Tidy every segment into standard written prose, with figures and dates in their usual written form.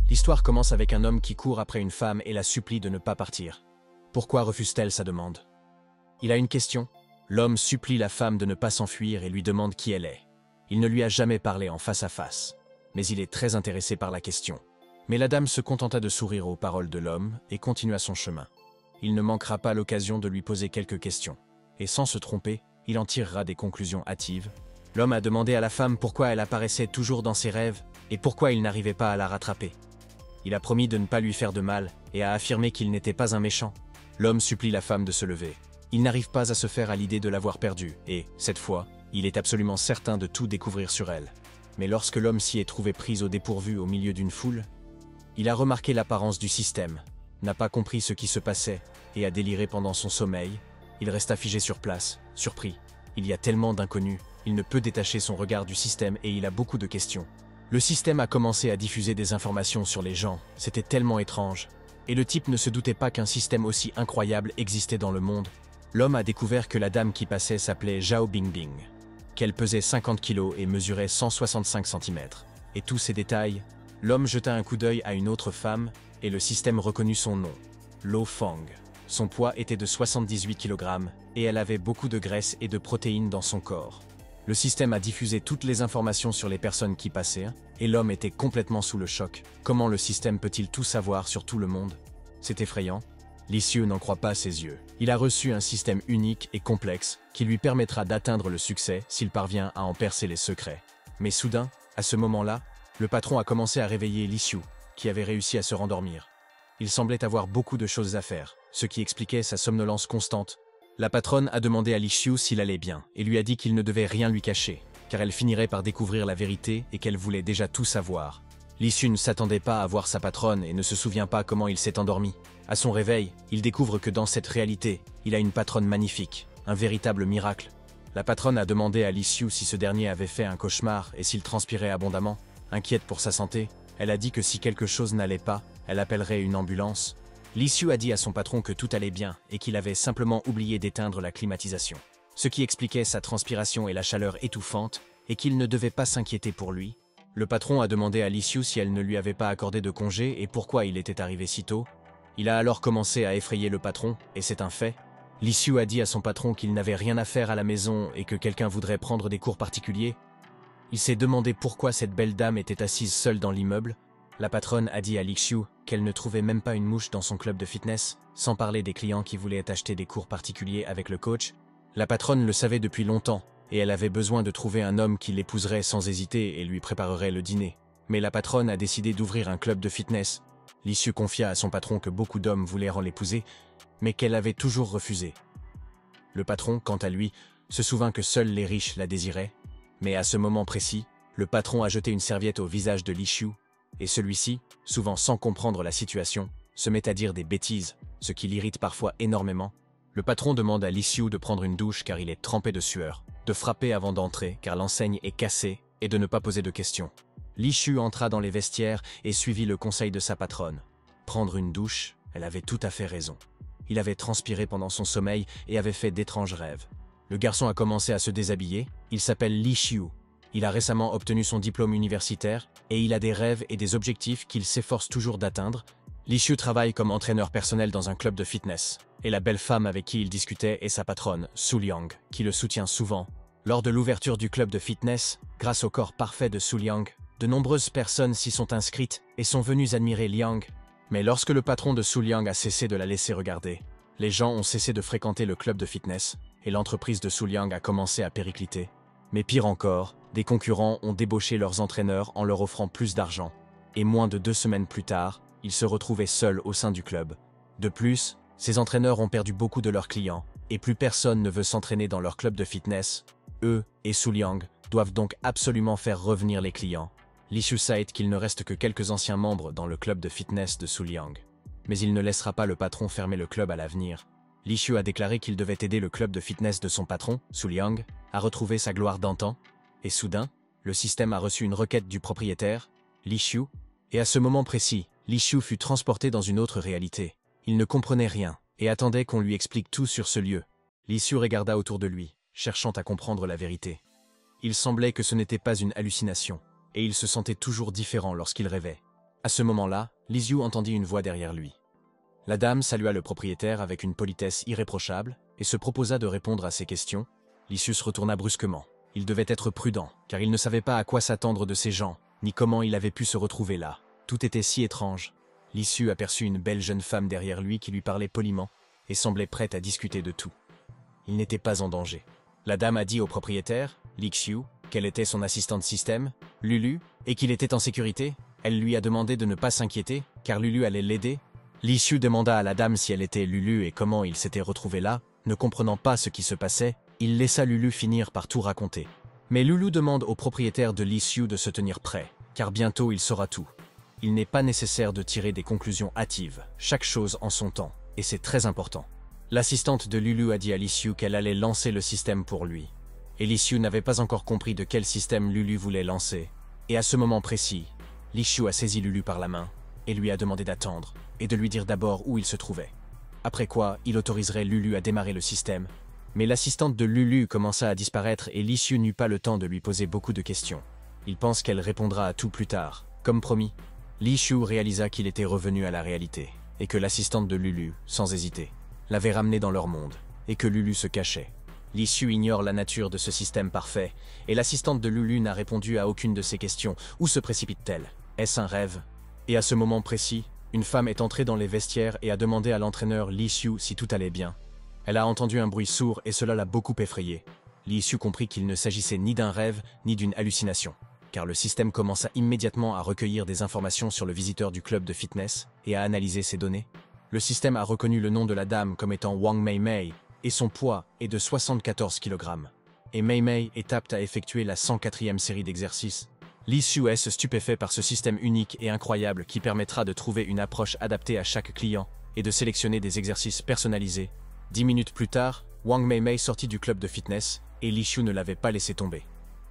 L'histoire commence avec un homme qui court après une femme et la supplie de ne pas partir. Pourquoi refuse-t-elle sa demande? Il a une question. L'homme supplie la femme de ne pas s'enfuir et lui demande qui elle est. Il ne lui a jamais parlé en face à face, mais il est très intéressé par la question. Mais la dame se contenta de sourire aux paroles de l'homme et continua son chemin. Il ne manquera pas l'occasion de lui poser quelques questions. Et sans se tromper, il en tirera des conclusions hâtives. L'homme a demandé à la femme pourquoi elle apparaissait toujours dans ses rêves et pourquoi il n'arrivait pas à la rattraper. Il a promis de ne pas lui faire de mal et a affirmé qu'il n'était pas un méchant. L'homme supplie la femme de se lever. Il n'arrive pas à se faire à l'idée de l'avoir perdue et, cette fois, il est absolument certain de tout découvrir sur elle. Mais lorsque l'homme s'y est trouvé pris au dépourvu au milieu d'une foule, il a remarqué l'apparence du système, n'a pas compris ce qui se passait et a déliré pendant son sommeil. Il resta figé sur place, surpris. Il y a tellement d'inconnus, il ne peut détacher son regard du système et il a beaucoup de questions. Le système a commencé à diffuser des informations sur les gens, c'était tellement étrange. Et le type ne se doutait pas qu'un système aussi incroyable existait dans le monde. L'homme a découvert que la dame qui passait s'appelait Zhao Bingbing, qu'elle pesait 50 kilos et mesurait 165 cm. Et tous ces détails, l'homme jeta un coup d'œil à une autre femme et le système reconnut son nom, Lo Fang. Son poids était de 78 kg et elle avait beaucoup de graisse et de protéines dans son corps. Le système a diffusé toutes les informations sur les personnes qui passaient et l'homme était complètement sous le choc. Comment le système peut-il tout savoir sur tout le monde? C'est effrayant. Li Xiu n'en croit pas ses yeux. Il a reçu un système unique et complexe qui lui permettra d'atteindre le succès s'il parvient à en percer les secrets. Mais soudain, à ce moment-là, le patron a commencé à réveiller Li Xiu, qui avait réussi à se rendormir. Il semblait avoir beaucoup de choses à faire, ce qui expliquait sa somnolence constante. La patronne a demandé à Li Xiu s'il allait bien et lui a dit qu'il ne devait rien lui cacher, car elle finirait par découvrir la vérité et qu'elle voulait déjà tout savoir. Li Xiu ne s'attendait pas à voir sa patronne et ne se souvient pas comment il s'est endormi. À son réveil, il découvre que dans cette réalité, il a une patronne magnifique, un véritable miracle. La patronne a demandé à Li Xiu si ce dernier avait fait un cauchemar et s'il transpirait abondamment. Inquiète pour sa santé, elle a dit que si quelque chose n'allait pas, elle appellerait une ambulance. Li Xiu a dit à son patron que tout allait bien et qu'il avait simplement oublié d'éteindre la climatisation, ce qui expliquait sa transpiration et la chaleur étouffante, et qu'il ne devait pas s'inquiéter pour lui. Le patron a demandé à Li Xiu si elle ne lui avait pas accordé de congé et pourquoi il était arrivé si tôt. Il a alors commencé à effrayer le patron, et c'est un fait. Li Xiu a dit à son patron qu'il n'avait rien à faire à la maison et que quelqu'un voudrait prendre des cours particuliers. Il s'est demandé pourquoi cette belle dame était assise seule dans l'immeuble. La patronne a dit à Li Xiu qu'elle ne trouvait même pas une mouche dans son club de fitness, sans parler des clients qui voulaient acheter des cours particuliers avec le coach. La patronne le savait depuis longtemps, et elle avait besoin de trouver un homme qui l'épouserait sans hésiter et lui préparerait le dîner. Mais la patronne a décidé d'ouvrir un club de fitness. Li Xiu confia à son patron que beaucoup d'hommes voulaient l'épouser, mais qu'elle avait toujours refusé. Le patron, quant à lui, se souvint que seuls les riches la désiraient, mais à ce moment précis, le patron a jeté une serviette au visage de Li Xiu, et celui-ci, souvent sans comprendre la situation, se met à dire des bêtises, ce qui l'irrite parfois énormément. Le patron demande à Li Xiu de prendre une douche car il est trempé de sueur, de frapper avant d'entrer car l'enseigne est cassée et de ne pas poser de questions. Li Xiu entra dans les vestiaires et suivit le conseil de sa patronne. Prendre une douche, elle avait tout à fait raison. Il avait transpiré pendant son sommeil et avait fait d'étranges rêves. Le garçon a commencé à se déshabiller, il s'appelle Li Xiu. Il a récemment obtenu son diplôme universitaire et il a des rêves et des objectifs qu'il s'efforce toujours d'atteindre. Li Xiu travaille comme entraîneur personnel dans un club de fitness et la belle femme avec qui il discutait est sa patronne, Su Liang, qui le soutient souvent. Lors de l'ouverture du club de fitness, grâce au corps parfait de Su Liang, de nombreuses personnes s'y sont inscrites et sont venues admirer Liang. Mais lorsque le patron de Su Liang a cessé de la laisser regarder, les gens ont cessé de fréquenter le club de fitness et l'entreprise de Su Liang a commencé à péricliter. Mais pire encore, des concurrents ont débauché leurs entraîneurs en leur offrant plus d'argent. Et moins de 2 semaines plus tard, ils se retrouvaient seuls au sein du club. De plus, ces entraîneurs ont perdu beaucoup de leurs clients, et plus personne ne veut s'entraîner dans leur club de fitness. Eux et Su Liang doivent donc absolument faire revenir les clients. Li Xiu sait qu'il ne reste que quelques anciens membres dans le club de fitness de Su Liang. Mais il ne laissera pas le patron fermer le club à l'avenir. Li Xiu a déclaré qu'il devait aider le club de fitness de son patron, Su Liang, à retrouver sa gloire d'antan. Et soudain, le système a reçu une requête du propriétaire, Li Xiu, et à ce moment précis, Li Xiu fut transporté dans une autre réalité. Il ne comprenait rien, et attendait qu'on lui explique tout sur ce lieu. Li Xiu regarda autour de lui, cherchant à comprendre la vérité. Il semblait que ce n'était pas une hallucination, et il se sentait toujours différent lorsqu'il rêvait. À ce moment-là, Li Xiu entendit une voix derrière lui. La dame salua le propriétaire avec une politesse irréprochable et se proposa de répondre à ses questions. Li Xiu se retourna brusquement. Il devait être prudent, car il ne savait pas à quoi s'attendre de ces gens, ni comment il avait pu se retrouver là. Tout était si étrange. Li Xiu aperçut une belle jeune femme derrière lui qui lui parlait poliment et semblait prête à discuter de tout. Il n'était pas en danger. La dame a dit au propriétaire, Li Xiu, qu'elle était son assistante système, Lulu, et qu'il était en sécurité. Elle lui a demandé de ne pas s'inquiéter, car Lulu allait l'aider. Li Xiu demanda à la dame si elle était Lulu et comment il s'était retrouvé là. Ne comprenant pas ce qui se passait, il laissa Lulu finir par tout raconter. Mais Lulu demande au propriétaire de Li Xiu de se tenir prêt, car bientôt il saura tout. Il n'est pas nécessaire de tirer des conclusions hâtives, chaque chose en son temps, et c'est très important. L'assistante de Lulu a dit à Li Xiu qu'elle allait lancer le système pour lui. Et Li Xiu n'avait pas encore compris de quel système Lulu voulait lancer. Et à ce moment précis, Li Xiu a saisi Lulu par la main et lui a demandé d'attendre et de lui dire d'abord où il se trouvait. Après quoi, il autoriserait Lulu à démarrer le système. Mais l'assistante de Lulu commença à disparaître et Li Xiu n'eut pas le temps de lui poser beaucoup de questions. Il pense qu'elle répondra à tout plus tard. Comme promis, Li Xiu réalisa qu'il était revenu à la réalité et que l'assistante de Lulu, sans hésiter, l'avait ramené dans leur monde et que Lulu se cachait. Li Xiu ignore la nature de ce système parfait et l'assistante de Lulu n'a répondu à aucune de ses questions. Où se précipite-t-elle? Est-ce un rêve? Et à ce moment précis, une femme est entrée dans les vestiaires et a demandé à l'entraîneur Li Xiu si tout allait bien. Elle a entendu un bruit sourd et cela l'a beaucoup effrayé. Li Xiu comprit qu'il ne s'agissait ni d'un rêve ni d'une hallucination, car le système commença immédiatement à recueillir des informations sur le visiteur du club de fitness et à analyser ses données. Le système a reconnu le nom de la dame comme étant Wang Mei Mei et son poids est de 74 kg. Et Mei Mei est apte à effectuer la 104e série d'exercices. Li Xiu est stupéfait par ce système unique et incroyable qui permettra de trouver une approche adaptée à chaque client et de sélectionner des exercices personnalisés. 10 minutes plus tard, Wang Mei Mei sortit du club de fitness et Li Xiu ne l'avait pas laissé tomber.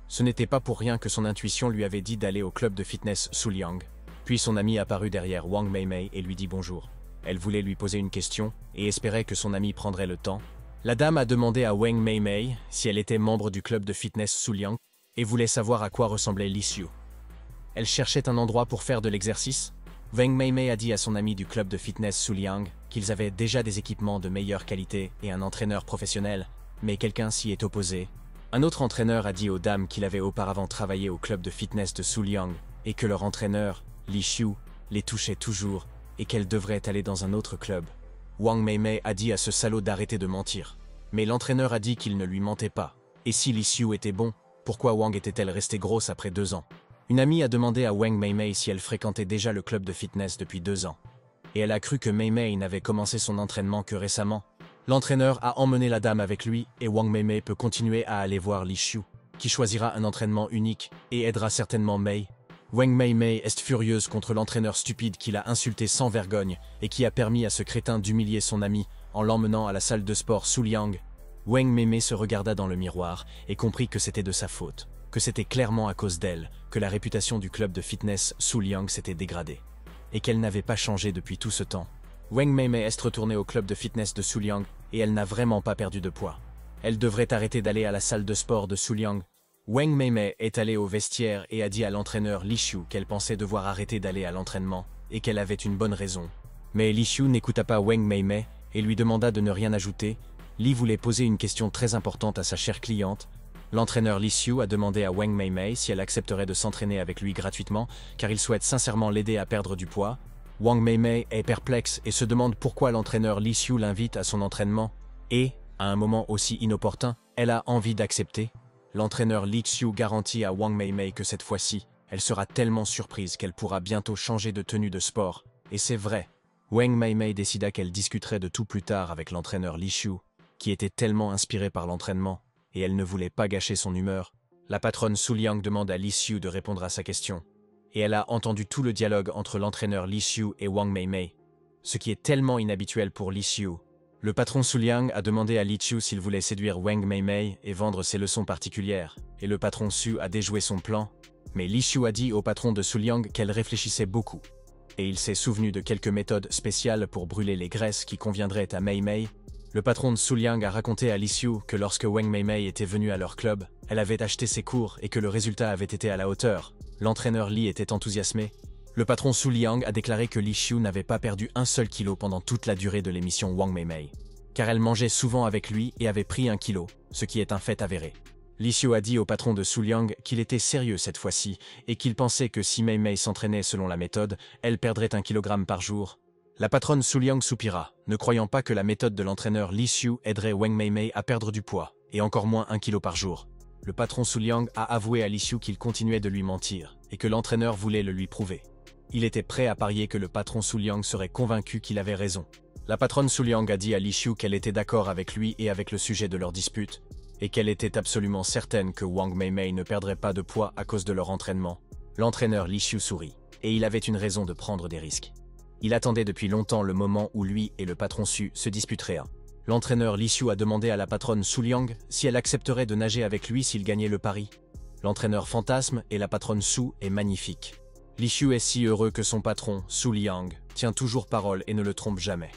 Ce n'était pas pour rien que son intuition lui avait dit d'aller au club de fitness Suliang. Puis son ami apparut derrière Wang Mei Mei et lui dit bonjour. Elle voulait lui poser une question et espérait que son ami prendrait le temps. La dame a demandé à Wang Mei Mei si elle était membre du club de fitness Suliang et voulait savoir à quoi ressemblait Li Xiu. Elle cherchait un endroit pour faire de l'exercice. Wang Mei Mei a dit à son ami du club de fitness Suliang qu'ils avaient déjà des équipements de meilleure qualité et un entraîneur professionnel, mais quelqu'un s'y est opposé. Un autre entraîneur a dit aux dames qu'il avait auparavant travaillé au club de fitness de Suliang et que leur entraîneur, Li Xiu, les touchait toujours et qu'elles devraient aller dans un autre club. Wang Mei Mei a dit à ce salaud d'arrêter de mentir. Mais l'entraîneur a dit qu'il ne lui mentait pas. Et si Li Xiu était bon, pourquoi Wang était-elle restée grosse après 2 ans? Une amie a demandé à Wang Mei Mei si elle fréquentait déjà le club de fitness depuis 2 ans. Et elle a cru que Mei Mei n'avait commencé son entraînement que récemment. L'entraîneur a emmené la dame avec lui et Wang Mei Mei peut continuer à aller voir Li Xiu, qui choisira un entraînement unique et aidera certainement Mei. Wang Mei Mei est furieuse contre l'entraîneur stupide qui l'a insulté sans vergogne et qui a permis à ce crétin d'humilier son ami en l'emmenant à la salle de sport Suliang. Wang Mei Mei se regarda dans le miroir et comprit que c'était de sa faute, que c'était clairement à cause d'elle que la réputation du club de fitness Suliang s'était dégradée, et qu'elle n'avait pas changé depuis tout ce temps. Wang Mei Mei est retournée au club de fitness de Suliang et elle n'a vraiment pas perdu de poids. Elle devrait arrêter d'aller à la salle de sport de Suliang. Wang Mei Mei est allée au vestiaire et a dit à l'entraîneur Li Xiu qu'elle pensait devoir arrêter d'aller à l'entraînement et qu'elle avait une bonne raison. Mais Li Xiu n'écouta pas Wang Mei Mei et lui demanda de ne rien ajouter. Li voulait poser une question très importante à sa chère cliente. L'entraîneur Li Xiu a demandé à Wang Mei Mei si elle accepterait de s'entraîner avec lui gratuitement car il souhaite sincèrement l'aider à perdre du poids. Wang Mei Mei est perplexe et se demande pourquoi l'entraîneur Li Xiu l'invite à son entraînement. Et, à un moment aussi inopportun, elle a envie d'accepter. L'entraîneur Li Xiu garantit à Wang Mei Mei que cette fois-ci, elle sera tellement surprise qu'elle pourra bientôt changer de tenue de sport. Et c'est vrai. Wang Mei Mei décida qu'elle discuterait de tout plus tard avec l'entraîneur Li Xiu, qui était tellement inspiré par l'entraînement, et elle ne voulait pas gâcher son humeur. La patronne Suliang demande à Li Xiu de répondre à sa question. Et elle a entendu tout le dialogue entre l'entraîneur Li Xiu et Wang Mei Mei, ce qui est tellement inhabituel pour Li Xiu. Le patron Suliang a demandé à Li Xiu s'il voulait séduire Wang Mei Mei et vendre ses leçons particulières, et le patron Su a déjoué son plan, mais Li Xiu a dit au patron de Suliang qu'elle réfléchissait beaucoup, et il s'est souvenu de quelques méthodes spéciales pour brûler les graisses qui conviendraient à Mei Mei. Le patron de Suliang a raconté à Li Xiu que lorsque Wang Mei Mei était venue à leur club, elle avait acheté ses cours et que le résultat avait été à la hauteur. L'entraîneur Li était enthousiasmé. Le patron Su Liang a déclaré que Li Xiu n'avait pas perdu un seul kilo pendant toute la durée de l'émission Wang Meimei, car elle mangeait souvent avec lui et avait pris 1 kilo, ce qui est un fait avéré. Li Xiu a dit au patron de Su Liang qu'il était sérieux cette fois-ci et qu'il pensait que si Meimei s'entraînait selon la méthode, elle perdrait 1 kg par jour. La patronne Su Liang soupira, ne croyant pas que la méthode de l'entraîneur Li Xiu aiderait Wang Meimei à perdre du poids, et encore moins 1 kilo par jour. Le patron Su Liang a avoué à Li Xiu qu'il continuait de lui mentir, et que l'entraîneur voulait le lui prouver. Il était prêt à parier que le patron Su Liang serait convaincu qu'il avait raison. La patronne Su Liang a dit à Li Xiu qu'elle était d'accord avec lui et avec le sujet de leur dispute, et qu'elle était absolument certaine que Wang Meimei ne perdrait pas de poids à cause de leur entraînement. L'entraîneur Li Xiu sourit, et il avait une raison de prendre des risques. Il attendait depuis longtemps le moment où lui et le patron Su se disputeraient. L'entraîneur Li Xiu a demandé à la patronne Su Liang si elle accepterait de nager avec lui s'il gagnait le pari. L'entraîneur fantasme et la patronne Su est magnifique. Li Xiu est si heureux que son patron, Su Liang, tient toujours parole et ne le trompe jamais.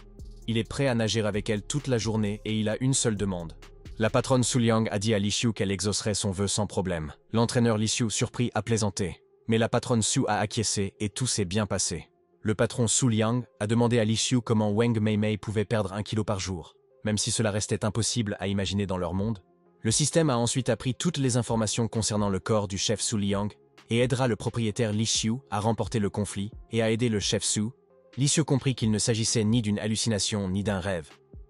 Il est prêt à nager avec elle toute la journée et il a une seule demande. La patronne Su Liang a dit à Li Xiu qu'elle exaucerait son vœu sans problème. L'entraîneur Li Xiu, surpris, a plaisanté. Mais la patronne Su a acquiescé et tout s'est bien passé. Le patron Su Liang a demandé à Li Xiu comment Wang Meimei pouvait perdre 1 kilo par jour, même si cela restait impossible à imaginer dans leur monde. Le système a ensuite appris toutes les informations concernant le corps du chef Su Liang et aidera le propriétaire Li Xiu à remporter le conflit et à aider le chef Su. Li Xiu comprit qu'il ne s'agissait ni d'une hallucination ni d'un rêve.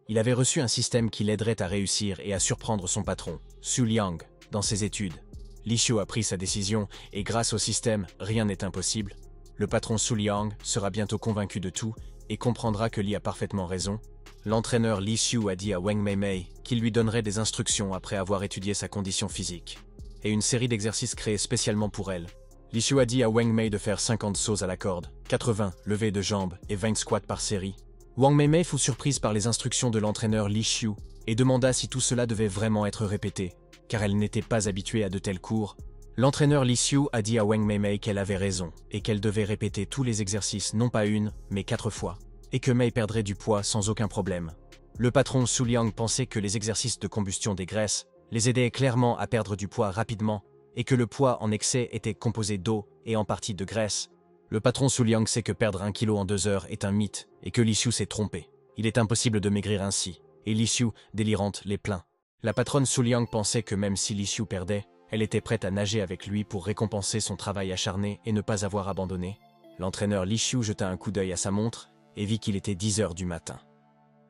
Il avait reçu un système qui l'aiderait à réussir et à surprendre son patron, Su Liang, dans ses études. Li Xiu a pris sa décision et grâce au système, rien n'est impossible. Le patron Su Liang sera bientôt convaincu de tout et comprendra que Li a parfaitement raison. L'entraîneur Li Xiu a dit à Wang Meimei qu'il lui donnerait des instructions après avoir étudié sa condition physique et une série d'exercices créés spécialement pour elle. Li Xiu a dit à Wang Meimei de faire 50 sauts à la corde, 80 levées de jambes et 20 squats par série. Wang Meimei fut surprise par les instructions de l'entraîneur Li Xiu et demanda si tout cela devait vraiment être répété, car elle n'était pas habituée à de tels cours. L'entraîneur Li Xiu a dit à Wang Meimei qu'elle avait raison et qu'elle devait répéter tous les exercices non pas une, mais 4 fois, et que Mei perdrait du poids sans aucun problème. Le patron Su Liang pensait que les exercices de combustion des graisses les aidaient clairement à perdre du poids rapidement et que le poids en excès était composé d'eau et en partie de graisse. Le patron Su Liang sait que perdre 1 kilo en 2 heures est un mythe et que Li Xiu s'est trompé. Il est impossible de maigrir ainsi, et Li Xiu, délirante, les plaint. La patronne Su Liang pensait que même si Li Xiu perdait, elle était prête à nager avec lui pour récompenser son travail acharné et ne pas avoir abandonné. L'entraîneur Li Xiu jeta un coup d'œil à sa montre et vit qu'il était 10 heures du matin.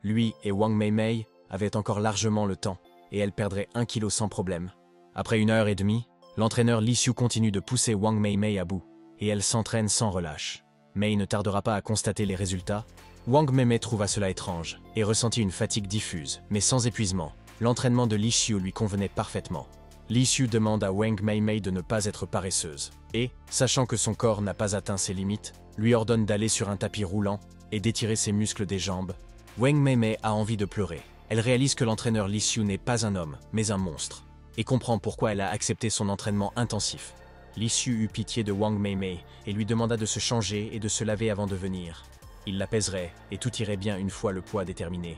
Lui et Wang Meimei avaient encore largement le temps, et elle perdrait 1 kilo sans problème. Après 1 heure et demie, l'entraîneur Li Xiu continue de pousser Wang Meimei à bout, et elle s'entraîne sans relâche. Mei ne tardera pas à constater les résultats. Wang Meimei trouva cela étrange, et ressentit une fatigue diffuse, mais sans épuisement. L'entraînement de Li Xiu lui convenait parfaitement. Li Xiu demande à Wang Meimei de ne pas être paresseuse, et, sachant que son corps n'a pas atteint ses limites, lui ordonne d'aller sur un tapis roulant et d'étirer ses muscles des jambes. Wang Meimei a envie de pleurer. Elle réalise que l'entraîneur Li Xiu n'est pas un homme, mais un monstre, et comprend pourquoi elle a accepté son entraînement intensif. Li Xiu eut pitié de Wang Meimei et lui demanda de se changer et de se laver avant de venir. Il l'apaiserait, et tout irait bien une fois le poids déterminé.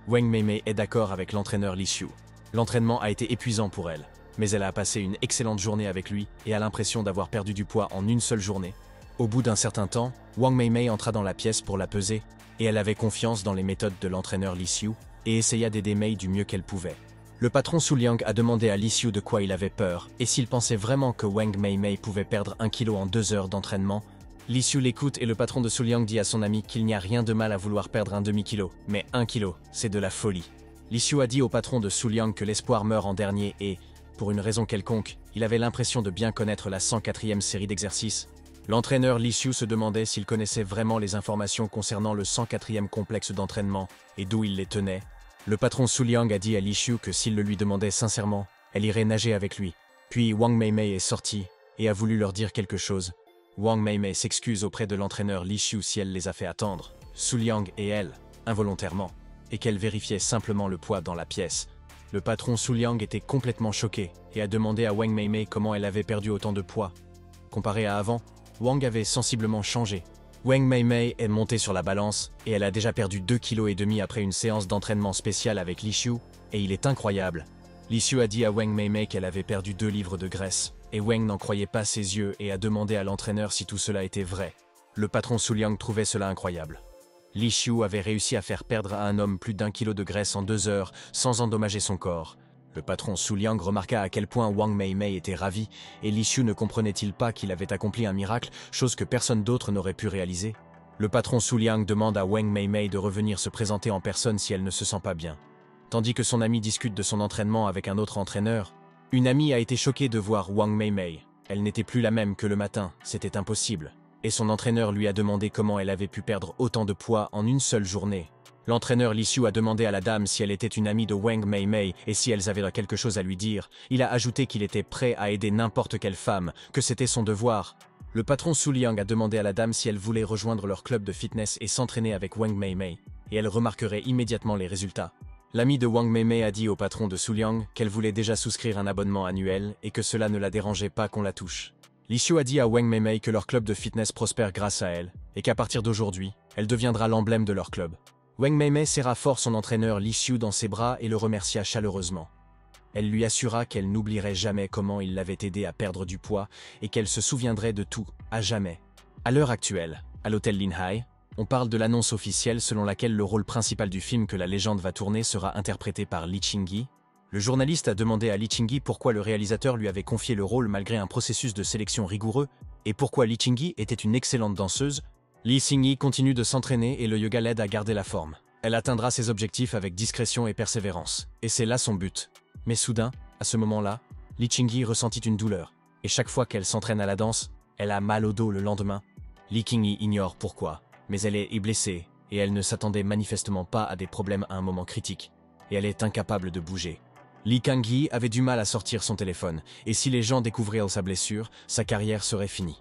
Wang Meimei est d'accord avec l'entraîneur Li Xiu. L'entraînement a été épuisant pour elle, mais elle a passé une excellente journée avec lui et a l'impression d'avoir perdu du poids en une seule journée. Au bout d'un certain temps, Wang Meimei entra dans la pièce pour la peser, et elle avait confiance dans les méthodes de l'entraîneur Li Xiu et essaya d'aider Mei du mieux qu'elle pouvait. Le patron Su Liang a demandé à Li Xiu de quoi il avait peur et s'il pensait vraiment que Wang Meimei pouvait perdre 1 kilo en 2 heures d'entraînement. Li Xiu l'écoute et le patron de Su Liang dit à son ami qu'il n'y a rien de mal à vouloir perdre un demi-kilo, mais 1 kilo, c'est de la folie. Li Xiu a dit au patron de Su Liang que l'espoir meurt en dernier et, pour une raison quelconque, il avait l'impression de bien connaître la 104e série d'exercices. L'entraîneur Li Xiu se demandait s'il connaissait vraiment les informations concernant le 104e complexe d'entraînement et d'où il les tenait. Le patron Su Liang a dit à Li Xiu que s'il le lui demandait sincèrement, elle irait nager avec lui. Puis Wang Meimei est sorti et a voulu leur dire quelque chose. Wang Meimei s'excuse auprès de l'entraîneur Li Xiu si elle les a fait attendre, Su Liang et elle, involontairement, et qu'elle vérifiait simplement le poids dans la pièce. Le patron Su Liang était complètement choqué et a demandé à Wang Meimei comment elle avait perdu autant de poids. Comparé à avant, Wang avait sensiblement changé. Wang Meimei est montée sur la balance et elle a déjà perdu 2,5 kg après une séance d'entraînement spéciale avec Li Xiu, et il est incroyable. Li Xiu a dit à Wang Meimei qu'elle avait perdu 2 livres de graisse, et Wang n'en croyait pas ses yeux et a demandé à l'entraîneur si tout cela était vrai. Le patron Su Liang trouvait cela incroyable. Li Xiu avait réussi à faire perdre à un homme plus d'1 kilo de graisse en 2 heures sans endommager son corps. Le patron Su Liang remarqua à quel point Wang Meimei était ravi, et Li Xiu ne comprenait-il pas qu'il avait accompli un miracle, chose que personne d'autre n'aurait pu réaliser. Le patron Su Liang demande à Wang Meimei de revenir se présenter en personne si elle ne se sent pas bien. Tandis que son ami discute de son entraînement avec un autre entraîneur, une amie a été choquée de voir Wang Meimei. Elle n'était plus la même que le matin, c'était impossible. Et son entraîneur lui a demandé comment elle avait pu perdre autant de poids en une seule journée. L'entraîneur Li Xiu a demandé à la dame si elle était une amie de Wang Meimei et si elles avaient quelque chose à lui dire. Il a ajouté qu'il était prêt à aider n'importe quelle femme, que c'était son devoir. Le patron Su Liang a demandé à la dame si elle voulait rejoindre leur club de fitness et s'entraîner avec Wang Meimei, et elle remarquerait immédiatement les résultats. L'amie de Wang Meimei a dit au patron de Su Liang qu'elle voulait déjà souscrire un abonnement annuel et que cela ne la dérangeait pas qu'on la touche. Li Xiu a dit à Wang Meimei que leur club de fitness prospère grâce à elle, et qu'à partir d'aujourd'hui, elle deviendra l'emblème de leur club. Wang Meimei serra fort son entraîneur Li Xiu dans ses bras et le remercia chaleureusement. Elle lui assura qu'elle n'oublierait jamais comment il l'avait aidé à perdre du poids et qu'elle se souviendrait de tout, à jamais. À l'heure actuelle, à l'hôtel Linhai, on parle de l'annonce officielle selon laquelle le rôle principal du film que la légende va tourner sera interprété par Li Qingyi. Le journaliste a demandé à Li Qingyi pourquoi le réalisateur lui avait confié le rôle malgré un processus de sélection rigoureux, et pourquoi Li Qingyi était une excellente danseuse. Li Qingyi continue de s'entraîner et le yoga l'aide à garder la forme. Elle atteindra ses objectifs avec discrétion et persévérance, et c'est là son but. Mais soudain, à ce moment-là, Li Qingyi ressentit une douleur, et chaque fois qu'elle s'entraîne à la danse, elle a mal au dos le lendemain. Li Qingyi ignore pourquoi, mais elle est blessée, et elle ne s'attendait manifestement pas à des problèmes à un moment critique, et elle est incapable de bouger. Li Qingyi avait du mal à sortir son téléphone, et si les gens découvraient sa blessure, sa carrière serait finie.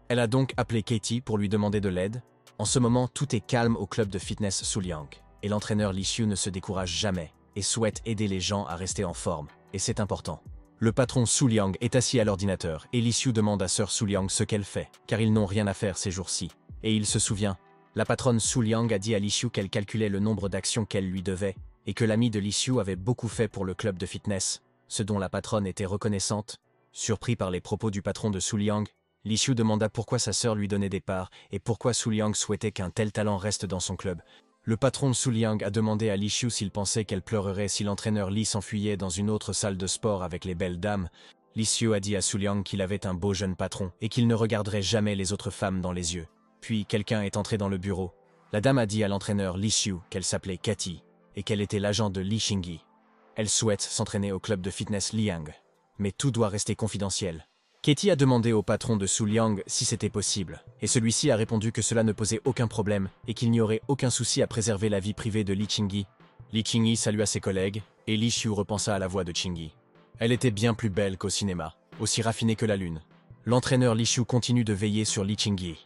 Elle a donc appelé Katie pour lui demander de l'aide. En ce moment, tout est calme au club de fitness Su Liang, et l'entraîneur Li Xiu ne se décourage jamais, et souhaite aider les gens à rester en forme, et c'est important. Le patron Su Liang est assis à l'ordinateur, et Li Xiu demande à sœur Su Liang ce qu'elle fait, car ils n'ont rien à faire ces jours-ci. Et il se souvient. La patronne Su Liang a dit à Li Xiu qu'elle calculait le nombre d'actions qu'elle lui devait, et que l'ami de Li Xiu avait beaucoup fait pour le club de fitness, ce dont la patronne était reconnaissante. Surpris par les propos du patron de Su Liang, Li Xiu demanda pourquoi sa sœur lui donnait des parts, et pourquoi Su Liang souhaitait qu'un tel talent reste dans son club. Le patron de Su Liang a demandé à Li Xiu s'il pensait qu'elle pleurerait si l'entraîneur Li s'enfuyait dans une autre salle de sport avec les belles dames. Li Xiu a dit à Su Liang qu'il avait un beau jeune patron et qu'il ne regarderait jamais les autres femmes dans les yeux. Puis quelqu'un est entré dans le bureau. La dame a dit à l'entraîneur Li Xiu qu'elle s'appelait Katie et qu'elle était l'agent de Li Qingyi. Elle souhaite s'entraîner au club de fitness Liang. Mais tout doit rester confidentiel. Katie a demandé au patron de Su Liang si c'était possible, et celui-ci a répondu que cela ne posait aucun problème et qu'il n'y aurait aucun souci à préserver la vie privée de Li Qingyi. Li Qingyi salua ses collègues, et Li Xiu repensa à la voix de Qingyi. Elle était bien plus belle qu'au cinéma, aussi raffinée que la lune. L'entraîneur Li Xiu continue de veiller sur Li Qingyi.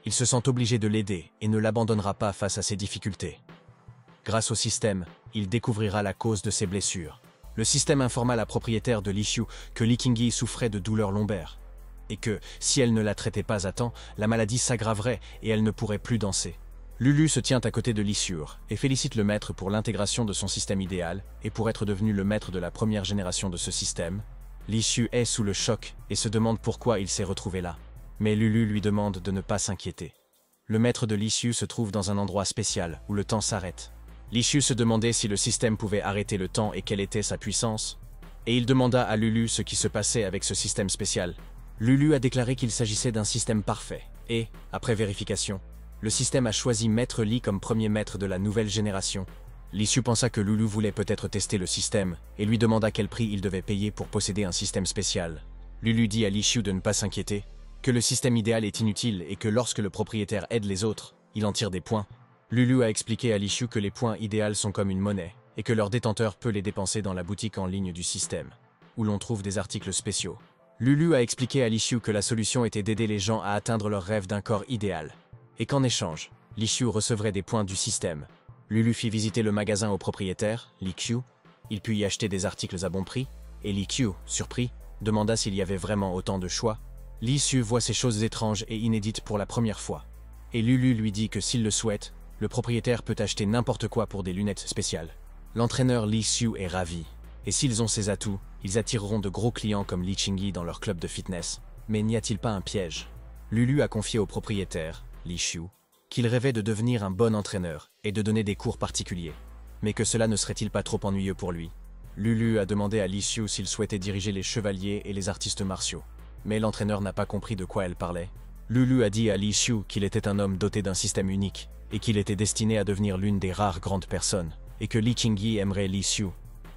Il se sent obligé de l'aider et ne l'abandonnera pas face à ses difficultés. Grâce au système, il découvrira la cause de ses blessures. Le système informa la propriétaire de Li Xiu que Li Qingyi souffrait de douleurs lombaires, et que, si elle ne la traitait pas à temps, la maladie s'aggraverait et elle ne pourrait plus danser. Lulu se tient à côté de Li Xiu et félicite le maître pour l'intégration de son système idéal et pour être devenu le maître de la première génération de ce système. Li Xiu est sous le choc et se demande pourquoi il s'est retrouvé là. Mais Lulu lui demande de ne pas s'inquiéter. Le maître de Li Xiu se trouve dans un endroit spécial où le temps s'arrête. Li Xiu se demandait si le système pouvait arrêter le temps et quelle était sa puissance. Et il demanda à Lulu ce qui se passait avec ce système spécial. Lulu a déclaré qu'il s'agissait d'un système parfait. Et, après vérification, le système a choisi Maître Li comme premier maître de la nouvelle génération. Li Xiu pensa que Lulu voulait peut-être tester le système et lui demanda quel prix il devait payer pour posséder un système spécial. Lulu dit à Li Xiu de ne pas s'inquiéter, que le système idéal est inutile et que lorsque le propriétaire aide les autres, il en tire des points. Lulu a expliqué à Li Xiu que les points idéaux sont comme une monnaie et que leur détenteur peut les dépenser dans la boutique en ligne du système, où l'on trouve des articles spéciaux. Lulu a expliqué à Li Xiu que la solution était d'aider les gens à atteindre leur rêve d'un corps idéal, et qu'en échange, Li Xiu recevrait des points du système. Lulu fit visiter le magasin au propriétaire, Li Qiu. Il put y acheter des articles à bon prix, et Li Qiu, surpris, demanda s'il y avait vraiment autant de choix. Li Xiu voit ces choses étranges et inédites pour la première fois, et Lulu lui dit que s'il le souhaite, le propriétaire peut acheter n'importe quoi pour des lunettes spéciales. L'entraîneur Li Xiu est ravi, et s'ils ont ces atouts, ils attireront de gros clients comme Li Qingyi dans leur club de fitness. Mais n'y a-t-il pas un piège? Lulu a confié au propriétaire Li Xiu, qu'il rêvait de devenir un bon entraîneur et de donner des cours particuliers. Mais que cela ne serait-il pas trop ennuyeux pour lui? Lulu a demandé à Li Xiu s'il souhaitait diriger les chevaliers et les artistes martiaux. Mais l'entraîneur n'a pas compris de quoi elle parlait. Lulu a dit à Li Xiu qu'il était un homme doté d'un système unique, et qu'il était destiné à devenir l'une des rares grandes personnes, et que Li Qingyi aimerait Li Xiu.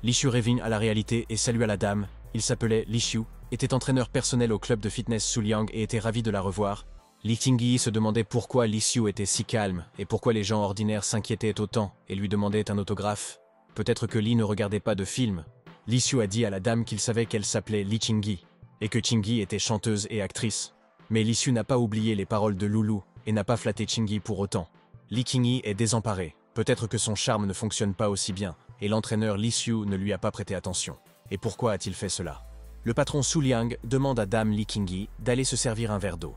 Li Xiu revint à la réalité et salua la dame. Il s'appelait Li Xiu, était entraîneur personnel au club de fitness Suliang et était ravi de la revoir. Li Qingyi se demandait pourquoi Li Xiu était si calme et pourquoi les gens ordinaires s'inquiétaient autant et lui demandaient un autographe. Peut-être que Li ne regardait pas de film. Li Xiu a dit à la dame qu'il savait qu'elle s'appelait Li Qingyi et que Qingyi était chanteuse et actrice. Mais Li Xiu n'a pas oublié les paroles de Loulou et n'a pas flatté Qingyi pour autant. Li Qingyi est désemparé. Peut-être que son charme ne fonctionne pas aussi bien et l'entraîneur Li Xiu ne lui a pas prêté attention. Et pourquoi a-t-il fait cela? Le patron Su Liang demande à dame Li Qingyi d'aller se servir un verre d'eau.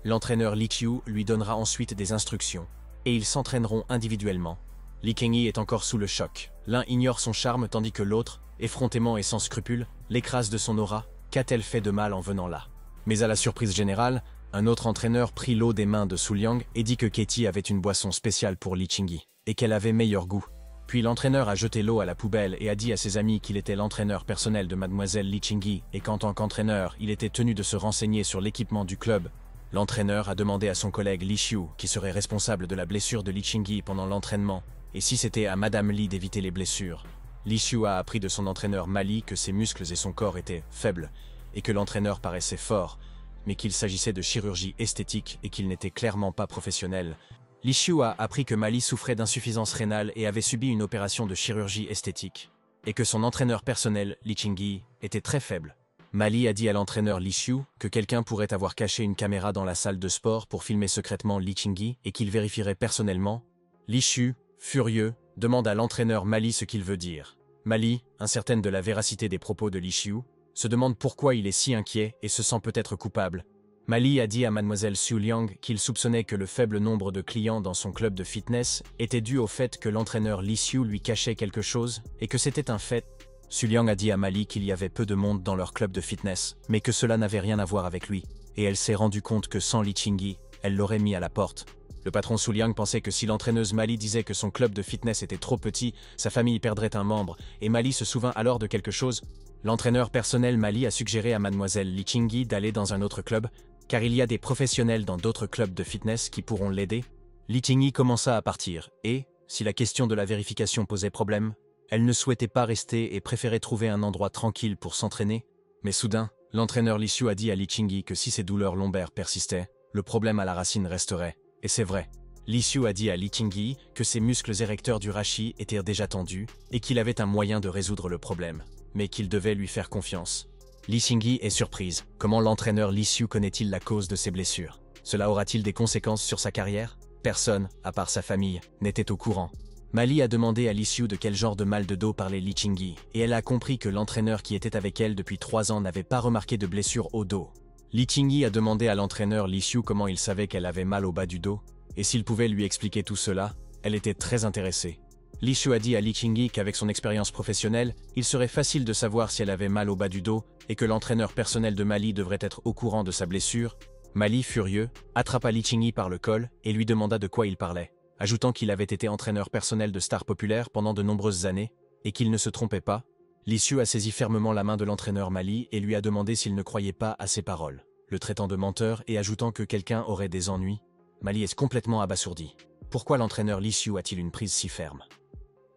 L'entraîneur Li Xiu lui donnera ensuite des instructions, et ils s'entraîneront individuellement. Li Qingyi est encore sous le choc. L'un ignore son charme tandis que l'autre, effrontément et sans scrupule, l'écrase de son aura. Qu'a-t-elle fait de mal en venant là? Mais à la surprise générale, un autre entraîneur prit l'eau des mains de Su Liang et dit que Katie avait une boisson spéciale pour Li Qingyi, et qu'elle avait meilleur goût. Puis l'entraîneur a jeté l'eau à la poubelle et a dit à ses amis qu'il était l'entraîneur personnel de mademoiselle Li Qingyi et qu'en tant qu'entraîneur, il était tenu de se renseigner sur l'équipement du club. L'entraîneur a demandé à son collègue Li Xiu, qui serait responsable de la blessure de Li Qingyi pendant l'entraînement, et si c'était à Madame Li d'éviter les blessures. Li Xiu a appris de son entraîneur Mali que ses muscles et son corps étaient faibles, et que l'entraîneur paraissait fort, mais qu'il s'agissait de chirurgie esthétique et qu'il n'était clairement pas professionnel. Li Xiu a appris que Mali souffrait d'insuffisance rénale et avait subi une opération de chirurgie esthétique, et que son entraîneur personnel, Li Qingyi, était très faible. Mali a dit à l'entraîneur Li Xiu que quelqu'un pourrait avoir caché une caméra dans la salle de sport pour filmer secrètement Li Qingyi et qu'il vérifierait personnellement. Li Xiu, furieux, demande à l'entraîneur Mali ce qu'il veut dire. Mali, incertaine de la véracité des propos de Li Xiu, se demande pourquoi il est si inquiet et se sent peut-être coupable. Mali a dit à mademoiselle Su Liang qu'il soupçonnait que le faible nombre de clients dans son club de fitness était dû au fait que l'entraîneur Li Xiu lui cachait quelque chose et que c'était un fait. Su Liang a dit à Mali qu'il y avait peu de monde dans leur club de fitness, mais que cela n'avait rien à voir avec lui, et elle s'est rendue compte que sans Li Qingyi, elle l'aurait mis à la porte. Le patron Su Liang pensait que si l'entraîneuse Mali disait que son club de fitness était trop petit, sa famille perdrait un membre, et Mali se souvint alors de quelque chose. L'entraîneur personnel Mali a suggéré à mademoiselle Li Qingyi d'aller dans un autre club, car il y a des professionnels dans d'autres clubs de fitness qui pourront l'aider. Li Qingyi commença à partir, et, si la question de la vérification posait problème, elle ne souhaitait pas rester et préférait trouver un endroit tranquille pour s'entraîner. Mais soudain, l'entraîneur Li Xiu a dit à Li Qingyi que si ses douleurs lombaires persistaient, le problème à la racine resterait. Et c'est vrai. Li Xiu a dit à Li Qingyi que ses muscles érecteurs du rachis étaient déjà tendus et qu'il avait un moyen de résoudre le problème, mais qu'il devait lui faire confiance. Li Qingyi est surprise. Comment l'entraîneur Li Xiu connaît-il la cause de ses blessures? Cela aura-t-il des conséquences sur sa carrière? Personne, à part sa famille, n'était au courant. Mali a demandé à Li Xiu de quel genre de mal de dos parlait Li Qingyi, et elle a compris que l'entraîneur qui était avec elle depuis 3 ans n'avait pas remarqué de blessure au dos. Li Qingyi a demandé à l'entraîneur Li Xiu comment il savait qu'elle avait mal au bas du dos, et s'il pouvait lui expliquer tout cela. Elle était très intéressée. Li Xiu a dit à Li Qingyi qu'avec son expérience professionnelle, il serait facile de savoir si elle avait mal au bas du dos, et que l'entraîneur personnel de Mali devrait être au courant de sa blessure. Mali, furieux, attrapa Li Qingyi par le col et lui demanda de quoi il parlait, ajoutant qu'il avait été entraîneur personnel de stars populaires pendant de nombreuses années, et qu'il ne se trompait pas. Li Xiu a saisi fermement la main de l'entraîneur Mali et lui a demandé s'il ne croyait pas à ses paroles, le traitant de menteur et ajoutant que quelqu'un aurait des ennuis. Mali est complètement abasourdi. Pourquoi l'entraîneur Li Xiu a-t-il une prise si ferme?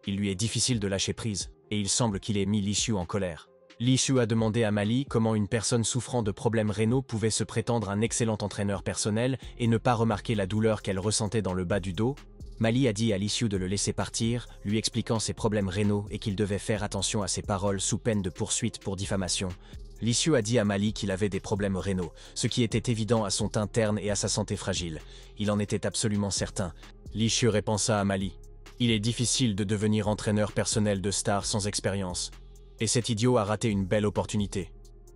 Il lui est difficile de lâcher prise, et il semble qu'il ait mis Li Xiu en colère. Li Xiu a demandé à Mali comment une personne souffrant de problèmes rénaux pouvait se prétendre un excellent entraîneur personnel et ne pas remarquer la douleur qu'elle ressentait dans le bas du dos. Mali a dit à Li Xiu de le laisser partir, lui expliquant ses problèmes rénaux et qu'il devait faire attention à ses paroles sous peine de poursuite pour diffamation. Li Xiu a dit à Mali qu'il avait des problèmes rénaux, ce qui était évident à son teint terne et à sa santé fragile. Il en était absolument certain. Li Xiu repensa à Mali. Il est difficile de devenir entraîneur personnel de stars sans expérience. Et cet idiot a raté une belle opportunité.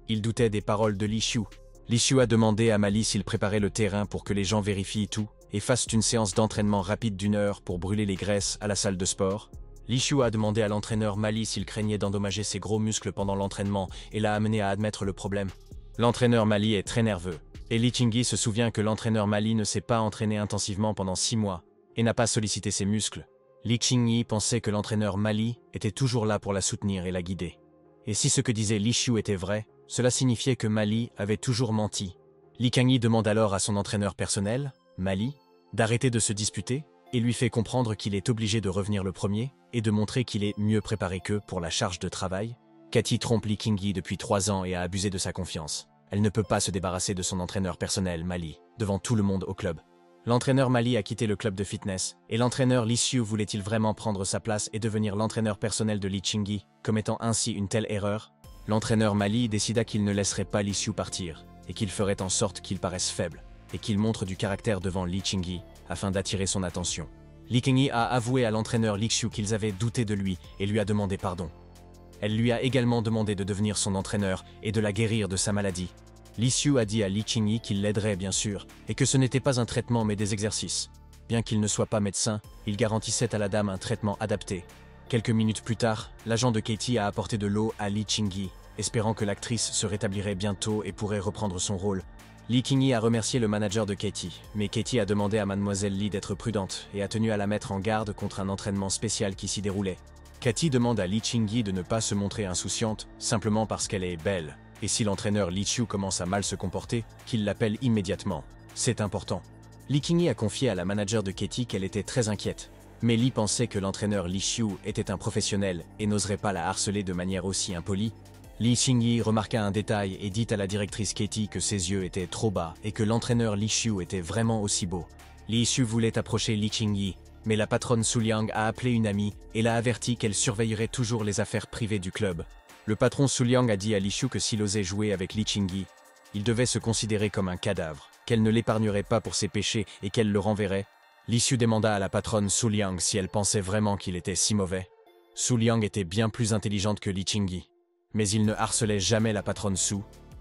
Il doutait des paroles de Li Xiu. Li Xiu a demandé à Mali s'il préparait le terrain pour que les gens vérifient tout et fassent une séance d'entraînement rapide d'1 heure pour brûler les graisses à la salle de sport. Li Xiu a demandé à l'entraîneur Mali s'il craignait d'endommager ses gros muscles pendant l'entraînement et l'a amené à admettre le problème. L'entraîneur Mali est très nerveux. Et Li Qingyi se souvient que l'entraîneur Mali ne s'est pas entraîné intensivement pendant 6 mois et n'a pas sollicité ses muscles. Li Qingyi pensait que l'entraîneur Mali était toujours là pour la soutenir et la guider. Et si ce que disait Li Xiu était vrai, cela signifiait que Mali avait toujours menti. Li Qingyi demande alors à son entraîneur personnel, Mali, d'arrêter de se disputer et lui fait comprendre qu'il est obligé de revenir le premier et de montrer qu'il est mieux préparé qu'eux pour la charge de travail. Cathy trompe Li Qingyi depuis 3 ans et a abusé de sa confiance. Elle ne peut pas se débarrasser de son entraîneur personnel, Mali, devant tout le monde au club. L'entraîneur Mali a quitté le club de fitness, et l'entraîneur Li Xiu voulait-il vraiment prendre sa place et devenir l'entraîneur personnel de Li Qingyi, commettant ainsi une telle erreur? L'entraîneur Mali décida qu'il ne laisserait pas Li Xiu partir, et qu'il ferait en sorte qu'il paraisse faible, et qu'il montre du caractère devant Li Qingyi, afin d'attirer son attention. Li Qingyi a avoué à l'entraîneur Li Xiu qu'ils avaient douté de lui et lui a demandé pardon. Elle lui a également demandé de devenir son entraîneur et de la guérir de sa maladie. Li Xiu a dit à Li Qingyi qu'il l'aiderait bien sûr, et que ce n'était pas un traitement mais des exercices. Bien qu'il ne soit pas médecin, il garantissait à la dame un traitement adapté. Quelques minutes plus tard, l'agent de Katie a apporté de l'eau à Li Qingyi, espérant que l'actrice se rétablirait bientôt et pourrait reprendre son rôle. Li Qingyi a remercié le manager de Katie, mais Katie a demandé à Mademoiselle Li d'être prudente et a tenu à la mettre en garde contre un entraînement spécial qui s'y déroulait. Katie demande à Li Qingyi de ne pas se montrer insouciante, simplement parce qu'elle est belle. Et si l'entraîneur Li Xiu commence à mal se comporter, qu'il l'appelle immédiatement. C'est important. Li Qingyi a confié à la manager de Katie qu'elle était très inquiète. Mais Li pensait que l'entraîneur Li Xiu était un professionnel et n'oserait pas la harceler de manière aussi impolie. Li Qingyi remarqua un détail et dit à la directrice Katie que ses yeux étaient trop bas et que l'entraîneur Li Xiu était vraiment aussi beau. Li Xiu voulait approcher Li Qingyi, mais la patronne Su Liang a appelé une amie et l'a averti qu'elle surveillerait toujours les affaires privées du club. Le patron Su Liang a dit à Li Xiu que s'il osait jouer avec Li Qingyi, il devait se considérer comme un cadavre, qu'elle ne l'épargnerait pas pour ses péchés et qu'elle le renverrait. Li Xiu demanda à la patronne Su Liang si elle pensait vraiment qu'il était si mauvais. Su Liang était bien plus intelligente que Li Qingyi. Mais il ne harcelait jamais la patronne Su,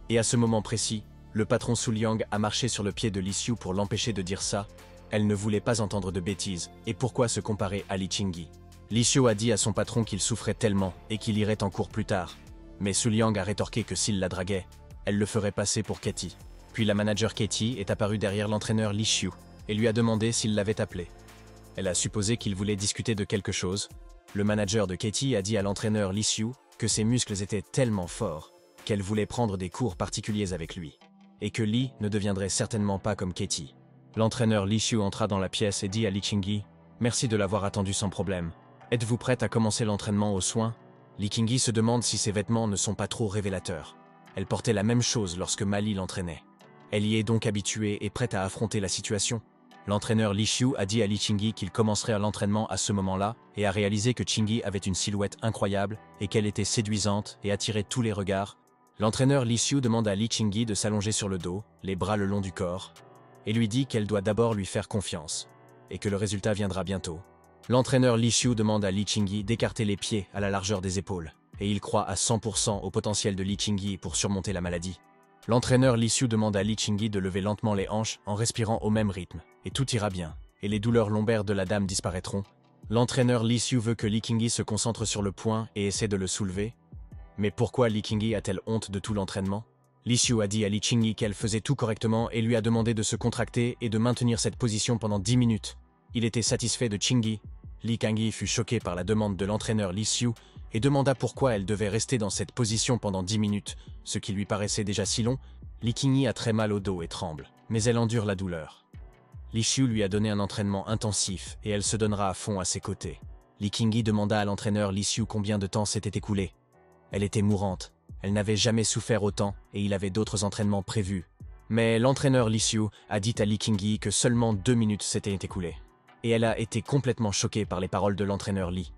et à ce moment précis, le patron Su Liang a marché sur le pied de Li Xiu pour l'empêcher de dire ça. Elle ne voulait pas entendre de bêtises, et pourquoi se comparer à Li Qingyi? Li Xiu a dit à son patron qu'il souffrait tellement et qu'il irait en cours plus tard. Mais Su Liang a rétorqué que s'il la draguait, elle le ferait passer pour Katie. Puis la manager Katie est apparue derrière l'entraîneur Li Xiu et lui a demandé s'il l'avait appelé. Elle a supposé qu'il voulait discuter de quelque chose. Le manager de Katie a dit à l'entraîneur Li Xiu que ses muscles étaient tellement forts qu'elle voulait prendre des cours particuliers avec lui, et que Li ne deviendrait certainement pas comme Katie. L'entraîneur Li Xiu entra dans la pièce et dit à Li Qingyi « Merci de l'avoir attendu sans problème. Êtes-vous prête à commencer l'entraînement aux soins ?» Li Qingyi se demande si ses vêtements ne sont pas trop révélateurs. Elle portait la même chose lorsque Mali l'entraînait. Elle y est donc habituée et prête à affronter la situation. L'entraîneur Li Xiu a dit à Li Qingyi qu'il commencerait l'entraînement à ce moment-là et a réalisé que Qingyi avait une silhouette incroyable et qu'elle était séduisante et attirait tous les regards. L'entraîneur Li Xiu demande à Li Qingyi de s'allonger sur le dos, les bras le long du corps, et lui dit qu'elle doit d'abord lui faire confiance, et que le résultat viendra bientôt. L'entraîneur Li Xiu demande à Li Qingyi d'écarter les pieds à la largeur des épaules, et il croit à 100% au potentiel de Li Qingyi pour surmonter la maladie. L'entraîneur Li Xiu demande à Li Qingyi de lever lentement les hanches en respirant au même rythme, et tout ira bien, et les douleurs lombaires de la dame disparaîtront. L'entraîneur Li Xiu veut que Li Qingyi se concentre sur le poing et essaie de le soulever. Mais pourquoi Li Qingyi a-t-elle honte de tout l'entraînement? Li Xiu a dit à Li Qingyi qu'elle faisait tout correctement et lui a demandé de se contracter et de maintenir cette position pendant 10 minutes. Il était satisfait de Qingyi. Li Qingyi fut choqué par la demande de l'entraîneur Li Xiu et demanda pourquoi elle devait rester dans cette position pendant 10 minutes, ce qui lui paraissait déjà si long. Li Qingyi a très mal au dos et tremble, mais elle endure la douleur. Li Xiu lui a donné un entraînement intensif et elle se donnera à fond à ses côtés. Li Qingyi demanda à l'entraîneur Li Xiu combien de temps s'était écoulé. Elle était mourante. Elle n'avait jamais souffert autant et il avait d'autres entraînements prévus. Mais l'entraîneur Li Xiu a dit à Li Qingyi que seulement 2 minutes s'étaient écoulées. Et elle a été complètement choquée par les paroles de l'entraîneur Li.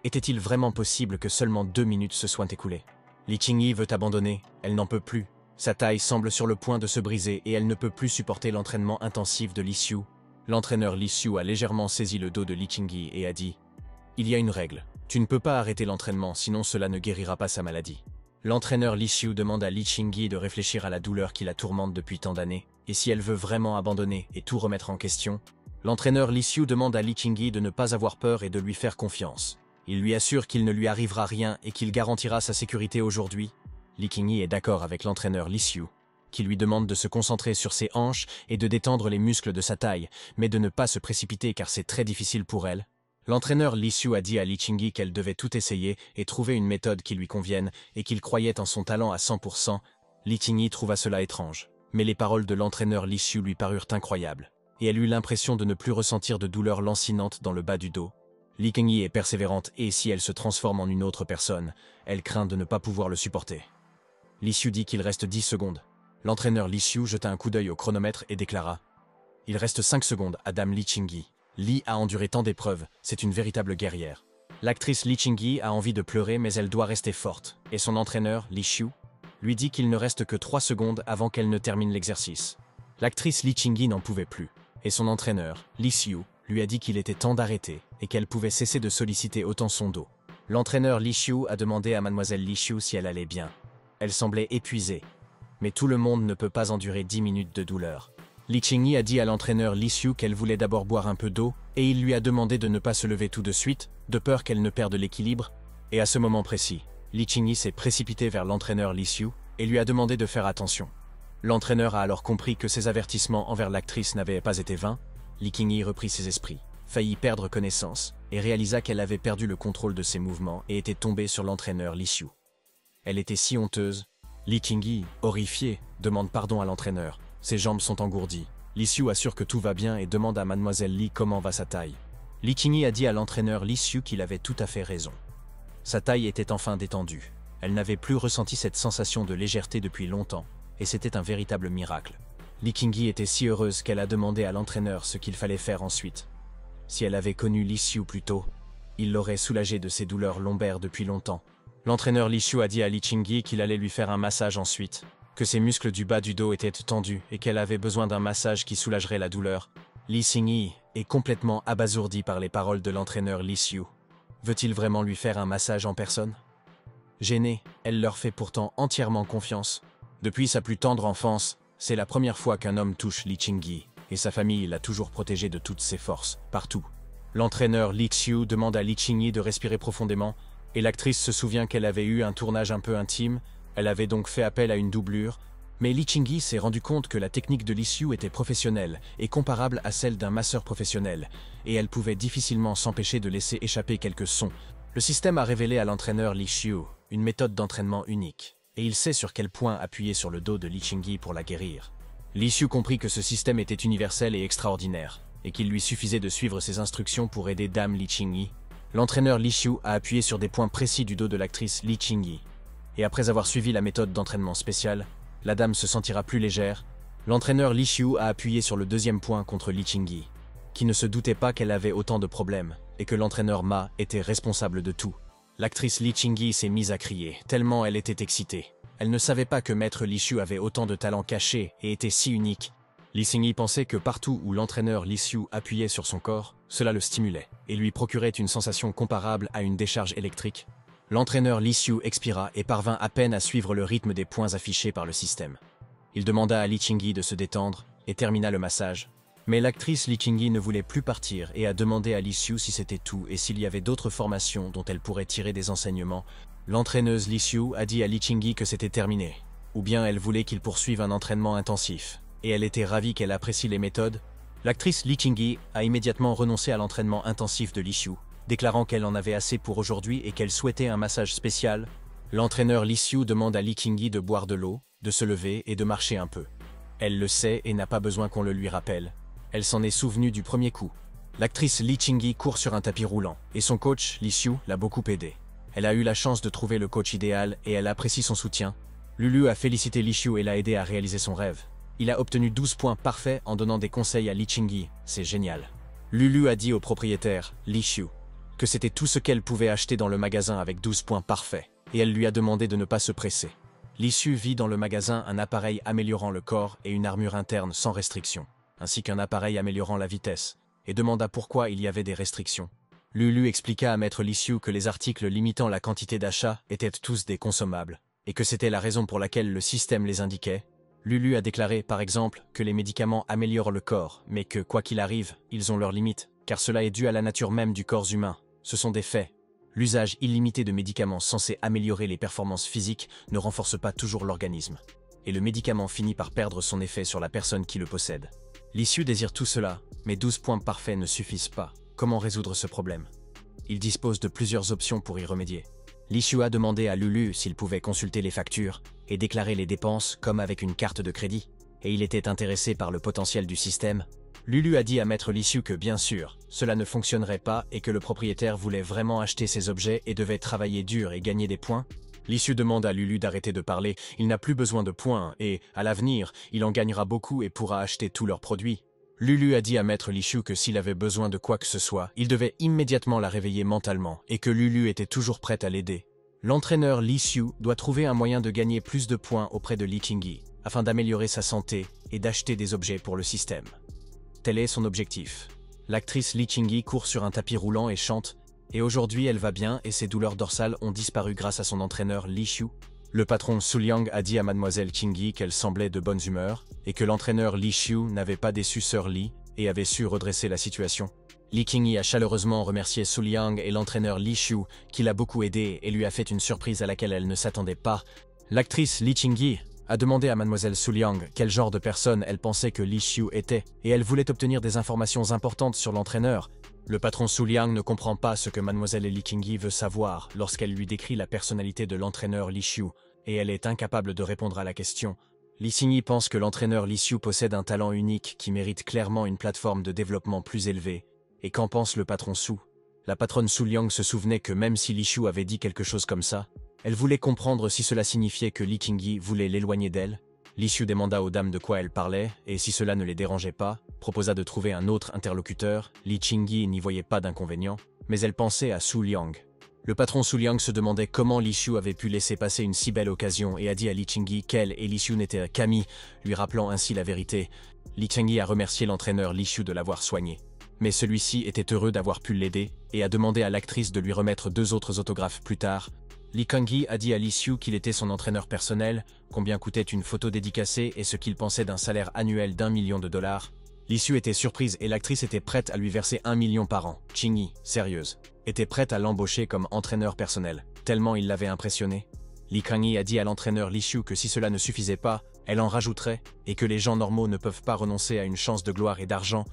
Était-il vraiment possible que seulement 2 minutes se soient écoulées? Li Qingyi veut abandonner, elle n'en peut plus. Sa taille semble sur le point de se briser et elle ne peut plus supporter l'entraînement intensif de Li Xiu. L'entraîneur Li Xiu a légèrement saisi le dos de Li Qingyi et a dit « Il y a une règle. Tu ne peux pas arrêter l'entraînement sinon cela ne guérira pas sa maladie. » L'entraîneur Li Xiu demande à Li Qingyi de réfléchir à la douleur qui la tourmente depuis tant d'années, et si elle veut vraiment abandonner et tout remettre en question. L'entraîneur Li Xiu demande à Li Qingyi de ne pas avoir peur et de lui faire confiance. Il lui assure qu'il ne lui arrivera rien et qu'il garantira sa sécurité aujourd'hui. Li Qingyi est d'accord avec l'entraîneur Li Xiu. qui lui demande de se concentrer sur ses hanches et de détendre les muscles de sa taille, mais de ne pas se précipiter car c'est très difficile pour elle. L'entraîneur Li Xiu a dit à Li Qingyi qu'elle devait tout essayer et trouver une méthode qui lui convienne et qu'il croyait en son talent à 100%. Li Qingyi trouva cela étrange, mais les paroles de l'entraîneur Li Xiu lui parurent incroyables, et elle eut l'impression de ne plus ressentir de douleur lancinante dans le bas du dos. Li Qingyi est persévérante et si elle se transforme en une autre personne, elle craint de ne pas pouvoir le supporter. Li Xiu dit qu'il reste 10 secondes. L'entraîneur Li Xiu jeta un coup d'œil au chronomètre et déclara « Il reste 5 secondes à Dame Li Qingyi. Li a enduré tant d'épreuves, c'est une véritable guerrière. » L'actrice Li Qingyi a envie de pleurer mais elle doit rester forte, et son entraîneur, Li Xiu, lui dit qu'il ne reste que 3 secondes avant qu'elle ne termine l'exercice. L'actrice Li Qingyi n'en pouvait plus, et son entraîneur, Li Xiu, lui a dit qu'il était temps d'arrêter et qu'elle pouvait cesser de solliciter autant son dos. L'entraîneur Li Xiu a demandé à mademoiselle Li Xiu si elle allait bien. Elle semblait épuisée. Mais tout le monde ne peut pas endurer 10 minutes de douleur. Li Qingyi a dit à l'entraîneur Li Xiu qu'elle voulait d'abord boire un peu d'eau, et il lui a demandé de ne pas se lever tout de suite, de peur qu'elle ne perde l'équilibre, et à ce moment précis, Li Qingyi s'est précipité vers l'entraîneur Li Xiu et lui a demandé de faire attention. L'entraîneur a alors compris que ses avertissements envers l'actrice n'avaient pas été vains. Li Qingyi reprit ses esprits, faillit perdre connaissance, et réalisa qu'elle avait perdu le contrôle de ses mouvements et était tombée sur l'entraîneur Li Xiu. Elle était si honteuse. Li Qingyi, horrifié, demande pardon à l'entraîneur. Ses jambes sont engourdies. Li Xiu assure que tout va bien et demande à mademoiselle Li comment va sa taille. Li Qingyi a dit à l'entraîneur Li Xiu qu'il avait tout à fait raison. Sa taille était enfin détendue. Elle n'avait plus ressenti cette sensation de légèreté depuis longtemps, et c'était un véritable miracle. Li Qingyi était si heureuse qu'elle a demandé à l'entraîneur ce qu'il fallait faire ensuite. Si elle avait connu Li Xiu plus tôt, il l'aurait soulagée de ses douleurs lombaires depuis longtemps. L'entraîneur Li Xiu a dit à Li Qingyi qu'il allait lui faire un massage ensuite, que ses muscles du bas du dos étaient tendus et qu'elle avait besoin d'un massage qui soulagerait la douleur. Li Qingyi est complètement abasourdi par les paroles de l'entraîneur Li Xiu. Veut-il vraiment lui faire un massage en personne? Gênée, elle leur fait pourtant entièrement confiance. Depuis sa plus tendre enfance, c'est la première fois qu'un homme touche Li Qingyi, et sa famille l'a toujours protégé de toutes ses forces, partout. L'entraîneur Li Xiu demande à Li Qingyi de respirer profondément, et l'actrice se souvient qu'elle avait eu un tournage un peu intime, elle avait donc fait appel à une doublure, mais Li Qingyi s'est rendu compte que la technique de Li Xiu était professionnelle et comparable à celle d'un masseur professionnel, et elle pouvait difficilement s'empêcher de laisser échapper quelques sons. Le système a révélé à l'entraîneur Li Xiu une méthode d'entraînement unique, et il sait sur quel point appuyer sur le dos de Li Qingyi pour la guérir. Li Xiu comprit que ce système était universel et extraordinaire, et qu'il lui suffisait de suivre ses instructions pour aider Dame Li Qingyi. L'entraîneur Li Xiu a appuyé sur des points précis du dos de l'actrice Li Qingyi, et après avoir suivi la méthode d'entraînement spéciale, la dame se sentira plus légère. L'entraîneur Li Xiu a appuyé sur le deuxième point contre Li Qingyi, qui ne se doutait pas qu'elle avait autant de problèmes, et que l'entraîneur Ma était responsable de tout. L'actrice Li Qingyi s'est mise à crier, tellement elle était excitée. Elle ne savait pas que maître Li Xiu avait autant de talents cachés et était si unique. Li Qingyi pensait que partout où l'entraîneur Li Xiu appuyait sur son corps, cela le stimulait, et lui procurait une sensation comparable à une décharge électrique. L'entraîneur Li Xiu expira et parvint à peine à suivre le rythme des points affichés par le système. Il demanda à Li Qingyi de se détendre et termina le massage. Mais l'actrice Li Qingyi ne voulait plus partir et a demandé à Li Xiu si c'était tout et s'il y avait d'autres formations dont elle pourrait tirer des enseignements. L'entraîneuse Li Xiu a dit à Li Qingyi que c'était terminé, ou bien elle voulait qu'il poursuive un entraînement intensif, et elle était ravie qu'elle apprécie les méthodes. L'actrice Li Qingyi a immédiatement renoncé à l'entraînement intensif de Li Xiu, déclarant qu'elle en avait assez pour aujourd'hui et qu'elle souhaitait un massage spécial. L'entraîneur Li Xiu demande à Li Qingyi de boire de l'eau, de se lever et de marcher un peu. Elle le sait et n'a pas besoin qu'on le lui rappelle. Elle s'en est souvenue du premier coup. L'actrice Li Qingyi court sur un tapis roulant, et son coach, Li Xiu, l'a beaucoup aidée. Elle a eu la chance de trouver le coach idéal et elle apprécie son soutien. Lulu a félicité Li Xiu et l'a aidé à réaliser son rêve. Il a obtenu 12 points parfaits en donnant des conseils à Li Qingyi. C'est génial. Lulu a dit au propriétaire, Li Xiu, que c'était tout ce qu'elle pouvait acheter dans le magasin avec 12 points parfaits, et elle lui a demandé de ne pas se presser. Li Xiu vit dans le magasin un appareil améliorant le corps et une armure interne sans restriction, ainsi qu'un appareil améliorant la vitesse, et demanda pourquoi il y avait des restrictions. Lulu expliqua à maître Li Xiu que les articles limitant la quantité d'achat étaient tous des consommables, et que c'était la raison pour laquelle le système les indiquait. Lulu a déclaré, par exemple, que les médicaments améliorent le corps, mais que, quoi qu'il arrive, ils ont leurs limites, car cela est dû à la nature même du corps humain. Ce sont des faits. L'usage illimité de médicaments censés améliorer les performances physiques ne renforce pas toujours l'organisme. et le médicament finit par perdre son effet sur la personne qui le possède. Li Xiu désire tout cela, mais 12 points parfaits ne suffisent pas. Comment résoudre ce problème? Il dispose de plusieurs options pour y remédier. Li Xiu a demandé à Lulu s'il pouvait consulter les factures et déclarer les dépenses comme avec une carte de crédit, et il était intéressé par le potentiel du système. Lulu a dit à Maître Li Xiu que bien sûr, cela ne fonctionnerait pas et que le propriétaire voulait vraiment acheter ces objets et devait travailler dur et gagner des points. Li Xiu demande à Lulu d'arrêter de parler, il n'a plus besoin de points et, à l'avenir, il en gagnera beaucoup et pourra acheter tous leurs produits. Lulu a dit à Maître Li Xiu que s'il avait besoin de quoi que ce soit, il devait immédiatement la réveiller mentalement et que Lulu était toujours prête à l'aider. L'entraîneur Li Xiu doit trouver un moyen de gagner plus de points auprès de Li Qingyi, afin d'améliorer sa santé et d'acheter des objets pour le système. Tel est son objectif. L'actrice Li Qingyi court sur un tapis roulant et chante, et aujourd'hui elle va bien et ses douleurs dorsales ont disparu grâce à son entraîneur Li Xiu. Le patron Su Liang a dit à Mademoiselle Qingyi qu'elle semblait de bonne humeur, et que l'entraîneur Li Xiu n'avait pas déçu Sœur Li et avait su redresser la situation. Li Qingyi a chaleureusement remercié Su Liang et l'entraîneur Li Xiu, qui l'a beaucoup aidé et lui a fait une surprise à laquelle elle ne s'attendait pas. L'actrice Li Qingyi a demandé à Mademoiselle Su Liang quel genre de personne elle pensait que Li Xiu était, et elle voulait obtenir des informations importantes sur l'entraîneur. Le patron Su Liang ne comprend pas ce que Mademoiselle Li Qingyi veut savoir lorsqu'elle lui décrit la personnalité de l'entraîneur Li Xiu, et elle est incapable de répondre à la question. Li Qingyi pense que l'entraîneur Li Xiu possède un talent unique qui mérite clairement une plateforme de développement plus élevée. Et qu'en pense le patron Su? La patronne Su Liang se souvenait que même si Li Xiu avait dit quelque chose comme ça, elle voulait comprendre si cela signifiait que Li Qingyi voulait l'éloigner d'elle. Li Xiu demanda aux dames de quoi elle parlait, et si cela ne les dérangeait pas, proposa de trouver un autre interlocuteur. Li Qingyi n'y voyait pas d'inconvénient, mais elle pensait à Su Liang. Le patron Su Liang se demandait comment Li Xiu avait pu laisser passer une si belle occasion et a dit à Li Qingyi qu'elle et Li Xiu n'étaient qu'amis, lui rappelant ainsi la vérité. Li Qingyi a remercié l'entraîneur Li Xiu de l'avoir soigné. Mais celui-ci était heureux d'avoir pu l'aider et a demandé à l'actrice de lui remettre 2 autres autographes plus tard. Li Qingyi a dit à Li Xiu qu'il était son entraîneur personnel, combien coûtait une photo dédicacée et ce qu'il pensait d'un salaire annuel d'1 million de dollars. Li Xiu était surprise et l'actrice était prête à lui verser 1 million par an. Qingyi, sérieuse, était prête à l'embaucher comme entraîneur personnel, tellement il l'avait impressionné. Li Qingyi a dit à l'entraîneur Li Xiu que si cela ne suffisait pas, elle en rajouterait, et que les gens normaux ne peuvent pas renoncer à une chance de gloire et d'argent.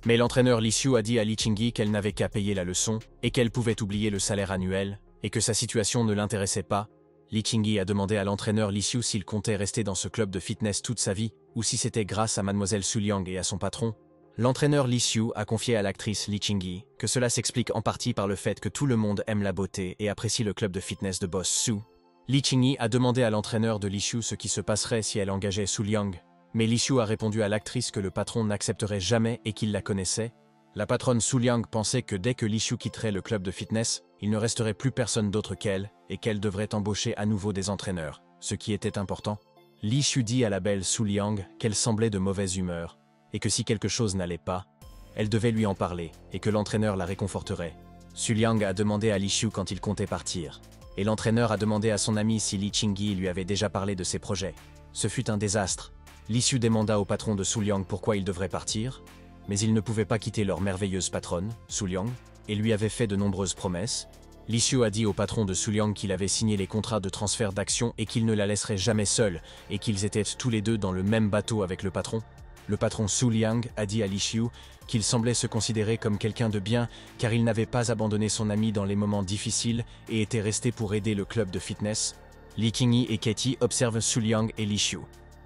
Mais l'entraîneur Li Xiu a dit à Li Qingyi qu'elle n'avait qu'à payer la leçon, et qu'elle pouvait oublier le salaire annuel, et que sa situation ne l'intéressait pas. Li Qingyi a demandé à l'entraîneur Li Xiu s'il comptait rester dans ce club de fitness toute sa vie, ou si c'était grâce à Mademoiselle Su Liang et à son patron. L'entraîneur Li Xiu a confié à l'actrice Li Qingyi que cela s'explique en partie par le fait que tout le monde aime la beauté et apprécie le club de fitness de Boss Su. Li Qingyi a demandé à l'entraîneur de Li Xiu ce qui se passerait si elle engageait Su Liang, mais Li Xiu a répondu à l'actrice que le patron n'accepterait jamais et qu'il la connaissait. La patronne Su Liang pensait que dès que Li Xiu quitterait le club de fitness, il ne resterait plus personne d'autre qu'elle, et qu'elle devrait embaucher à nouveau des entraîneurs, ce qui était important. Li Xiu dit à la belle Su Liang qu'elle semblait de mauvaise humeur, et que si quelque chose n'allait pas, elle devait lui en parler, et que l'entraîneur la réconforterait. Su Liang a demandé à Li Xiu quand il comptait partir, et l'entraîneur a demandé à son ami si Li Qingyi lui avait déjà parlé de ses projets. Ce fut un désastre. Li Xiu demanda au patron de Su Liang pourquoi il devrait partir, mais il ne pouvait pas quitter leur merveilleuse patronne, Su Liang, et lui avait fait de nombreuses promesses. Li Xiu a dit au patron de Su Liang qu'il avait signé les contrats de transfert d'actions et qu'il ne la laisserait jamais seule, et qu'ils étaient tous les deux dans le même bateau avec le patron. Le patron Su Liang a dit à Li Xiu qu'il semblait se considérer comme quelqu'un de bien car il n'avait pas abandonné son ami dans les moments difficiles et était resté pour aider le club de fitness. Li Qingyi et Katie observent Su Liang et Li Xiu.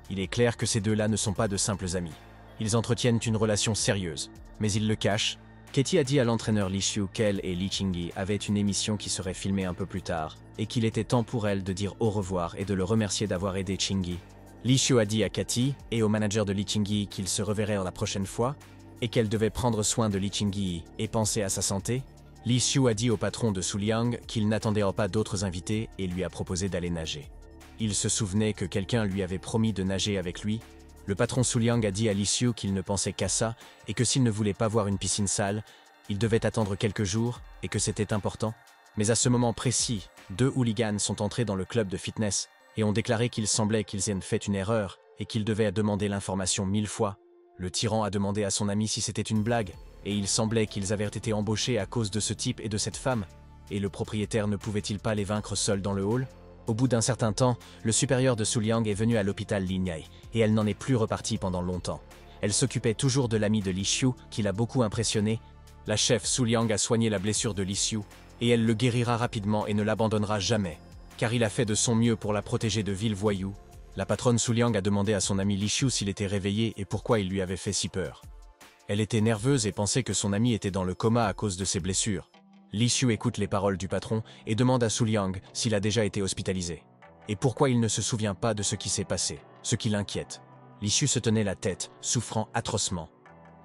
Il est clair que ces deux-là ne sont pas de simples amis. Ils entretiennent une relation sérieuse, mais ils le cachent. Katie a dit à l'entraîneur Li Xiu qu'elle et Li Qingyi avaient une émission qui serait filmée un peu plus tard, et qu'il était temps pour elle de dire au revoir et de le remercier d'avoir aidé Qingyi. Li Xiu a dit à Katie et au manager de Li Qingyi qu'ils se reverraient la prochaine fois, et qu'elle devait prendre soin de Li Qingyi et penser à sa santé. Li Xiu a dit au patron de Su Liang qu'il n'attendait pas d'autres invités et lui a proposé d'aller nager. Il se souvenait que quelqu'un lui avait promis de nager avec lui. Le patron Su Liang a dit à Li Xiu qu'il ne pensait qu'à ça et que s'il ne voulait pas voir une piscine sale, il devait attendre quelques jours et que c'était important. Mais à ce moment précis, 2 hooligans sont entrés dans le club de fitness et ont déclaré qu'il semblait qu'ils aient fait une erreur et qu'ils devaient demander l'information 1000 fois. Le tyran a demandé à son ami si c'était une blague et il semblait qu'ils avaient été embauchés à cause de ce type et de cette femme. Et le propriétaire ne pouvait-il pas les vaincre seul dans le hall? Au bout d'un certain temps, le supérieur de Su Liang est venu à l'hôpital Linyai, et elle n'en est plus repartie pendant longtemps. Elle s'occupait toujours de l'ami de Li Xiu, qui l'a beaucoup impressionné. La chef Su Liang a soigné la blessure de Li Xiu, et elle le guérira rapidement et ne l'abandonnera jamais, car il a fait de son mieux pour la protéger de vils voyous. La patronne Su Liang a demandé à son ami Li Xiu s'il était réveillé et pourquoi il lui avait fait si peur. Elle était nerveuse et pensait que son ami était dans le coma à cause de ses blessures. Li Xiu écoute les paroles du patron et demande à Su Liang s'il a déjà été hospitalisé. Et pourquoi il ne se souvient pas de ce qui s'est passé, ce qui l'inquiète. Li Xiu se tenait la tête, souffrant atrocement.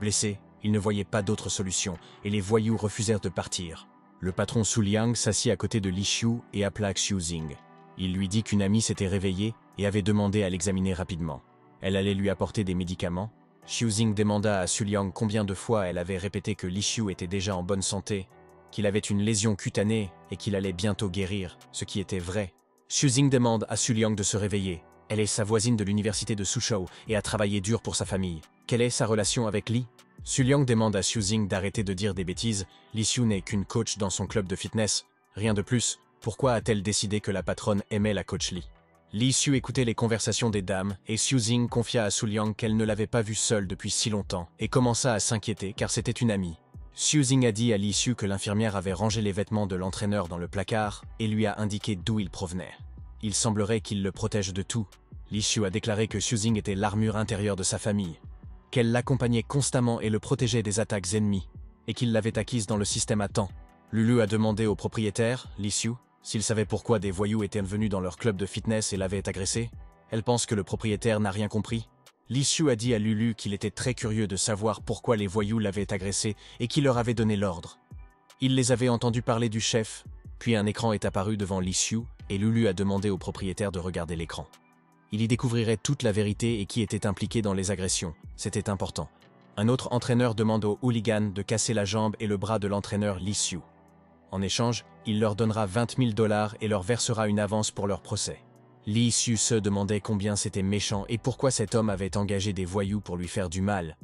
Blessé, il ne voyait pas d'autre solution et les voyous refusèrent de partir. Le patron Su Liang s'assit à côté de Li Xiu et appela Xiu Zing. Il lui dit qu'une amie s'était réveillée et avait demandé à l'examiner rapidement. Elle allait lui apporter des médicaments. Xiu Zing demanda à Su Liang combien de fois elle avait répété que Li Xiu était déjà en bonne santé, qu'il avait une lésion cutanée et qu'il allait bientôt guérir, ce qui était vrai. Xiu Zing demande à Su Liang de se réveiller. Elle est sa voisine de l'université de Suzhou et a travaillé dur pour sa famille. Quelle est sa relation avec Li? Su Liang demande à Xiu Zing d'arrêter de dire des bêtises. Li Xiu n'est qu'une coach dans son club de fitness. Rien de plus. Pourquoi a-t-elle décidé que la patronne aimait la coach Li? Li Xiu écoutait les conversations des dames et Xiu Zing confia à Su Liang qu'elle ne l'avait pas vue seule depuis si longtemps et commença à s'inquiéter car c'était une amie. Xiu Zing a dit à Li Xiu que l'infirmière avait rangé les vêtements de l'entraîneur dans le placard et lui a indiqué d'où ils provenaient. Il semblerait qu'il le protège de tout. Li Xiu a déclaré que Xiu Zing était l'armure intérieure de sa famille, qu'elle l'accompagnait constamment et le protégeait des attaques ennemies, et qu'il l'avait acquise dans le système à temps. Lulu a demandé au propriétaire, Li Xiu, s'il savait pourquoi des voyous étaient venus dans leur club de fitness et l'avaient agressé. Elle pense que le propriétaire n'a rien compris. Li Xiu a dit à Lulu qu'il était très curieux de savoir pourquoi les voyous l'avaient agressé et qui leur avait donné l'ordre. Il les avait entendus parler du chef, puis un écran est apparu devant Li Xiu et Lulu a demandé au propriétaire de regarder l'écran. Il y découvrirait toute la vérité et qui était impliqué dans les agressions. C'était important. Un autre entraîneur demande aux hooligans de casser la jambe et le bras de l'entraîneur Li Xiu. En échange, il leur donnera 20 000 $ et leur versera une avance pour leur procès. Li Xiu se demandait combien c'était méchant et pourquoi cet homme avait engagé des voyous pour lui faire du mal.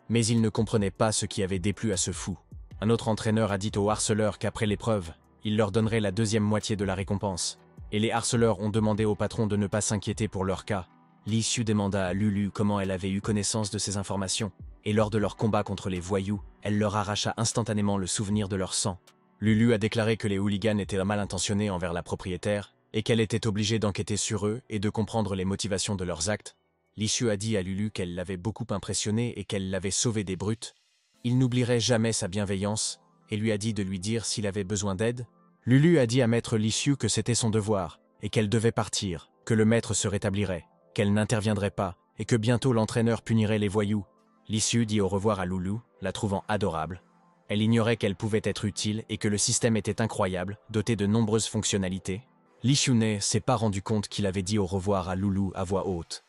Mais il ne comprenait pas ce qui avait déplu à ce fou. Un autre entraîneur a dit aux harceleurs qu'après l'épreuve, il leur donnerait la deuxième moitié de la récompense. Et les harceleurs ont demandé au patron de ne pas s'inquiéter pour leur cas. Li Xiu demanda à Lulu comment elle avait eu connaissance de ces informations. Et lors de leur combat contre les voyous, elle leur arracha instantanément le souvenir de leur sang. Lulu a déclaré que les hooligans étaient mal intentionnés envers la propriétaire et qu'elle était obligée d'enquêter sur eux et de comprendre les motivations de leurs actes. Li Xiu a dit à Lulu qu'elle l'avait beaucoup impressionné et qu'elle l'avait sauvé des brutes. Il n'oublierait jamais sa bienveillance et lui a dit de lui dire s'il avait besoin d'aide. Lulu a dit à maître Li Xiu que c'était son devoir et qu'elle devait partir, que le maître se rétablirait, qu'elle n'interviendrait pas et que bientôt l'entraîneur punirait les voyous. Li Xiu dit au revoir à Lulu, la trouvant adorable. Elle ignorait qu'elle pouvait être utile et que le système était incroyable, doté de nombreuses fonctionnalités. Li Xiu ne s'est pas rendu compte qu'il avait dit au revoir à Lulu à voix haute.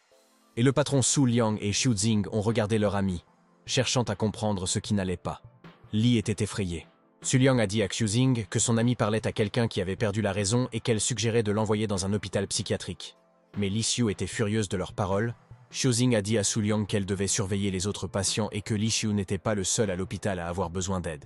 Et le patron Su Liang et Xiu Zing ont regardé leur ami, cherchant à comprendre ce qui n'allait pas. Li était effrayé. Su Liang a dit à Xiu Zing que son ami parlait à quelqu'un qui avait perdu la raison et qu'elle suggérait de l'envoyer dans un hôpital psychiatrique. Mais Li Xiu était furieuse de leurs paroles. Xiu Zing a dit à Su Liang qu'elle devait surveiller les autres patients et que Li Xiu n'était pas le seul à l'hôpital à avoir besoin d'aide.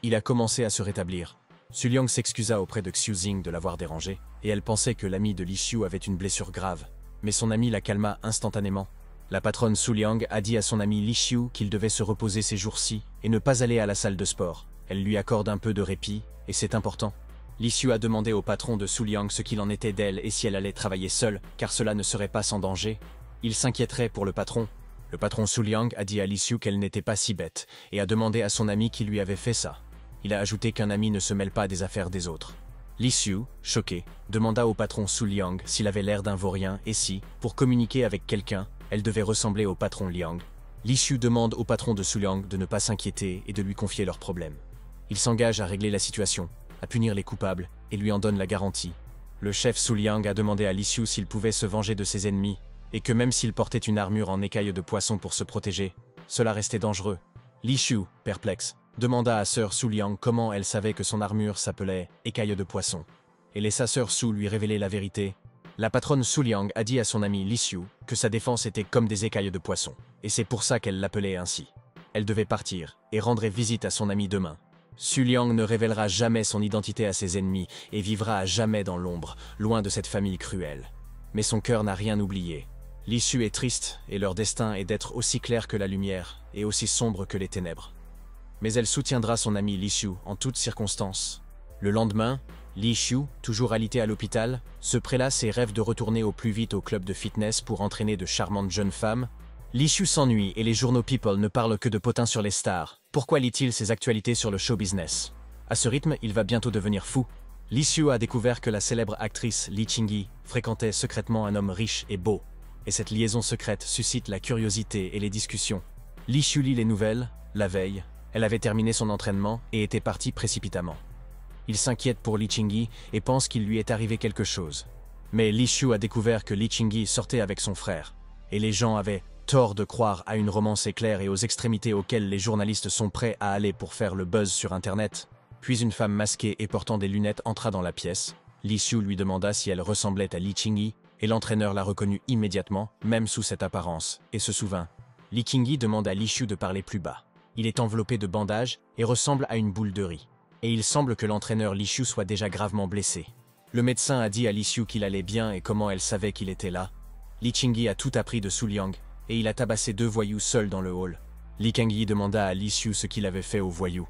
Il a commencé à se rétablir. Su Liang s'excusa auprès de Xiu Zing de l'avoir dérangé, et elle pensait que l'ami de Li Xiu avait une blessure grave. Mais son ami la calma instantanément. La patronne Su Liang a dit à son ami Li Xiu qu'il devait se reposer ces jours-ci et ne pas aller à la salle de sport. Elle lui accorde un peu de répit, et c'est important. Li Xiu a demandé au patron de Su Liang ce qu'il en était d'elle et si elle allait travailler seule, car cela ne serait pas sans danger. Il s'inquiéterait pour le patron. Le patron Su Liang a dit à Li Xiu qu'elle n'était pas si bête, et a demandé à son ami qui lui avait fait ça. Il a ajouté qu'un ami ne se mêle pas des affaires des autres. Li Xiu, choqué, demanda au patron Su Liang s'il avait l'air d'un vaurien et si, pour communiquer avec quelqu'un, elle devait ressembler au patron Liang. Li Xiu demande au patron de Su Liang de ne pas s'inquiéter et de lui confier leurs problèmes. Il s'engage à régler la situation, à punir les coupables, et lui en donne la garantie. Le chef Su Liang a demandé à Li Xiu s'il pouvait se venger de ses ennemis, et que même s'il portait une armure en écailles de poisson pour se protéger, cela restait dangereux. Li Xiu, perplexe, demanda à sœur Su Liang comment elle savait que son armure s'appelait « écaille de poisson ». Et laissa sœur Su lui révéler la vérité. La patronne Su Liang a dit à son ami Li Xiu que sa défense était comme des écailles de poisson, et c'est pour ça qu'elle l'appelait ainsi. Elle devait partir, et rendrait visite à son ami demain. Su Liang ne révélera jamais son identité à ses ennemis et vivra à jamais dans l'ombre, loin de cette famille cruelle. Mais son cœur n'a rien oublié. Li Shu est triste et leur destin est d'être aussi clair que la lumière et aussi sombre que les ténèbres. Mais elle soutiendra son ami Li Shu en toutes circonstances. Le lendemain, Li Shu, toujours alité à l'hôpital, se prélasse et rêve de retourner au plus vite au club de fitness pour entraîner de charmantes jeunes femmes. Li Shu s'ennuie et les journaux People ne parlent que de potins sur les stars. Pourquoi lit-il ses actualités sur le show business? À ce rythme, il va bientôt devenir fou. Li Shu a découvert que la célèbre actrice Li Qingyi fréquentait secrètement un homme riche et beau. Et cette liaison secrète suscite la curiosité et les discussions. Li Shu lit les nouvelles, la veille. Elle avait terminé son entraînement et était partie précipitamment. Il s'inquiète pour Li Qingyi et pense qu'il lui est arrivé quelque chose. Mais Li Shu a découvert que Li Qingyi sortait avec son frère. Et les gens avaient tort de croire à une romance éclair et aux extrémités auxquelles les journalistes sont prêts à aller pour faire le buzz sur Internet. Puis une femme masquée et portant des lunettes entra dans la pièce. Li Shu lui demanda si elle ressemblait à Li Qingyi, et l'entraîneur la reconnut immédiatement, même sous cette apparence, et se souvint. Li Qingyi demande à Li Shu de parler plus bas. Il est enveloppé de bandages et ressemble à une boule de riz. Et il semble que l'entraîneur Li Shu soit déjà gravement blessé. Le médecin a dit à Li Shu qu'il allait bien et comment elle savait qu'il était là. Li Qingyi a tout appris de Su Liang, et il a tabassé 2 voyous seuls dans le hall. Li Qingyi demanda à Li Shu ce qu'il avait fait aux voyous.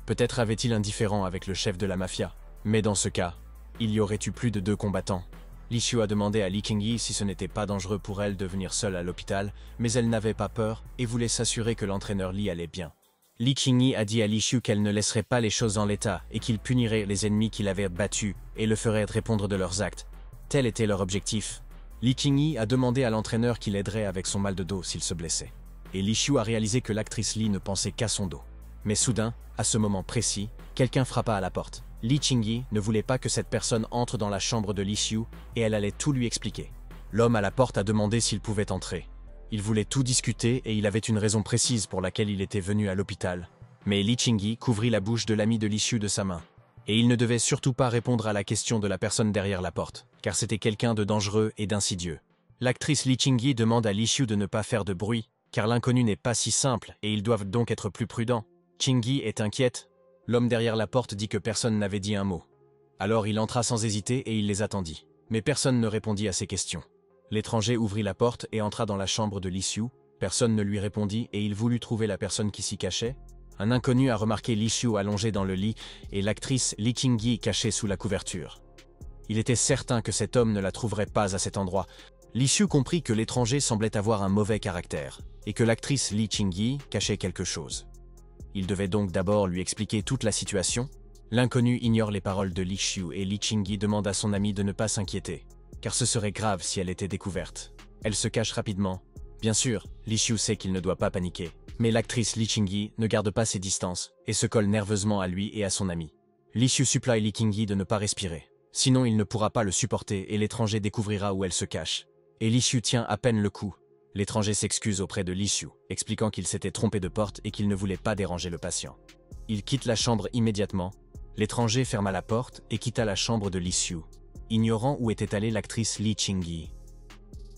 Peut-être avait-il un différend avec le chef de la mafia, mais dans ce cas, il y aurait eu plus de 2 combattants. Li Shu a demandé à Li Qingyi si ce n'était pas dangereux pour elle de venir seule à l'hôpital, mais elle n'avait pas peur et voulait s'assurer que l'entraîneur Li allait bien. Li Qingyi a dit à Li Shu qu'elle ne laisserait pas les choses en l'état et qu'il punirait les ennemis qu'il avait battus et le ferait répondre de leurs actes. Tel était leur objectif. Li Qingyi a demandé à l'entraîneur qu'il aiderait avec son mal de dos s'il se blessait. Et Li Shu a réalisé que l'actrice Li ne pensait qu'à son dos. Mais soudain, à ce moment précis, quelqu'un frappa à la porte. Li Qingyi ne voulait pas que cette personne entre dans la chambre de Li Shu et elle allait tout lui expliquer. L'homme à la porte a demandé s'il pouvait entrer. Il voulait tout discuter et il avait une raison précise pour laquelle il était venu à l'hôpital. Mais Li Qingyi couvrit la bouche de l'ami de Li Shu de sa main. Et il ne devait surtout pas répondre à la question de la personne derrière la porte, car c'était quelqu'un de dangereux et d'insidieux. L'actrice Li Qingyi demande à Li Shu de ne pas faire de bruit, car l'inconnu n'est pas si simple et ils doivent donc être plus prudents. Qingyi est inquiète. L'homme derrière la porte dit que personne n'avait dit un mot. Alors il entra sans hésiter et il les attendit. Mais personne ne répondit à ses questions. L'étranger ouvrit la porte et entra dans la chambre de Li Shu. Personne ne lui répondit et il voulut trouver la personne qui s'y cachait. Un inconnu a remarqué Li Shu allongé dans le lit et l'actrice Li Qingyi cachée sous la couverture. Il était certain que cet homme ne la trouverait pas à cet endroit. Li Shu comprit que l'étranger semblait avoir un mauvais caractère et que l'actrice Li Qingyi cachait quelque chose. Il devait donc d'abord lui expliquer toute la situation. L'inconnu ignore les paroles de Li Shu et Li Qingyi demande à son ami de ne pas s'inquiéter, car ce serait grave si elle était découverte. Elle se cache rapidement. Bien sûr, Li Shu sait qu'il ne doit pas paniquer, mais l'actrice Li Qingyi ne garde pas ses distances et se colle nerveusement à lui et à son ami. Li Shu supplie Li Qingyi de ne pas respirer, sinon il ne pourra pas le supporter et l'étranger découvrira où elle se cache. Et Li Shu tient à peine le coup. L'étranger s'excuse auprès de Li Shu, expliquant qu'il s'était trompé de porte et qu'il ne voulait pas déranger le patient. Il quitte la chambre immédiatement. L'étranger ferma la porte et quitta la chambre de Li Shu, ignorant où était allée l'actrice Li Qingyi.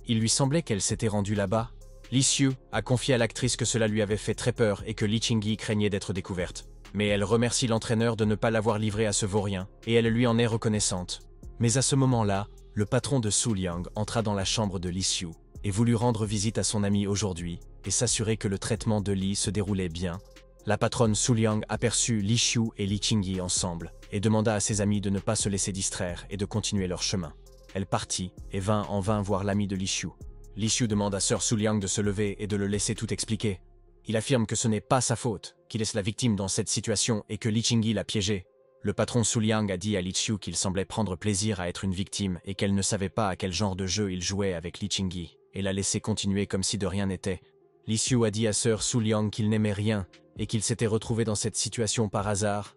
Il lui semblait qu'elle s'était rendue là-bas. Li Shu a confié à l'actrice que cela lui avait fait très peur et que Li Qingyi craignait d'être découverte. Mais elle remercie l'entraîneur de ne pas l'avoir livrée à ce vaurien, et elle lui en est reconnaissante. Mais à ce moment-là, le patron de Su Liang entra dans la chambre de Li Shu et voulut rendre visite à son ami aujourd'hui et s'assurer que le traitement de Li se déroulait bien. La patronne Su Liang aperçut Li Shu et Li Qingyi ensemble et demanda à ses amis de ne pas se laisser distraire et de continuer leur chemin. Elle partit et vint en vain voir l'ami de Li Shu. Li Shu demande à Sœur Su Liang de se lever et de le laisser tout expliquer. Il affirme que ce n'est pas sa faute, qu'il est la victime dans cette situation et que Li Qingyi l'a piégé. Le patron Su Liang a dit à Li Shu qu'il semblait prendre plaisir à être une victime et qu'elle ne savait pas à quel genre de jeu il jouait avec Li Qingyi, et l'a laissé continuer comme si de rien n'était. Li Shu a dit à Sœur Su Liang qu'il n'aimait rien et qu'il s'était retrouvé dans cette situation par hasard.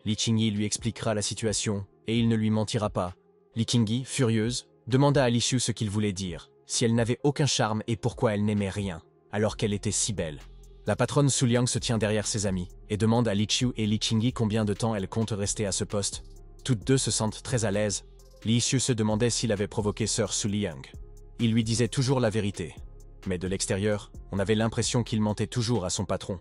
Li Qingyi lui expliquera la situation et il ne lui mentira pas. Li Qingyi, furieuse, demanda à Li Shu ce qu'il voulait dire, si elle n'avait aucun charme et pourquoi elle n'aimait rien, alors qu'elle était si belle. La patronne Su Liang se tient derrière ses amis et demande à Li Shu et Li Qingyi combien de temps elles comptent rester à ce poste. Toutes deux se sentent très à l'aise. Li Shu se demandait s'il avait provoqué Sœur Su Liang. Il lui disait toujours la vérité. Mais de l'extérieur, on avait l'impression qu'il mentait toujours à son patron.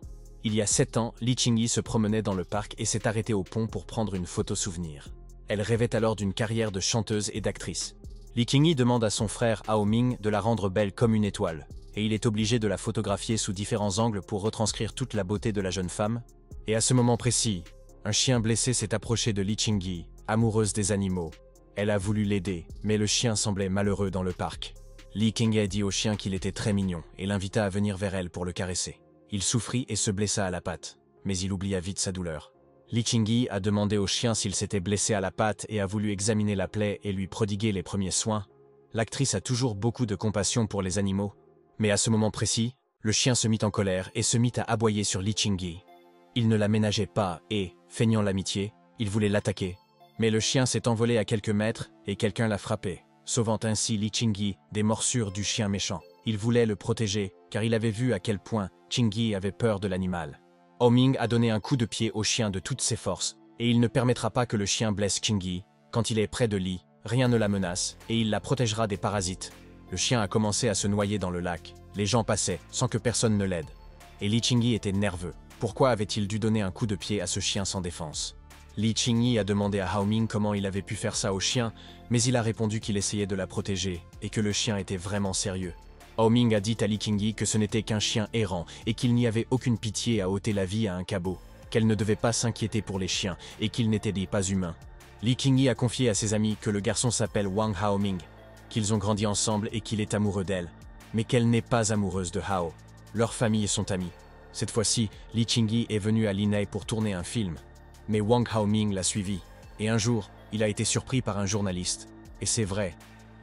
Il y a 7 ans, Li Qingyi se promenait dans le parc et s'est arrêtée au pont pour prendre une photo souvenir. Elle rêvait alors d'une carrière de chanteuse et d'actrice. Li Qingyi demande à son frère Hao Ming de la rendre belle comme une étoile, et il est obligé de la photographier sous différents angles pour retranscrire toute la beauté de la jeune femme. Et à ce moment précis, un chien blessé s'est approché de Li Qingyi, amoureuse des animaux. Elle a voulu l'aider, mais le chien semblait malheureux dans le parc. Li Qingyi a dit au chien qu'il était très mignon et l'invita à venir vers elle pour le caresser. Il souffrit et se blessa à la patte, mais il oublia vite sa douleur. Li Qingyi a demandé au chien s'il s'était blessé à la patte et a voulu examiner la plaie et lui prodiguer les premiers soins. L'actrice a toujours beaucoup de compassion pour les animaux, mais à ce moment précis, le chien se mit en colère et se mit à aboyer sur Li Qingyi. Il ne la ménageait pas et, feignant l'amitié, il voulait l'attaquer. Mais le chien s'est envolé à quelques mètres et quelqu'un l'a frappé, sauvant ainsi Li Qingyi des morsures du chien méchant. Il voulait le protéger, car il avait vu à quel point Qingyi avait peur de l'animal. Hao Ming a donné un coup de pied au chien de toutes ses forces, et il ne permettra pas que le chien blesse Qingyi. Quand il est près de Li, rien ne la menace, et il la protégera des parasites. Le chien a commencé à se noyer dans le lac. Les gens passaient, sans que personne ne l'aide. Et Li Qingyi était nerveux. Pourquoi avait-il dû donner un coup de pied à ce chien sans défense? Li Qingyi a demandé à Hao Ming comment il avait pu faire ça au chien, mais il a répondu qu'il essayait de la protéger, et que le chien était vraiment sérieux. Hao Ming a dit à Li Qingyi que ce n'était qu'un chien errant et qu'il n'y avait aucune pitié à ôter la vie à un cabot, qu'elle ne devait pas s'inquiéter pour les chiens et qu'ils n'étaient pas humains. Li Qingyi a confié à ses amis que le garçon s'appelle Wang Haoming, qu'ils ont grandi ensemble et qu'il est amoureux d'elle, mais qu'elle n'est pas amoureuse de Hao. Leurs familles sont amies. Cette fois-ci, Li Qingyi est venu à Linhai pour tourner un film, mais Wang Haoming l'a suivi, et un jour, il a été surpris par un journaliste. Et c'est vrai.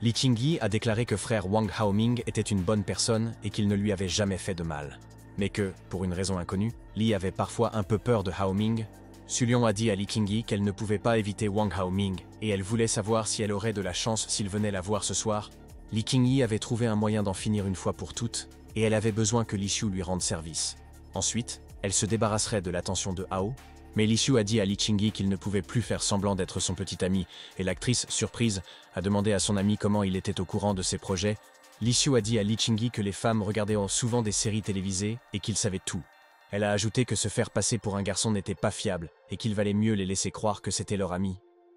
Li Qingyi a déclaré que frère Wang Haoming était une bonne personne et qu'il ne lui avait jamais fait de mal. Mais que, pour une raison inconnue, Li avait parfois un peu peur de Haoming. Suliang a dit à Li Qingyi qu'elle ne pouvait pas éviter Wang Haoming et elle voulait savoir si elle aurait de la chance s'il venait la voir ce soir. Li Qingyi avait trouvé un moyen d'en finir une fois pour toutes et elle avait besoin que Li Xiu lui rende service. Ensuite, elle se débarrasserait de l'attention de Hao. Mais Li Xiu a dit à Li Qingyi qu'il ne pouvait plus faire semblant d'être son petit ami, et l'actrice, surprise, a demandé à son ami comment il était au courant de ses projets. Li Xiu a dit à Li Qingyi que les femmes regardaient souvent des séries télévisées et qu'il savait tout. Elle a ajouté que se faire passer pour un garçon n'était pas fiable et qu'il valait mieux les laisser croire que c'était leur ami.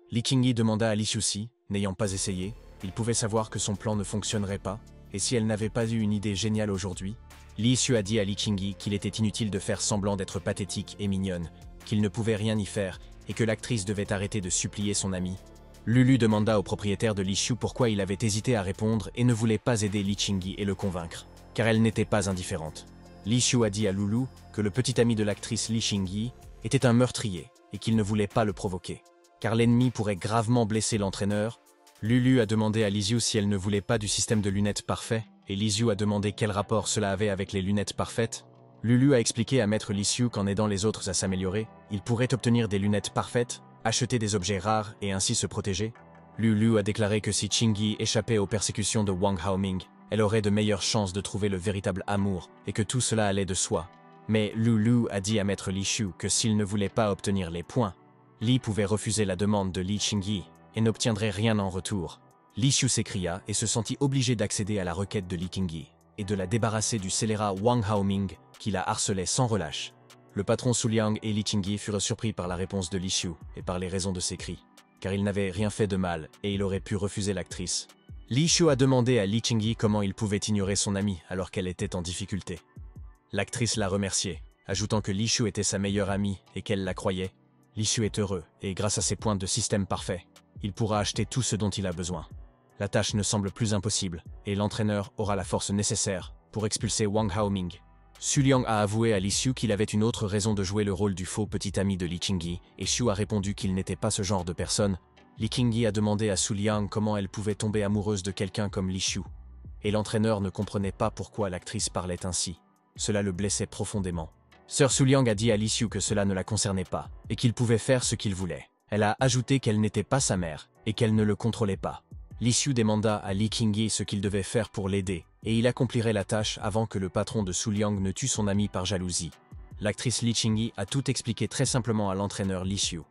Li Qingyi demanda à Li Xiu si, n'ayant pas essayé, il pouvait savoir que son plan ne fonctionnerait pas, et si elle n'avait pas eu une idée géniale aujourd'hui. Li Xiu a dit à Li Qingyi qu'il était inutile de faire semblant d'être pathétique et mignonne, qu'il ne pouvait rien y faire et que l'actrice devait arrêter de supplier son ami. Lulu demanda au propriétaire de Li Xiu pourquoi il avait hésité à répondre et ne voulait pas aider Li Qingyi et le convaincre, car elle n'était pas indifférente. Li Xiu a dit à Lulu que le petit ami de l'actrice Li Qingyi était un meurtrier et qu'il ne voulait pas le provoquer, car l'ennemi pourrait gravement blesser l'entraîneur. Lulu a demandé à Li Xiu si elle ne voulait pas du système de lunettes parfait, et Li Xiu a demandé quel rapport cela avait avec les lunettes parfaites. Lulu a expliqué à Maître Li Xiu qu'en aidant les autres à s'améliorer, il pourrait obtenir des lunettes parfaites, acheter des objets rares et ainsi se protéger. Lulu a déclaré que si Qingyi échappait aux persécutions de Wang Haoming, elle aurait de meilleures chances de trouver le véritable amour et que tout cela allait de soi. Mais Lulu a dit à Maître Li Xiu que s'il ne voulait pas obtenir les points, Li pouvait refuser la demande de Li Qingyi et n'obtiendrait rien en retour. Li Xiu s'écria et se sentit obligé d'accéder à la requête de Li Qingyi et de la débarrasser du scélérat Wang Haoming qui la harcelait sans relâche. Le patron Suliang et Li Qingyi furent surpris par la réponse de Li Xiu et par les raisons de ses cris, car il n'avait rien fait de mal et il aurait pu refuser l'actrice. Li Xiu a demandé à Li Qingyi comment il pouvait ignorer son amie alors qu'elle était en difficulté. L'actrice l'a remercié, ajoutant que Li Xiu était sa meilleure amie et qu'elle la croyait. Li Xiu est heureux et grâce à ses points de système parfait, il pourra acheter tout ce dont il a besoin. La tâche ne semble plus impossible et l'entraîneur aura la force nécessaire pour expulser Wang Haoming. Suliang a avoué à Li Xiu qu'il avait une autre raison de jouer le rôle du faux petit ami de Li Qingyi, et Xiu a répondu qu'il n'était pas ce genre de personne. Li Qingyi a demandé à Suliang comment elle pouvait tomber amoureuse de quelqu'un comme Li Xiu, et l'entraîneur ne comprenait pas pourquoi l'actrice parlait ainsi. Cela le blessait profondément. Sœur Suliang a dit à Li Xiu que cela ne la concernait pas, et qu'il pouvait faire ce qu'il voulait. Elle a ajouté qu'elle n'était pas sa mère, et qu'elle ne le contrôlait pas. Li Xiu demanda à Li Qingyi ce qu'il devait faire pour l'aider, et il accomplirait la tâche avant que le patron de Suliang ne tue son ami par jalousie. L'actrice Li Qingyi a tout expliqué très simplement à l'entraîneur Li Xiu.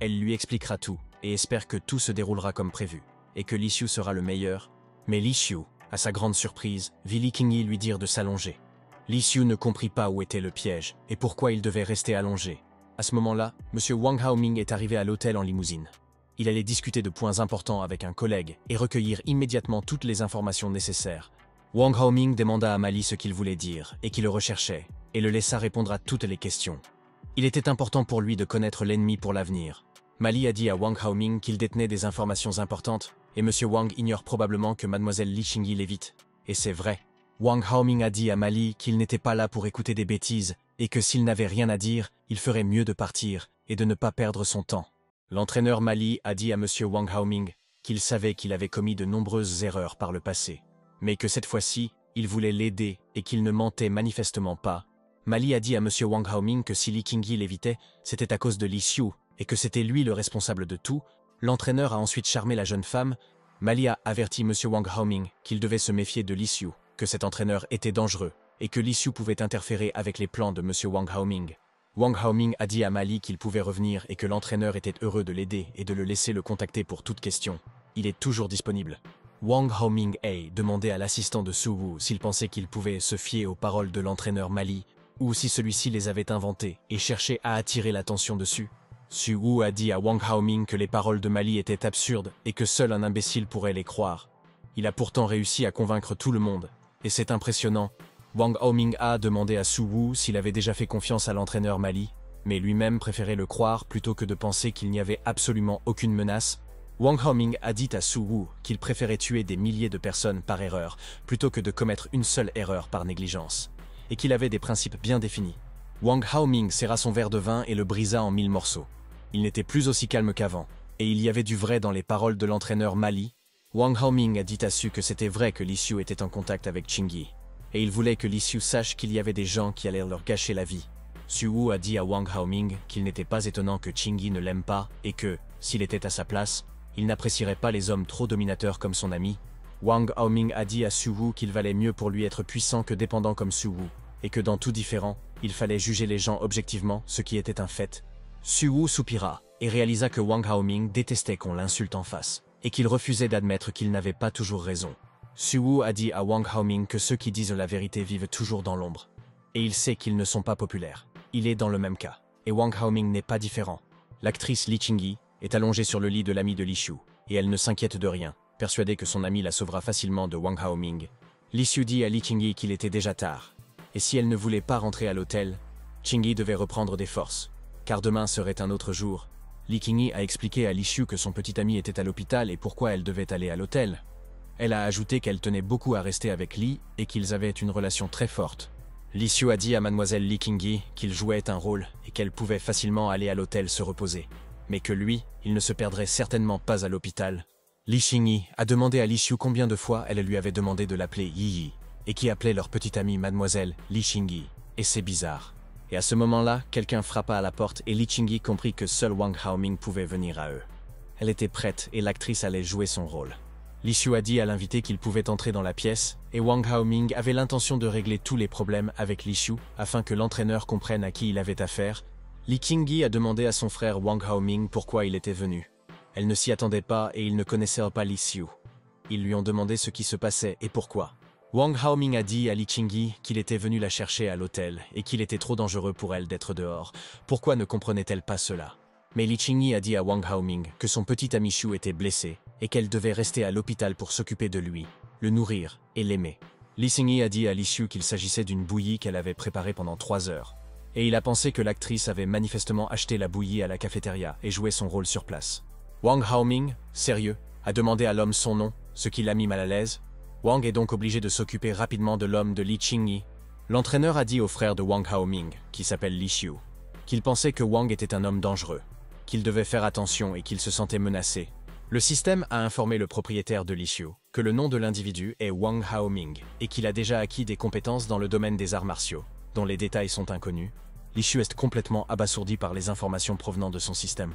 Elle lui expliquera tout, et espère que tout se déroulera comme prévu, et que Li Xiu sera le meilleur. Mais Li Xiu, à sa grande surprise, vit Li Qingyi lui dire de s'allonger. Li Xiu ne comprit pas où était le piège et pourquoi il devait rester allongé. À ce moment-là, M. Wang Haoming est arrivé à l'hôtel en limousine. Il allait discuter de points importants avec un collègue et recueillir immédiatement toutes les informations nécessaires. Wang Haoming demanda à Mali ce qu'il voulait dire et qui le recherchait, et le laissa répondre à toutes les questions. Il était important pour lui de connaître l'ennemi pour l'avenir. Mali a dit à Wang Haoming qu'il détenait des informations importantes, et M. Wang ignore probablement que Mlle Li Qingyi l'évite. Et c'est vrai. Wang Haoming a dit à Mali qu'il n'était pas là pour écouter des bêtises, et que s'il n'avait rien à dire, il ferait mieux de partir et de ne pas perdre son temps. L'entraîneur Mali a dit à M. Wang Haoming qu'il savait qu'il avait commis de nombreuses erreurs par le passé, mais que cette fois-ci, il voulait l'aider et qu'il ne mentait manifestement pas. Mali a dit à M. Wang Haoming que si Li Qingyi l'évitait, c'était à cause de Li Xiu, et que c'était lui le responsable de tout. L'entraîneur a ensuite charmé la jeune femme. Mali a averti M. Wang Haoming qu'il devait se méfier de Li Xiu, que cet entraîneur était dangereux, et que Li Xiu pouvait interférer avec les plans de M. Wang Haoming. Wang Haoming a dit à Mali qu'il pouvait revenir et que l'entraîneur était heureux de l'aider et de le laisser le contacter pour toute question. Il est toujours disponible. Wang Haoming a demandé à l'assistant de Su Wu s'il pensait qu'il pouvait se fier aux paroles de l'entraîneur Mali, ou si celui-ci les avait inventées et cherchait à attirer l'attention dessus. Su Wu a dit à Wang Haoming que les paroles de Mali étaient absurdes et que seul un imbécile pourrait les croire. Il a pourtant réussi à convaincre tout le monde, et c'est impressionnant. Wang Haoming a demandé à Su Wu s'il avait déjà fait confiance à l'entraîneur Mali, mais lui-même préférait le croire plutôt que de penser qu'il n'y avait absolument aucune menace. Wang Haoming a dit à Su Wu qu'il préférait tuer des milliers de personnes par erreur plutôt que de commettre une seule erreur par négligence, et qu'il avait des principes bien définis. Wang Haoming serra son verre de vin et le brisa en 1000 morceaux. Il n'était plus aussi calme qu'avant, et il y avait du vrai dans les paroles de l'entraîneur Mali. Wang Haoming a dit à Su que c'était vrai que Li Xiu était en contact avec Qingyi, et il voulait que Li Xiu sache qu'il y avait des gens qui allaient leur gâcher la vie. Su Wu a dit à Wang Haoming qu'il n'était pas étonnant que Qingyi ne l'aime pas et que, s'il était à sa place, il n'apprécierait pas les hommes trop dominateurs comme son ami. Wang Haoming a dit à Su Wu qu'il valait mieux pour lui être puissant que dépendant comme Su Wu, et que dans tout différent, il fallait juger les gens objectivement, ce qui était un fait. Su Wu soupira et réalisa que Wang Haoming détestait qu'on l'insulte en face, et qu'il refusait d'admettre qu'il n'avait pas toujours raison. Su Wu a dit à Wang Haoming que ceux qui disent la vérité vivent toujours dans l'ombre. Et il sait qu'ils ne sont pas populaires. Il est dans le même cas. Et Wang Haoming n'est pas différent. L'actrice Li Qingyi est allongée sur le lit de l'ami de Li Xiu, et elle ne s'inquiète de rien, persuadée que son ami la sauvera facilement de Wang Haoming. Li Xiu dit à Li Qingyi qu'il était déjà tard, et si elle ne voulait pas rentrer à l'hôtel, Qingyi devait reprendre des forces, car demain serait un autre jour. Li Qingyi a expliqué à Li Xiu que son petit ami était à l'hôpital et pourquoi elle devait aller à l'hôtel. Elle a ajouté qu'elle tenait beaucoup à rester avec Li et qu'ils avaient une relation très forte. Li Xiu a dit à Mademoiselle Li Qingyi qu'il jouait un rôle et qu'elle pouvait facilement aller à l'hôtel se reposer, mais que lui, il ne se perdrait certainement pas à l'hôpital. Li Qingyi a demandé à Li Xiu combien de fois elle lui avait demandé de l'appeler Yi, et qui appelait leur petite amie Mademoiselle Li Qingyi, et c'est bizarre. Et à ce moment-là, quelqu'un frappa à la porte et Li Qingyi comprit que seul Wang Haoming pouvait venir à eux. Elle était prête et l'actrice allait jouer son rôle. Li Xiu a dit à l'invité qu'il pouvait entrer dans la pièce, et Wang Haoming avait l'intention de régler tous les problèmes avec Li Xiu afin que l'entraîneur comprenne à qui il avait affaire. Li Qingyi a demandé à son frère Wang Haoming pourquoi il était venu. Elle ne s'y attendait pas et il ne connaissait pas Li Xiu. Ils lui ont demandé ce qui se passait et pourquoi. Wang Haoming a dit à Li Qingyi qu'il était venu la chercher à l'hôtel et qu'il était trop dangereux pour elle d'être dehors. Pourquoi ne comprenait-elle pas cela? Mais Li Qingyi a dit à Wang Haoming que son petit ami Xiu était blessé et qu'elle devait rester à l'hôpital pour s'occuper de lui, le nourrir et l'aimer. Li Qingyi a dit à Li Xiu qu'il s'agissait d'une bouillie qu'elle avait préparée pendant 3 heures. Et il a pensé que l'actrice avait manifestement acheté la bouillie à la cafétéria et joué son rôle sur place. Wang Haoming, sérieux, a demandé à l'homme son nom, ce qui l'a mis mal à l'aise. Wang est donc obligé de s'occuper rapidement de l'homme de Li Qingyi. L'entraîneur a dit au frère de Wang Haoming, qui s'appelle Li Xiu, qu'il pensait que Wang était un homme dangereux, qu'il devait faire attention et qu'il se sentait menacé. Le système a informé le propriétaire de Li Xiu que le nom de l'individu est Wang Haoming et qu'il a déjà acquis des compétences dans le domaine des arts martiaux, dont les détails sont inconnus. Li Xiu est complètement abasourdi par les informations provenant de son système.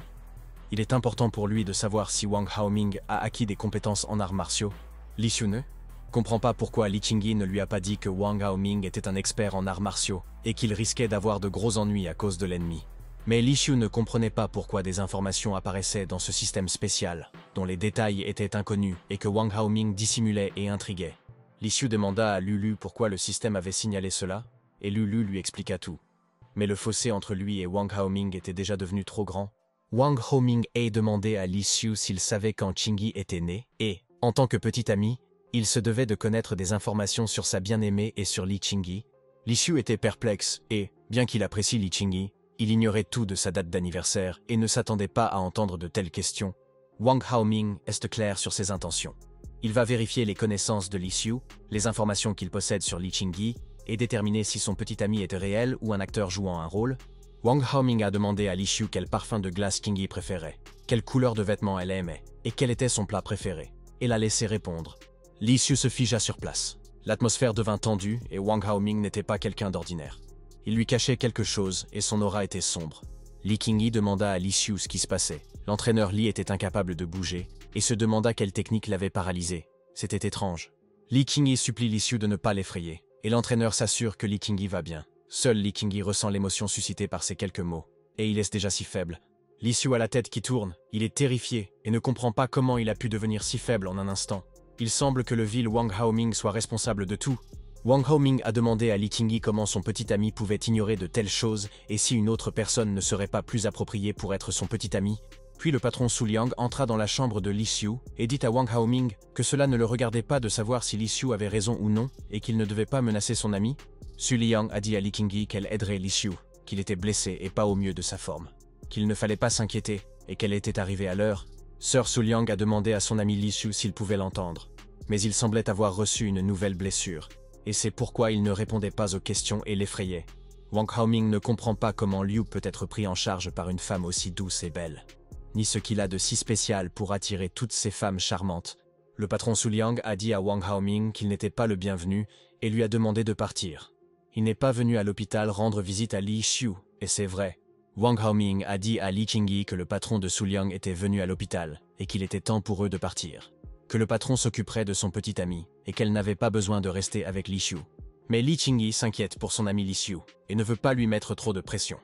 Il est important pour lui de savoir si Wang Haoming a acquis des compétences en arts martiaux. Li Xiu ne comprend pas pourquoi Li Qingyi ne lui a pas dit que Wang Haoming était un expert en arts martiaux et qu'il risquait d'avoir de gros ennuis à cause de l'ennemi. Mais Li Xiu ne comprenait pas pourquoi des informations apparaissaient dans ce système spécial, dont les détails étaient inconnus et que Wang Haoming dissimulait et intriguait. Li Xiu demanda à Lulu pourquoi le système avait signalé cela. et Lulu lui expliqua tout. Mais le fossé entre lui et Wang Haoming était déjà devenu trop grand. Wang Haoming a demandé à Li Xiu s'il savait quand Qingyi était né, et, en tant que petit ami, il se devait de connaître des informations sur sa bien-aimée et sur Li Qingyi. Li Xiu était perplexe et, bien qu'il apprécie Li Qingyi, il ignorait tout de sa date d'anniversaire et ne s'attendait pas à entendre de telles questions. Wang Haoming est clair sur ses intentions. Il va vérifier les connaissances de Li Xiu, les informations qu'il possède sur Li Qingyi, et déterminer si son petit ami était réel ou un acteur jouant un rôle. Wang Haoming a demandé à Li Xiu quel parfum de glace Qingyi préférait, quelle couleur de vêtements elle aimait, et quel était son plat préféré, et l'a laissé répondre. Li Xiu se figea sur place. L'atmosphère devint tendue et Wang Haoming n'était pas quelqu'un d'ordinaire. Il lui cachait quelque chose et son aura était sombre. Li Qingyi demanda à Li Xiu ce qui se passait. L'entraîneur Li était incapable de bouger et se demanda quelle technique l'avait paralysé. C'était étrange. Li Qingyi supplie Li Xiu de ne pas l'effrayer, et l'entraîneur s'assure que Li Qingyi va bien. Seul Li Qingyi ressent l'émotion suscitée par ces quelques mots, et il est déjà si faible. Li Xiu a la tête qui tourne, il est terrifié et ne comprend pas comment il a pu devenir si faible en un instant. Il semble que le vil Wang Haoming soit responsable de tout. Wang Haoming a demandé à Li Qingyi comment son petit ami pouvait ignorer de telles choses et si une autre personne ne serait pas plus appropriée pour être son petit ami. Puis le patron Su Liang entra dans la chambre de Li Xiu et dit à Wang Haoming que cela ne le regardait pas de savoir si Li Xiu avait raison ou non et qu'il ne devait pas menacer son ami. Su Liang a dit à Li Qingyi qu'elle aiderait Li Xiu, qu'il était blessé et pas au mieux de sa forme, qu'il ne fallait pas s'inquiéter et qu'elle était arrivée à l'heure. Sœur Su Liang a demandé à son ami Li Xiu s'il pouvait l'entendre, mais il semblait avoir reçu une nouvelle blessure, et c'est pourquoi il ne répondait pas aux questions et l'effrayait. Wang Haoming ne comprend pas comment Liu peut être pris en charge par une femme aussi douce et belle, ni ce qu'il a de si spécial pour attirer toutes ces femmes charmantes. Le patron Su Liang a dit à Wang Haoming qu'il n'était pas le bienvenu et lui a demandé de partir. Il n'est pas venu à l'hôpital rendre visite à Li Xiu, et c'est vrai. Wang Haoming a dit à Li Qingyi que le patron de Su Liang était venu à l'hôpital et qu'il était temps pour eux de partir, que le patron s'occuperait de son petit ami et qu'elle n'avait pas besoin de rester avec Li Xiu. Mais Li Qingyi s'inquiète pour son ami Li Xiu et ne veut pas lui mettre trop de pression.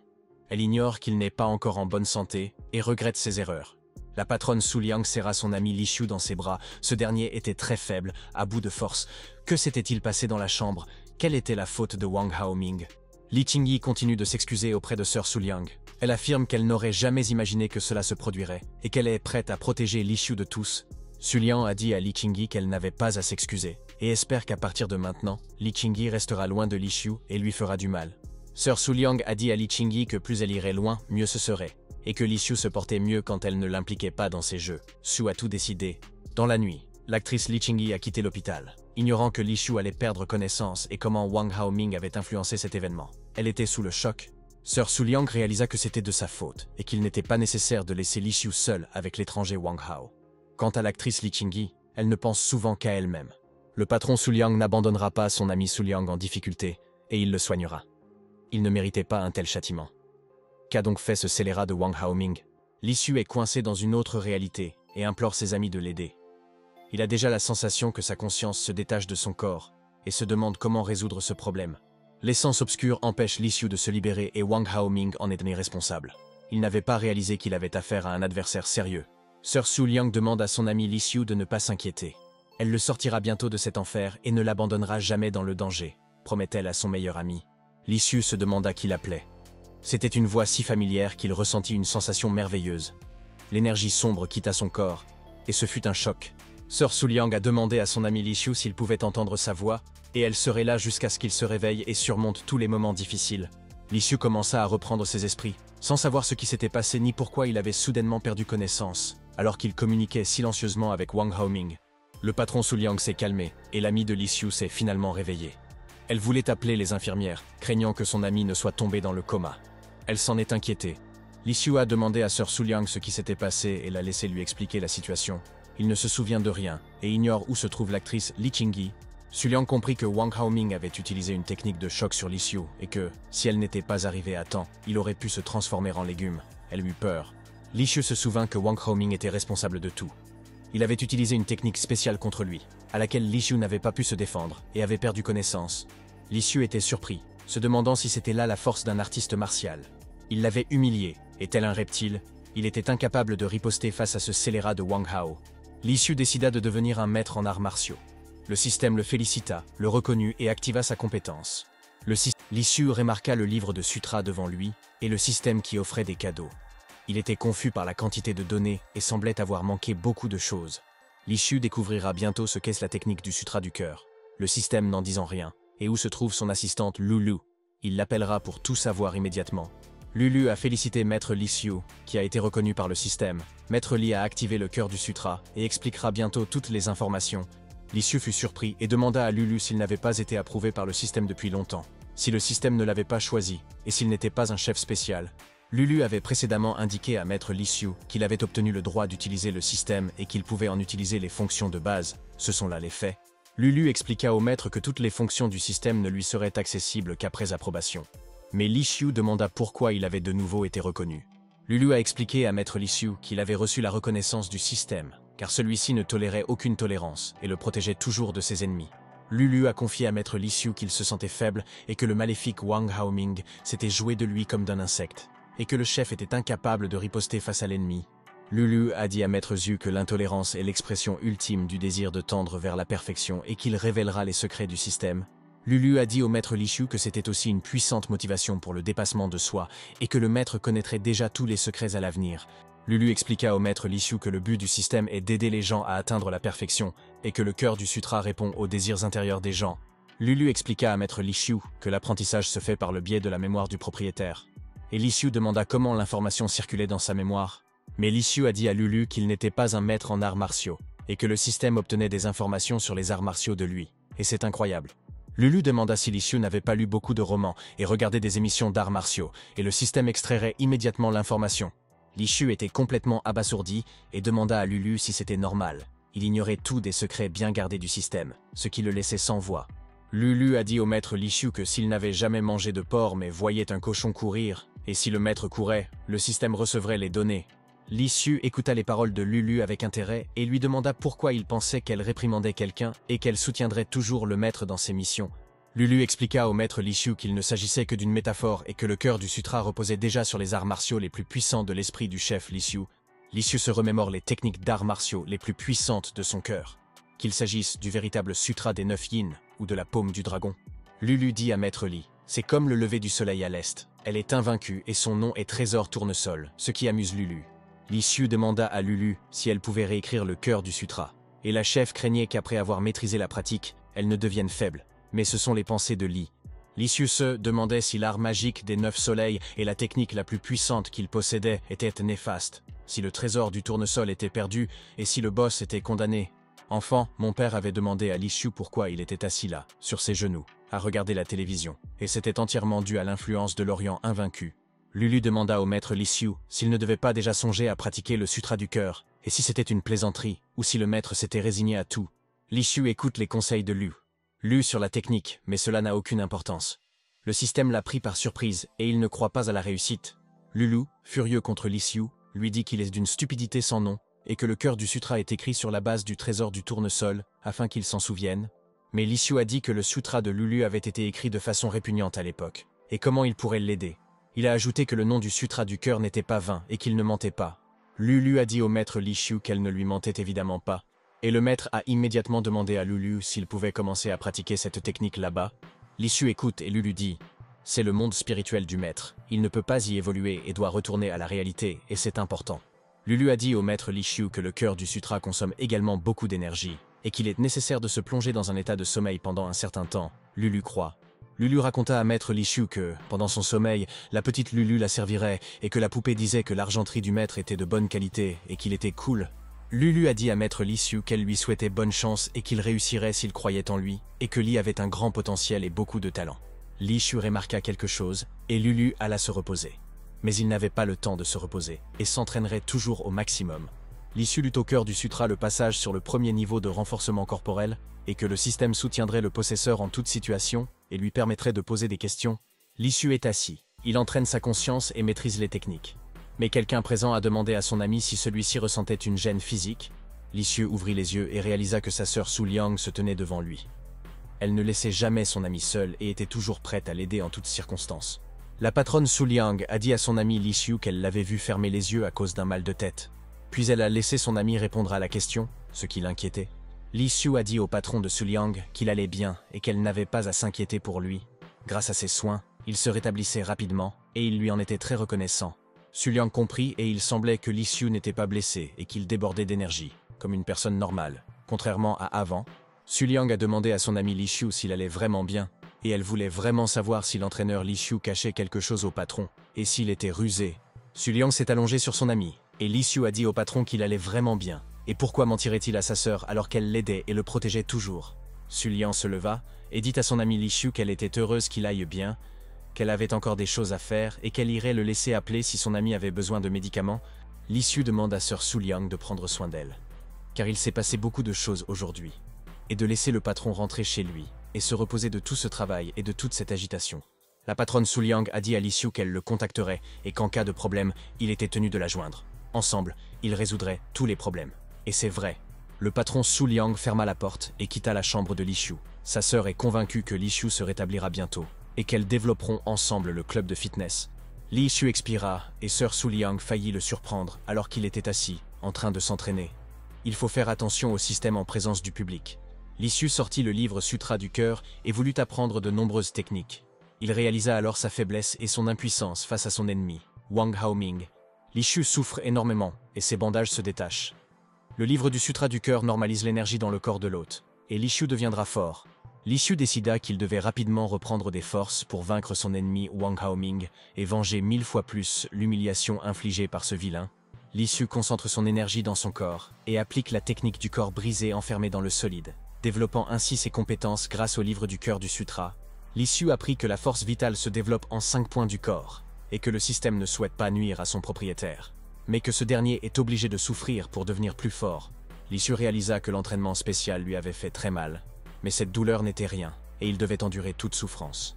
Elle ignore qu'il n'est pas encore en bonne santé et regrette ses erreurs. La patronne Su Liang serra son ami Li Xiu dans ses bras. Ce dernier était très faible, à bout de force. Que s'était-il passé dans la chambre? Quelle était la faute de Wang Haoming? Li Qingyi continue de s'excuser auprès de sœur Su Liang. Elle affirme qu'elle n'aurait jamais imaginé que cela se produirait et qu'elle est prête à protéger Li Xiu de tous. Su Liang a dit à Li Qingyi qu'elle n'avait pas à s'excuser et espère qu'à partir de maintenant, Li Qingyi restera loin de Li Xiu et lui fera du mal. Sœur Su Liang a dit à Li Qingyi que plus elle irait loin, mieux ce serait, et que Li Xiu se portait mieux quand elle ne l'impliquait pas dans ses jeux. Su a tout décidé. Dans la nuit, l'actrice Li Qingyi a quitté l'hôpital, ignorant que Li Xiu allait perdre connaissance et comment Wang Haoming avait influencé cet événement. Elle était sous le choc. Sœur Su Liang réalisa que c'était de sa faute et qu'il n'était pas nécessaire de laisser Li Xiu seul avec l'étranger Wang Hao. Quant à l'actrice Li Qingyi, elle ne pense souvent qu'à elle-même. Le patron Su Liang n'abandonnera pas son ami Su Liang en difficulté et il le soignera. Il ne méritait pas un tel châtiment. Qu'a donc fait ce scélérat de Wang Haoming? Li Xiu est coincé dans une autre réalité et implore ses amis de l'aider. Il a déjà la sensation que sa conscience se détache de son corps et se demande comment résoudre ce problème. L'essence obscure empêche Li Xiu de se libérer et Wang Haoming en est donné responsable. Il n'avait pas réalisé qu'il avait affaire à un adversaire sérieux. Sœur Su Liang demande à son ami Li Xiu de ne pas s'inquiéter. Elle le sortira bientôt de cet enfer et ne l'abandonnera jamais dans le danger, promet-elle à son meilleur ami. Li Xiu se demanda qui l'appelait. C'était une voix si familière qu'il ressentit une sensation merveilleuse. L'énergie sombre quitta son corps, et ce fut un choc. Sœur Su Liang a demandé à son ami Li Xiu s'il pouvait entendre sa voix, et elle serait là jusqu'à ce qu'il se réveille et surmonte tous les moments difficiles. Li Xiu commença à reprendre ses esprits, sans savoir ce qui s'était passé ni pourquoi il avait soudainement perdu connaissance, alors qu'il communiquait silencieusement avec Wang Haoming. Le patron Su Liang s'est calmé, et l'ami de Li Xiu s'est finalement réveillé. Elle voulait appeler les infirmières, craignant que son ami ne soit tombé dans le coma. Elle s'en est inquiétée. Li Xiu a demandé à sœur Su Liang ce qui s'était passé et l'a laissé lui expliquer la situation. Il ne se souvient de rien et ignore où se trouve l'actrice Li Qingyi. Su Liang comprit que Wang Haoming avait utilisé une technique de choc sur Li Xiu et que, si elle n'était pas arrivée à temps, il aurait pu se transformer en légume. Elle eut peur. Li Xiu se souvint que Wang Haoming était responsable de tout. Il avait utilisé une technique spéciale contre lui, à laquelle Li Xiu n'avait pas pu se défendre et avait perdu connaissance. Li Xiu était surpris, se demandant si c'était là la force d'un artiste martial. Il l'avait humilié, et tel un reptile, il était incapable de riposter face à ce scélérat de Wang Hao. Li Xiu décida de devenir un maître en arts martiaux. Le système le félicita, le reconnut et activa sa compétence. Li Xiu remarqua le livre de sutra devant lui et le système qui offrait des cadeaux. Il était confus par la quantité de données et semblait avoir manqué beaucoup de choses. Li Xiu découvrira bientôt ce qu'est la technique du sutra du cœur, le système n'en disant rien, et où se trouve son assistante Lulu. Il l'appellera pour tout savoir immédiatement. Lulu a félicité Maître Li Xiu, qui a été reconnu par le système. Maître Li a activé le cœur du sutra et expliquera bientôt toutes les informations. Li Xiu fut surpris et demanda à Lulu s'il n'avait pas été approuvé par le système depuis longtemps, si le système ne l'avait pas choisi, et s'il n'était pas un chef spécial. Lulu avait précédemment indiqué à Maître Li Xiu qu'il avait obtenu le droit d'utiliser le système et qu'il pouvait en utiliser les fonctions de base. Ce sont là les faits. Lulu expliqua au maître que toutes les fonctions du système ne lui seraient accessibles qu'après approbation. Mais Li Xiu demanda pourquoi il avait de nouveau été reconnu. Lulu a expliqué à Maître Li Xiu qu'il avait reçu la reconnaissance du système, car celui-ci ne tolérait aucune tolérance et le protégeait toujours de ses ennemis. Lulu a confié à Maître Li Xiu qu'il se sentait faible et que le maléfique Wang Haoming s'était joué de lui comme d'un insecte, et que le chef était incapable de riposter face à l'ennemi. Lulu a dit à Maître Zhu que l'intolérance est l'expression ultime du désir de tendre vers la perfection et qu'il révélera les secrets du système. Lulu a dit au maître Li Xiu que c'était aussi une puissante motivation pour le dépassement de soi et que le maître connaîtrait déjà tous les secrets à l'avenir. Lulu expliqua au maître Li Xiu que le but du système est d'aider les gens à atteindre la perfection et que le cœur du sutra répond aux désirs intérieurs des gens. Lulu expliqua à maître Li Xiu que l'apprentissage se fait par le biais de la mémoire du propriétaire. Et Li Xiu demanda comment l'information circulait dans sa mémoire. Mais Li Xiu a dit à Lulu qu'il n'était pas un maître en arts martiaux et que le système obtenait des informations sur les arts martiaux de lui. Et c'est incroyable. Lulu demanda si Li Xiu n'avait pas lu beaucoup de romans et regardé des émissions d'arts martiaux, et le système extrairait immédiatement l'information. Li Xiu était complètement abasourdi et demanda à Lulu si c'était normal. Il ignorait tout des secrets bien gardés du système, ce qui le laissait sans voix. Lulu a dit au maître Li Xiu que s'il n'avait jamais mangé de porc mais voyait un cochon courir, et si le maître courait, le système recevrait les données. Li Xiu écouta les paroles de Lulu avec intérêt et lui demanda pourquoi il pensait qu'elle réprimandait quelqu'un et qu'elle soutiendrait toujours le maître dans ses missions. Lulu expliqua au maître Li Xiu qu'il ne s'agissait que d'une métaphore et que le cœur du sutra reposait déjà sur les arts martiaux les plus puissants de l'esprit du chef Li Xiu. Li Xiu se remémore les techniques d'arts martiaux les plus puissantes de son cœur, qu'il s'agisse du véritable sutra des 9 yin ou de la paume du dragon. Lulu dit à maître Li, c'est comme le lever du soleil à l'est, elle est invaincue et son nom est Trésor Tournesol, ce qui amuse Lulu. Li Xiu demanda à Lulu si elle pouvait réécrire le cœur du sutra, et la chef craignait qu'après avoir maîtrisé la pratique, elle ne devienne faible, mais ce sont les pensées de Li. Li Xiu se demandait si l'art magique des 9 soleils et la technique la plus puissante qu'il possédait étaient néfastes, si le trésor du tournesol était perdu et si le boss était condamné. Enfant, mon père avait demandé à Li Xiu pourquoi il était assis là, sur ses genoux, à regarder la télévision, et c'était entièrement dû à l'influence de l'Orient invaincu. Lulu demanda au maître Li Xiu s'il ne devait pas déjà songer à pratiquer le sutra du cœur, et si c'était une plaisanterie, ou si le maître s'était résigné à tout. Li Xiu écoute les conseils de Lu sur la technique, mais cela n'a aucune importance. Le système l'a pris par surprise, et il ne croit pas à la réussite. Lulu, furieux contre Li Xiu, lui dit qu'il est d'une stupidité sans nom, et que le cœur du sutra est écrit sur la base du trésor du tournesol, afin qu'il s'en souvienne. Mais Li Xiu a dit que le sutra de Lulu avait été écrit de façon répugnante à l'époque, et comment il pourrait l'aider. Il a ajouté que le nom du sutra du cœur n'était pas vain et qu'il ne mentait pas. Lulu a dit au maître Li Xiu qu'elle ne lui mentait évidemment pas, et le maître a immédiatement demandé à Lulu s'il pouvait commencer à pratiquer cette technique là-bas. Li Xiu écoute et Lulu dit « C'est le monde spirituel du maître, il ne peut pas y évoluer et doit retourner à la réalité, et c'est important. » Lulu a dit au maître Li Xiu que le cœur du sutra consomme également beaucoup d'énergie, et qu'il est nécessaire de se plonger dans un état de sommeil pendant un certain temps. Lulu croit. Lulu raconta à maître Li Xiu que, pendant son sommeil, la petite Lulu la servirait et que la poupée disait que l'argenterie du maître était de bonne qualité et qu'il était cool. Lulu a dit à maître Li Xiu qu'elle lui souhaitait bonne chance et qu'il réussirait s'il croyait en lui, et que Li avait un grand potentiel et beaucoup de talent. Li Xiu remarqua quelque chose, et Lulu alla se reposer. Mais il n'avait pas le temps de se reposer, et s'entraînerait toujours au maximum. Li Xiu lut au cœur du sutra le passage sur le premier niveau de renforcement corporel, et que le système soutiendrait le possesseur en toute situation, et lui permettrait de poser des questions. Li Xiu est assis, il entraîne sa conscience et maîtrise les techniques. Mais quelqu'un présent a demandé à son ami si celui-ci ressentait une gêne physique. Li Xiu ouvrit les yeux et réalisa que sa sœur Su Liang se tenait devant lui. Elle ne laissait jamais son ami seul et était toujours prête à l'aider en toutes circonstances. La patronne Su Liang a dit à son ami Li Xiu qu'elle l'avait vu fermer les yeux à cause d'un mal de tête. Puis elle a laissé son ami répondre à la question, ce qui l'inquiétait. Li Xiu a dit au patron de Su Liang qu'il allait bien et qu'elle n'avait pas à s'inquiéter pour lui. Grâce à ses soins, il se rétablissait rapidement et il lui en était très reconnaissant. Su Liang comprit et il semblait que Li Xiu n'était pas blessé et qu'il débordait d'énergie, comme une personne normale. Contrairement à avant, Su Liang a demandé à son ami Li Xiu s'il allait vraiment bien, et elle voulait vraiment savoir si l'entraîneur Li Xiu cachait quelque chose au patron, et s'il était rusé. Su Liang s'est allongé sur son ami, et Li Xiu a dit au patron qu'il allait vraiment bien. Et pourquoi mentirait-il à sa sœur alors qu'elle l'aidait et le protégeait toujours? Su Liang se leva et dit à son ami Li Xiu qu'elle était heureuse qu'il aille bien, qu'elle avait encore des choses à faire et qu'elle irait le laisser appeler si son ami avait besoin de médicaments. Li Xiu demande à sœur Su Liang de prendre soin d'elle. Car il s'est passé beaucoup de choses aujourd'hui, et de laisser le patron rentrer chez lui et se reposer de tout ce travail et de toute cette agitation. La patronne Su Liang a dit à Li Xiu qu'elle le contacterait et qu'en cas de problème, il était tenu de la joindre. Ensemble, ils résoudraient tous les problèmes. Et c'est vrai. Le patron Su Liang ferma la porte et quitta la chambre de Li Xiu. Sa sœur est convaincue que Li Xiu se rétablira bientôt et qu'elles développeront ensemble le club de fitness. Li Xiu expira et sœur Su Liang faillit le surprendre alors qu'il était assis, en train de s'entraîner. Il faut faire attention au système en présence du public. Li Xiu sortit le livre Sutra du cœur et voulut apprendre de nombreuses techniques. Il réalisa alors sa faiblesse et son impuissance face à son ennemi, Wang Haoming. Li Xiu souffre énormément et ses bandages se détachent. Le livre du Sutra du cœur normalise l'énergie dans le corps de l'hôte, et Li Xiu deviendra fort. Li Xiu décida qu'il devait rapidement reprendre des forces pour vaincre son ennemi Wang Haoming et venger 1000 fois plus l'humiliation infligée par ce vilain. Li Xiu concentre son énergie dans son corps et applique la technique du corps brisé enfermé dans le solide, développant ainsi ses compétences grâce au livre du cœur du Sutra. Li Xiu apprit que la force vitale se développe en 5 points du corps, et que le système ne souhaite pas nuire à son propriétaire, mais que ce dernier est obligé de souffrir pour devenir plus fort. Li Xiu réalisa que l'entraînement spécial lui avait fait très mal, mais cette douleur n'était rien, et il devait endurer toute souffrance.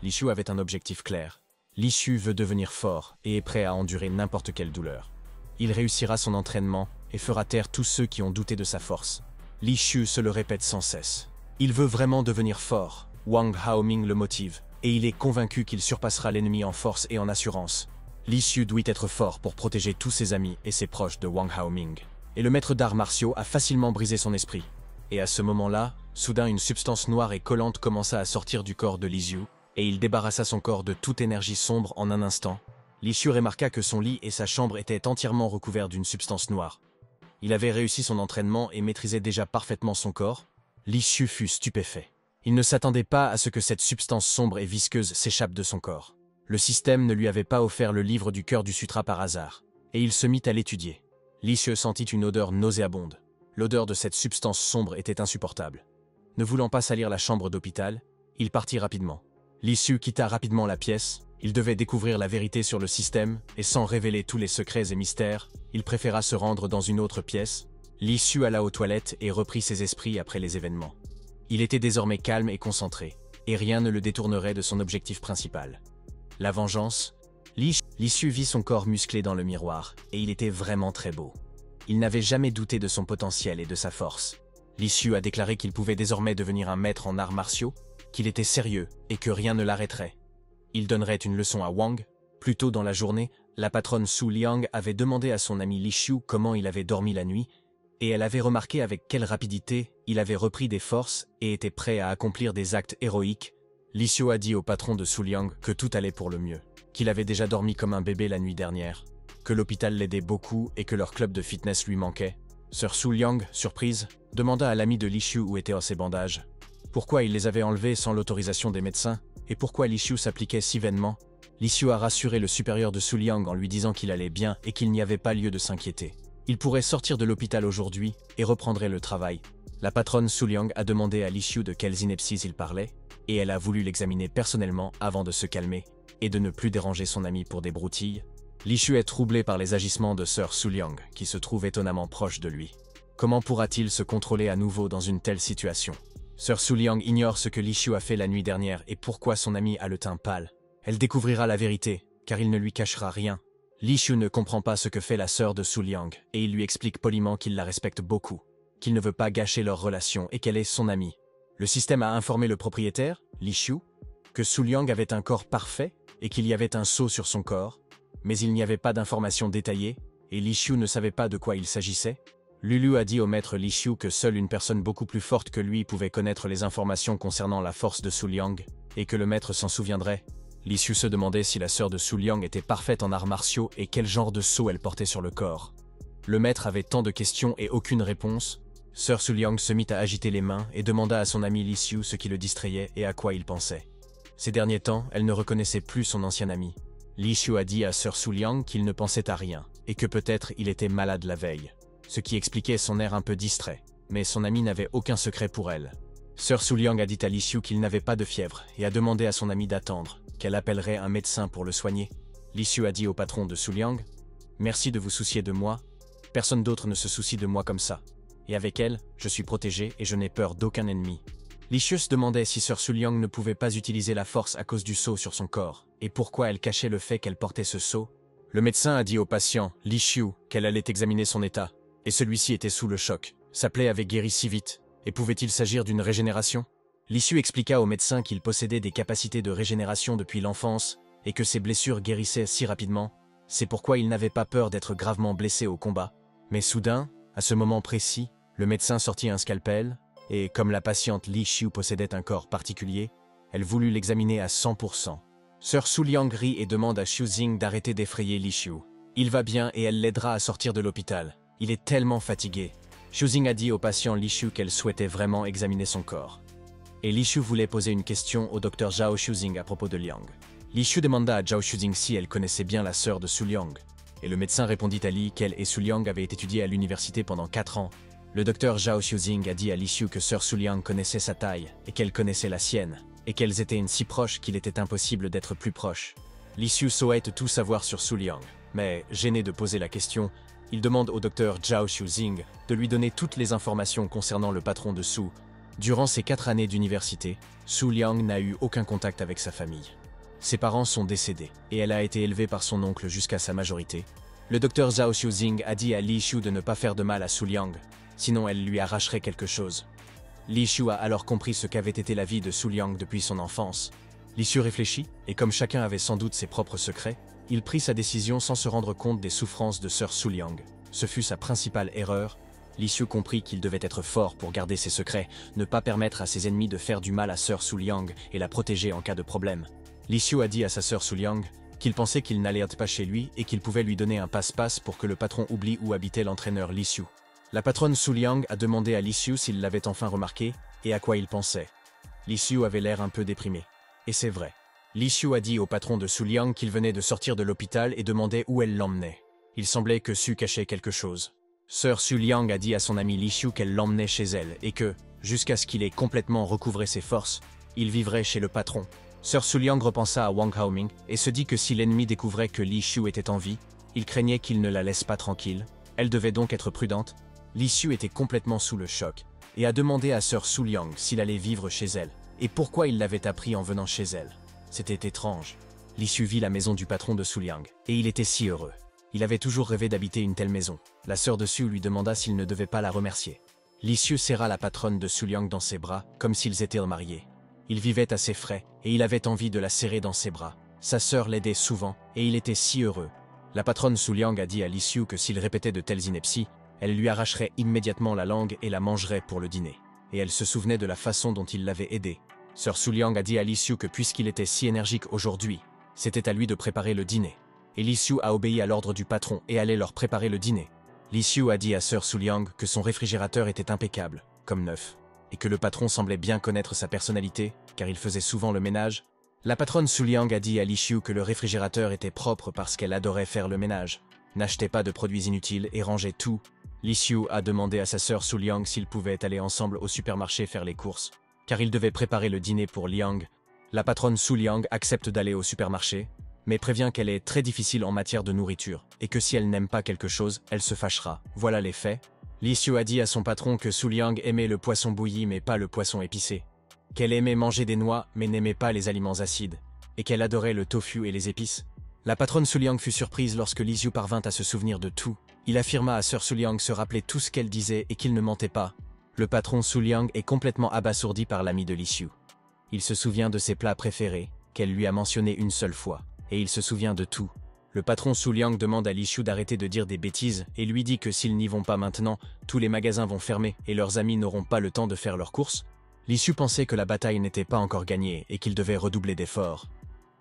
Li Xiu avait un objectif clair. Li Xiu veut devenir fort et est prêt à endurer n'importe quelle douleur. Il réussira son entraînement et fera taire tous ceux qui ont douté de sa force. Li Xiu se le répète sans cesse. Il veut vraiment devenir fort. Wang Haoming le motive, et il est convaincu qu'il surpassera l'ennemi en force et en assurance. Li Xiu doit être fort pour protéger tous ses amis et ses proches de Wang Haoming. Et le maître d'arts martiaux a facilement brisé son esprit. Et à ce moment-là, soudain une substance noire et collante commença à sortir du corps de Li Xiu, et il débarrassa son corps de toute énergie sombre en un instant. Li Xiu remarqua que son lit et sa chambre étaient entièrement recouverts d'une substance noire. Il avait réussi son entraînement et maîtrisait déjà parfaitement son corps. Li Xiu fut stupéfait. Il ne s'attendait pas à ce que cette substance sombre et visqueuse s'échappe de son corps. Le système ne lui avait pas offert le livre du cœur du sutra par hasard, et il se mit à l'étudier. Li Xiu sentit une odeur nauséabonde. L'odeur de cette substance sombre était insupportable. Ne voulant pas salir la chambre d'hôpital, il partit rapidement. Li Xiu quitta rapidement la pièce. Il devait découvrir la vérité sur le système, et sans révéler tous les secrets et mystères, il préféra se rendre dans une autre pièce. Li Xiu alla aux toilettes et reprit ses esprits après les événements. Il était désormais calme et concentré, et rien ne le détournerait de son objectif principal. La vengeance. Li Xiu vit son corps musclé dans le miroir, et il était vraiment très beau. Il n'avait jamais douté de son potentiel et de sa force. Li Xiu a déclaré qu'il pouvait désormais devenir un maître en arts martiaux, qu'il était sérieux et que rien ne l'arrêterait. Il donnerait une leçon à Wang. Plus tôt dans la journée, la patronne Su Liang avait demandé à son ami Li Xiu comment il avait dormi la nuit, et elle avait remarqué avec quelle rapidité il avait repris des forces et était prêt à accomplir des actes héroïques. Li Xiu a dit au patron de Su Liang que tout allait pour le mieux, qu'il avait déjà dormi comme un bébé la nuit dernière, que l'hôpital l'aidait beaucoup et que leur club de fitness lui manquait. Sœur Su Liang, surprise, demanda à l'ami de Li Xiu où étaient ses bandages. Pourquoi il les avait enlevés sans l'autorisation des médecins, et pourquoi Li Xiu s'appliquait si vainement. Li Xiu a rassuré le supérieur de Su Liang en lui disant qu'il allait bien et qu'il n'y avait pas lieu de s'inquiéter. Il pourrait sortir de l'hôpital aujourd'hui et reprendrait le travail. La patronne Su Liang a demandé à Li Xiu de quelles inepties il parlait, et elle a voulu l'examiner personnellement avant de se calmer et de ne plus déranger son ami pour des broutilles. Li Xiu est troublé par les agissements de sœur Su Liang, qui se trouve étonnamment proche de lui. Comment pourra-t-il se contrôler à nouveau dans une telle situation? Sœur Su Liang ignore ce que Li Xiu a fait la nuit dernière et pourquoi son ami a le teint pâle. Elle découvrira la vérité, car il ne lui cachera rien. Li Xiu ne comprend pas ce que fait la sœur de Su Liang, et il lui explique poliment qu'il la respecte beaucoup, qu'il ne veut pas gâcher leur relation et qu'elle est son amie. Le système a informé le propriétaire, Li Xiu, que Su Liang avait un corps parfait et qu'il y avait un sceau sur son corps, mais il n'y avait pas d'informations détaillées, et Li Xiu ne savait pas de quoi il s'agissait. Lulu a dit au maître Li Xiu que seule une personne beaucoup plus forte que lui pouvait connaître les informations concernant la force de Su Liang, et que le maître s'en souviendrait. Li Xiu se demandait si la sœur de Su Liang était parfaite en arts martiaux et quel genre de sceau elle portait sur le corps. Le maître avait tant de questions et aucune réponse. Sœur Su Liang se mit à agiter les mains et demanda à son ami Li Xiu ce qui le distrayait et à quoi il pensait. Ces derniers temps, elle ne reconnaissait plus son ancien ami. Li Xiu a dit à Sœur Su Liang qu'il ne pensait à rien, et que peut-être il était malade la veille. Ce qui expliquait son air un peu distrait, mais son ami n'avait aucun secret pour elle. Sœur Su Liang a dit à Li Xiu qu'il n'avait pas de fièvre et a demandé à son ami d'attendre, qu'elle appellerait un médecin pour le soigner. Li Xiu a dit au patron de Su Liang « Merci de vous soucier de moi. Personne d'autre ne se soucie de moi comme ça. Et avec elle, je suis protégé et je n'ai peur d'aucun ennemi. » Li Xiu se demandait si Sœur Su Liang ne pouvait pas utiliser la force à cause du sceau sur son corps, et pourquoi elle cachait le fait qu'elle portait ce sceau. Le médecin a dit au patient, Li Xiu, qu'elle allait examiner son état, et celui-ci était sous le choc. Sa plaie avait guéri si vite, et pouvait-il s'agir d'une régénération? Li Xiu expliqua au médecin qu'il possédait des capacités de régénération depuis l'enfance, et que ses blessures guérissaient si rapidement. C'est pourquoi il n'avait pas peur d'être gravement blessé au combat. Mais soudain, à ce moment précis, le médecin sortit un scalpel, et comme la patiente Li Xiu possédait un corps particulier, elle voulut l'examiner à 100%. Sœur Su Liang rit et demande à Xu Jing d'arrêter d'effrayer Li Xiu. Il va bien et elle l'aidera à sortir de l'hôpital. Il est tellement fatigué. Xu Jing a dit au patient Li Xiu qu'elle souhaitait vraiment examiner son corps. Et Li Xiu voulait poser une question au docteur Zhao Xuzing à propos de Liang. Li Xiu demanda à Zhao Xuzing si elle connaissait bien la sœur de Su Liang. Et le médecin répondit à Li qu'elle et Su Liang avaient étudié à l'université pendant 4 ans. Le docteur Zhao Xuzing a dit à Li Xiu que sœur Su Liang connaissait sa taille et qu'elle connaissait la sienne, et qu'elles étaient si proches qu'il était impossible d'être plus proches. Li Xiu souhaite tout savoir sur Su Liang, mais gêné de poser la question, il demande au docteur Zhao Xuzing de lui donner toutes les informations concernant le patron de Su. Durant ses 4 années d'université, Su Liang n'a eu aucun contact avec sa famille. Ses parents sont décédés, et elle a été élevée par son oncle jusqu'à sa majorité. Le docteur Zhao Xuzing a dit à Li Xiu de ne pas faire de mal à Su Liang, sinon elle lui arracherait quelque chose. Li Xiu a alors compris ce qu'avait été la vie de Su Liang depuis son enfance. Li Xiu réfléchit, et comme chacun avait sans doute ses propres secrets, il prit sa décision sans se rendre compte des souffrances de sœur Su Liang. Ce fut sa principale erreur. Li Xiu comprit qu'il devait être fort pour garder ses secrets, ne pas permettre à ses ennemis de faire du mal à sœur Su Liang et la protéger en cas de problème. Li Xiu a dit à sa sœur Su Liang qu'il pensait qu'il n'allait pas chez lui et qu'il pouvait lui donner un passe-passe pour que le patron oublie où habitait l'entraîneur Li Xiu. La patronne Su Liang a demandé à Li Xiu s'il l'avait enfin remarqué et à quoi il pensait. Li Xiu avait l'air un peu déprimé. Et c'est vrai. Li Xiu a dit au patron de Su Liang qu'il venait de sortir de l'hôpital et demandait où elle l'emmenait. Il semblait que Su cachait quelque chose. Sœur Su Liang a dit à son ami Li Xiu qu'elle l'emmenait chez elle et que, jusqu'à ce qu'il ait complètement recouvré ses forces, il vivrait chez le patron. Sœur Su Liang repensa à Wang Haoming et se dit que si l'ennemi découvrait que Li Xiu était en vie, il craignait qu'il ne la laisse pas tranquille. Elle devait donc être prudente. Li Xiu était complètement sous le choc et a demandé à Sœur Su Liang s'il allait vivre chez elle et pourquoi il l'avait appris en venant chez elle. C'était étrange. Li Xiu vit la maison du patron de Su Liang et il était si heureux. Il avait toujours rêvé d'habiter une telle maison. La sœur de Su lui demanda s'il ne devait pas la remercier. Li Xiu serra la patronne de Su Liang dans ses bras, comme s'ils étaient mariés. Il vivait à ses frais, et il avait envie de la serrer dans ses bras. Sa sœur l'aidait souvent, et il était si heureux. La patronne Su Liang a dit à Li Xiu que s'il répétait de telles inepties, elle lui arracherait immédiatement la langue et la mangerait pour le dîner. Et elle se souvenait de la façon dont il l'avait aidé. Sœur Su Liang a dit à Li Xiu que puisqu'il était si énergique aujourd'hui, c'était à lui de préparer le dîner. Et Li Xiu a obéi à l'ordre du patron et allait leur préparer le dîner. Li Xiu a dit à Sœur Su Liang que son réfrigérateur était impeccable, comme neuf, et que le patron semblait bien connaître sa personnalité, car il faisait souvent le ménage. La patronne Su Liang a dit à Li Xiu que le réfrigérateur était propre parce qu'elle adorait faire le ménage, n'achetait pas de produits inutiles et rangeait tout. Li Xiu a demandé à sa sœur Su Liang s'ils pouvaient aller ensemble au supermarché faire les courses, car ils devaient préparer le dîner pour Liang. La patronne Su Liang accepte d'aller au supermarché, mais prévient qu'elle est très difficile en matière de nourriture, et que si elle n'aime pas quelque chose, elle se fâchera. Voilà les faits. Li Xiu a dit à son patron que Su Liang aimait le poisson bouilli mais pas le poisson épicé, qu'elle aimait manger des noix mais n'aimait pas les aliments acides, et qu'elle adorait le tofu et les épices. La patronne Su Liang fut surprise lorsque Li Xiu parvint à se souvenir de tout. Il affirma à Sœur Su Liang se rappeler tout ce qu'elle disait et qu'il ne mentait pas. Le patron Su Liang est complètement abasourdi par l'ami de Li Xiu. Il se souvient de ses plats préférés, qu'elle lui a mentionnés une seule fois. Et il se souvient de tout. Le patron Su Liang demande à Li Xiu d'arrêter de dire des bêtises et lui dit que s'ils n'y vont pas maintenant, tous les magasins vont fermer et leurs amis n'auront pas le temps de faire leurs courses. Li Xiu pensait que la bataille n'était pas encore gagnée et qu'il devait redoubler d'efforts.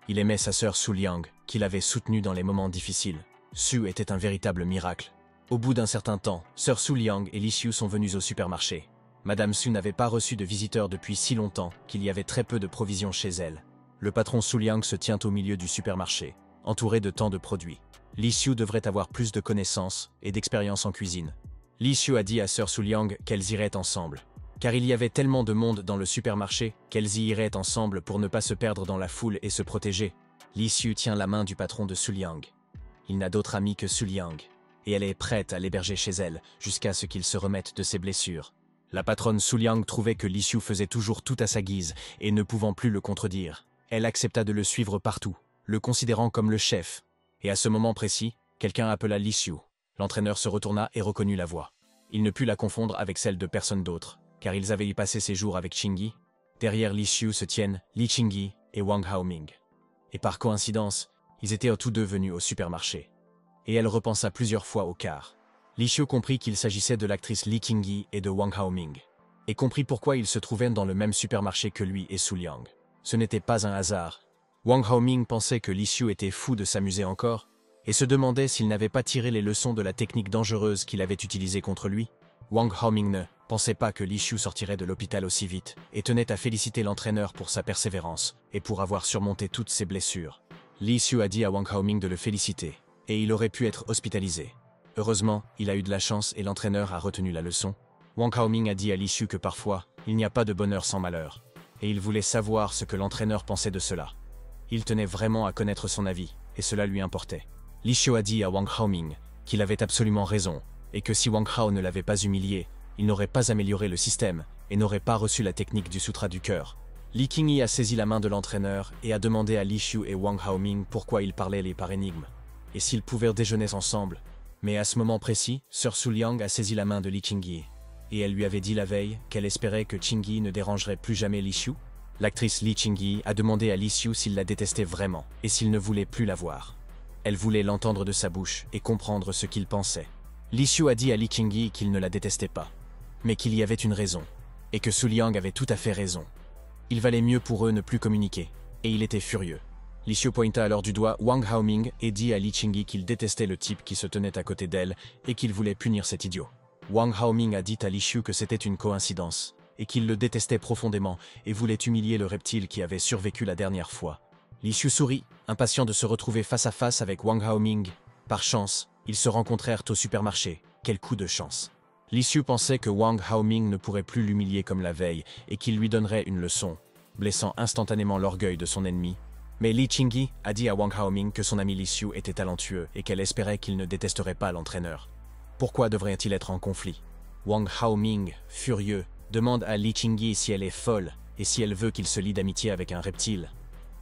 Il aimait sa sœur Su Liang, qu'il avait soutenue dans les moments difficiles. Su était un véritable miracle. Au bout d'un certain temps, sœur Su Liang et Li Xiu sont venus au supermarché. Madame Su n'avait pas reçu de visiteurs depuis si longtemps qu'il y avait très peu de provisions chez elle. Le patron Su Liang se tient au milieu du supermarché, entouré de tant de produits. Li Xiu devrait avoir plus de connaissances et d'expérience en cuisine. Li Xiu a dit à sœur Su Liang qu'elles iraient ensemble. Car il y avait tellement de monde dans le supermarché qu'elles y iraient ensemble pour ne pas se perdre dans la foule et se protéger. Li Xiu tient la main du patron de Su Liang. Il n'a d'autre ami que Su Liang, et elle est prête à l'héberger chez elle jusqu'à ce qu'il se remette de ses blessures. La patronne Su Liang trouvait que Li Xiu faisait toujours tout à sa guise et ne pouvant plus le contredire. Elle accepta de le suivre partout, le considérant comme le chef. Et à ce moment précis, quelqu'un appela Li Xiu. L'entraîneur se retourna et reconnut la voix. Il ne put la confondre avec celle de personne d'autre, car ils avaient y passé ses jours avec Qingyi. Derrière Li Xiu se tiennent Li Qingyi et Wang Haoming. Et par coïncidence, ils étaient tous deux venus au supermarché. Et elle repensa plusieurs fois au quart. Li Xiu comprit qu'il s'agissait de l'actrice Li Qingyi et de Wang Haoming, et comprit pourquoi ils se trouvaient dans le même supermarché que lui et Su Liang. Ce n'était pas un hasard. Wang Haoming pensait que Li Xiu était fou de s'amuser encore, et se demandait s'il n'avait pas tiré les leçons de la technique dangereuse qu'il avait utilisée contre lui. Wang Haoming ne pensait pas que Li Xiu sortirait de l'hôpital aussi vite, et tenait à féliciter l'entraîneur pour sa persévérance, et pour avoir surmonté toutes ses blessures. Li Xiu a dit à Wang Haoming de le féliciter, et il aurait pu être hospitalisé. Heureusement, il a eu de la chance et l'entraîneur a retenu la leçon. Wang Haoming a dit à Li Xiu que parfois, il n'y a pas de bonheur sans malheur, et il voulait savoir ce que l'entraîneur pensait de cela. Il tenait vraiment à connaître son avis, et cela lui importait. Li Xiu a dit à Wang Haoming qu'il avait absolument raison, et que si Wang Hao ne l'avait pas humilié, il n'aurait pas amélioré le système, et n'aurait pas reçu la technique du sutra du cœur. Li Qingyi a saisi la main de l'entraîneur et a demandé à Li Xiu et Wang Haoming pourquoi ils parlaient les par énigmes, et s'ils pouvaient déjeuner ensemble. Mais à ce moment précis, sœur Su Liang a saisi la main de Li Qingyi, et elle lui avait dit la veille qu'elle espérait que Qingyi ne dérangerait plus jamais Li Xiu. L'actrice Li Qingyi a demandé à Li Xiu s'il la détestait vraiment, et s'il ne voulait plus la voir. Elle voulait l'entendre de sa bouche et comprendre ce qu'il pensait. Li Xiu a dit à Li Qingyi qu'il ne la détestait pas, mais qu'il y avait une raison, et que Su Liang avait tout à fait raison. Il valait mieux pour eux ne plus communiquer, et il était furieux. Li Xiu pointa alors du doigt Wang Haoming et dit à Li Qingyi qu'il détestait le type qui se tenait à côté d'elle et qu'il voulait punir cet idiot. Wang Haoming a dit à Li Xiu que c'était une coïncidence, et qu'il le détestait profondément et voulait humilier le reptile qui avait survécu la dernière fois. Li Xiu sourit, impatient de se retrouver face à face avec Wang Haoming. Par chance, ils se rencontrèrent au supermarché. Quel coup de chance! Li Xiu pensait que Wang Haoming ne pourrait plus l'humilier comme la veille et qu'il lui donnerait une leçon, blessant instantanément l'orgueil de son ennemi. Mais Li Qingyi a dit à Wang Haoming que son ami Li Xiu était talentueux et qu'elle espérait qu'il ne détesterait pas l'entraîneur. Pourquoi devrait-il être en conflit? Wang Haoming, furieux, demande à Li Qingyi si elle est folle et si elle veut qu'il se lie d'amitié avec un reptile.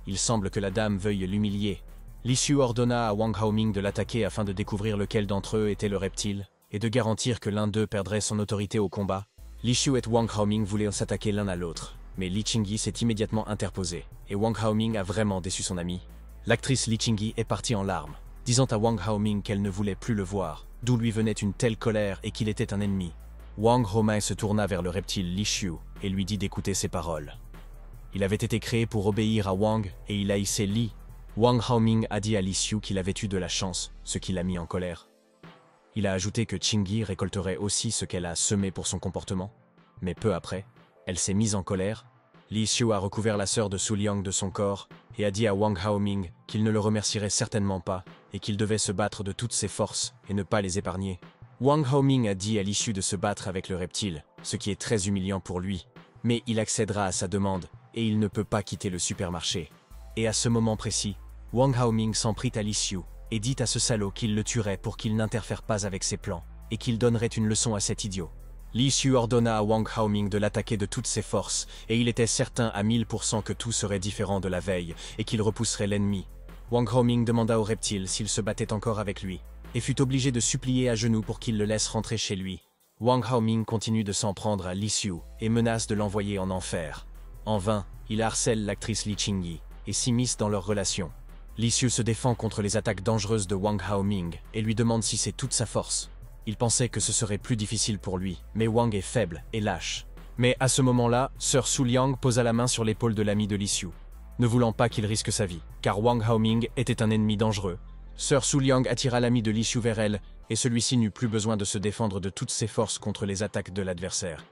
Il semble que la dame veuille l'humilier. Li Xiu ordonna à Wang Haoming de l'attaquer afin de découvrir lequel d'entre eux était le reptile, et de garantir que l'un d'eux perdrait son autorité au combat. Li Xiu et Wang Haoming voulaient s'attaquer l'un à l'autre, mais Li Qingyi s'est immédiatement interposé, et Wang Haoming a vraiment déçu son ami. L'actrice Li Qingyi est partie en larmes, disant à Wang Haoming qu'elle ne voulait plus le voir, d'où lui venait une telle colère et qu'il était un ennemi. Wang Haoming se tourna vers le reptile Li Xiu et lui dit d'écouter ses paroles. Il avait été créé pour obéir à Wang et il haïssait Li. Wang Haoming a dit à Li Xiu qu'il avait eu de la chance, ce qui l'a mis en colère. Il a ajouté que Qingyi récolterait aussi ce qu'elle a semé pour son comportement. Mais peu après, elle s'est mise en colère. Li Xiu a recouvert la sœur de Su Liang de son corps et a dit à Wang Haoming qu'il ne le remercierait certainement pas et qu'il devait se battre de toutes ses forces et ne pas les épargner. Wang Haoming a dit à Li Xiu de se battre avec le reptile, ce qui est très humiliant pour lui. Mais il accédera à sa demande et il ne peut pas quitter le supermarché. Et à ce moment précis, Wang Haoming s'en prit à Li Xiu et dit à ce salaud qu'il le tuerait pour qu'il n'interfère pas avec ses plans et qu'il donnerait une leçon à cet idiot. Li Xiu ordonna à Wang Haoming de l'attaquer de toutes ses forces et il était certain à 1000% que tout serait différent de la veille et qu'il repousserait l'ennemi. Wang Haoming demanda au reptile s'il se battait encore avec lui et fut obligé de supplier à genoux pour qu'il le laisse rentrer chez lui. Wang Haoming continue de s'en prendre à Li Xiu et menace de l'envoyer en enfer. En vain, il harcèle l'actrice Li Qingyi et s'immisce dans leur relation. Li Xiu se défend contre les attaques dangereuses de Wang Haoming et lui demande si c'est toute sa force. Il pensait que ce serait plus difficile pour lui, mais Wang est faible et lâche. Mais à ce moment-là, Sir Su Liang posa la main sur l'épaule de l'ami de Li Xiu, ne voulant pas qu'il risque sa vie, car Wang Haoming était un ennemi dangereux. Sir Su Liang attira l'ami de Li Xiu vers elle, et celui-ci n'eut plus besoin de se défendre de toutes ses forces contre les attaques de l'adversaire.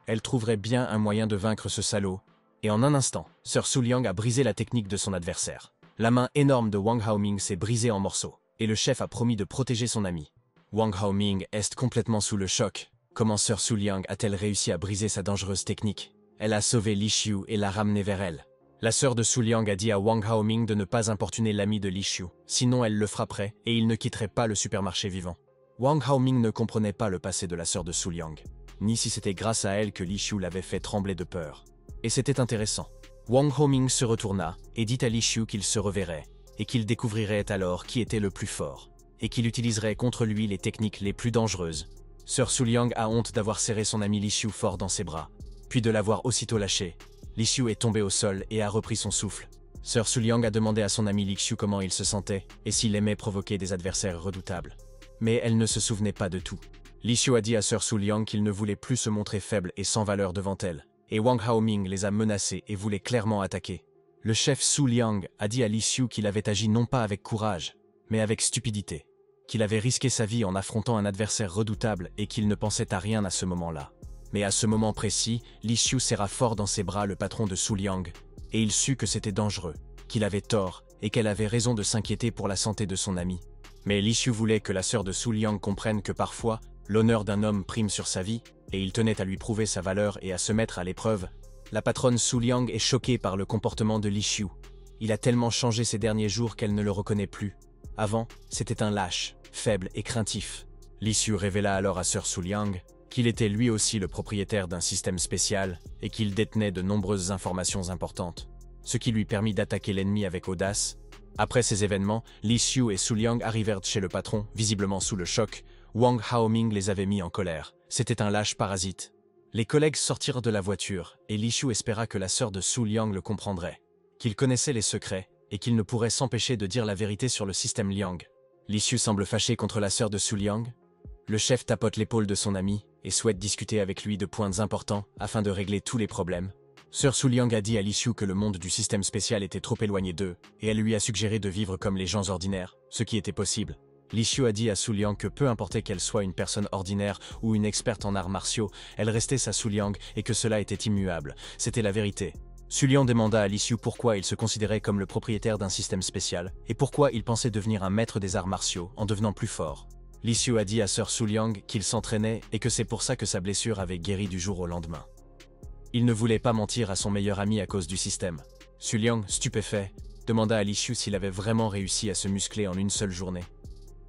Elle trouverait bien un moyen de vaincre ce salaud, et en un instant, Sir Su Liang a brisé la technique de son adversaire. La main énorme de Wang Haoming s'est brisée en morceaux, et le chef a promis de protéger son ami. Wang Haoming est complètement sous le choc. Comment Sir Su Liang a-t-elle réussi à briser sa dangereuse technique? Elle a sauvé Li Xiu et l'a ramené vers elle. La sœur de Su Liang a dit à Wang Haoming de ne pas importuner l'ami de Li Xiu, sinon elle le frapperait et il ne quitterait pas le supermarché vivant. Wang Haoming ne comprenait pas le passé de la sœur de Su Liang, ni si c'était grâce à elle que Li Xiu l'avait fait trembler de peur. Et c'était intéressant. Wang Haoming se retourna et dit à Li Xiu qu'il se reverrait, et qu'il découvrirait alors qui était le plus fort, et qu'il utiliserait contre lui les techniques les plus dangereuses. Sir Su Liang a honte d'avoir serré son ami Li Xiu fort dans ses bras, puis de l'avoir aussitôt lâché. Li Xiu est tombé au sol et a repris son souffle. Sir Su Liang a demandé à son ami Li Xiu comment il se sentait et s'il aimait provoquer des adversaires redoutables. Mais elle ne se souvenait pas de tout. Li Xiu a dit à Sir Su Liang qu'il ne voulait plus se montrer faible et sans valeur devant elle, et Wang Haoming les a menacés et voulait clairement attaquer. Le chef Su Liang a dit à Li Xiu qu'il avait agi non pas avec courage, mais avec stupidité, qu'il avait risqué sa vie en affrontant un adversaire redoutable et qu'il ne pensait à rien à ce moment-là. Mais à ce moment précis, Li Xiu serra fort dans ses bras le patron de Su Liang, et il sut que c'était dangereux, qu'il avait tort et qu'elle avait raison de s'inquiéter pour la santé de son ami. Mais Li Xiu voulait que la sœur de Su Liang comprenne que parfois, l'honneur d'un homme prime sur sa vie, et il tenait à lui prouver sa valeur et à se mettre à l'épreuve. La patronne Su Liang est choquée par le comportement de Li Xiu. Il a tellement changé ces derniers jours qu'elle ne le reconnaît plus. Avant, c'était un lâche, faible et craintif. Li Xiu révéla alors à Sir Su Liang qu'il était lui aussi le propriétaire d'un système spécial et qu'il détenait de nombreuses informations importantes, ce qui lui permit d'attaquer l'ennemi avec audace. Après ces événements, Li Xiu et Su Liang arrivèrent chez le patron, visiblement sous le choc. Wang Haoming les avait mis en colère. C'était un lâche parasite. Les collègues sortirent de la voiture, et Li Xiu espéra que la sœur de Su Liang le comprendrait, qu'il connaissait les secrets, et qu'il ne pourrait s'empêcher de dire la vérité sur le système Liang. Li Xiu semble fâché contre la sœur de Su Liang. Le chef tapote l'épaule de son ami, et souhaite discuter avec lui de points importants afin de régler tous les problèmes. Sœur Su Liang a dit à Li Xiu que le monde du système spécial était trop éloigné d'eux, et elle lui a suggéré de vivre comme les gens ordinaires, ce qui était possible. Li Xiu a dit à Su Liang que peu importait qu'elle soit une personne ordinaire ou une experte en arts martiaux, elle restait sa Su Liang et que cela était immuable. C'était la vérité. Su Liang demanda à Li Xiu pourquoi il se considérait comme le propriétaire d'un système spécial et pourquoi il pensait devenir un maître des arts martiaux en devenant plus fort. Li Xiu a dit à Sir Su Liang qu'il s'entraînait et que c'est pour ça que sa blessure avait guéri du jour au lendemain. Il ne voulait pas mentir à son meilleur ami à cause du système. Su Liang, stupéfait, demanda à Li Xiu s'il avait vraiment réussi à se muscler en une seule journée.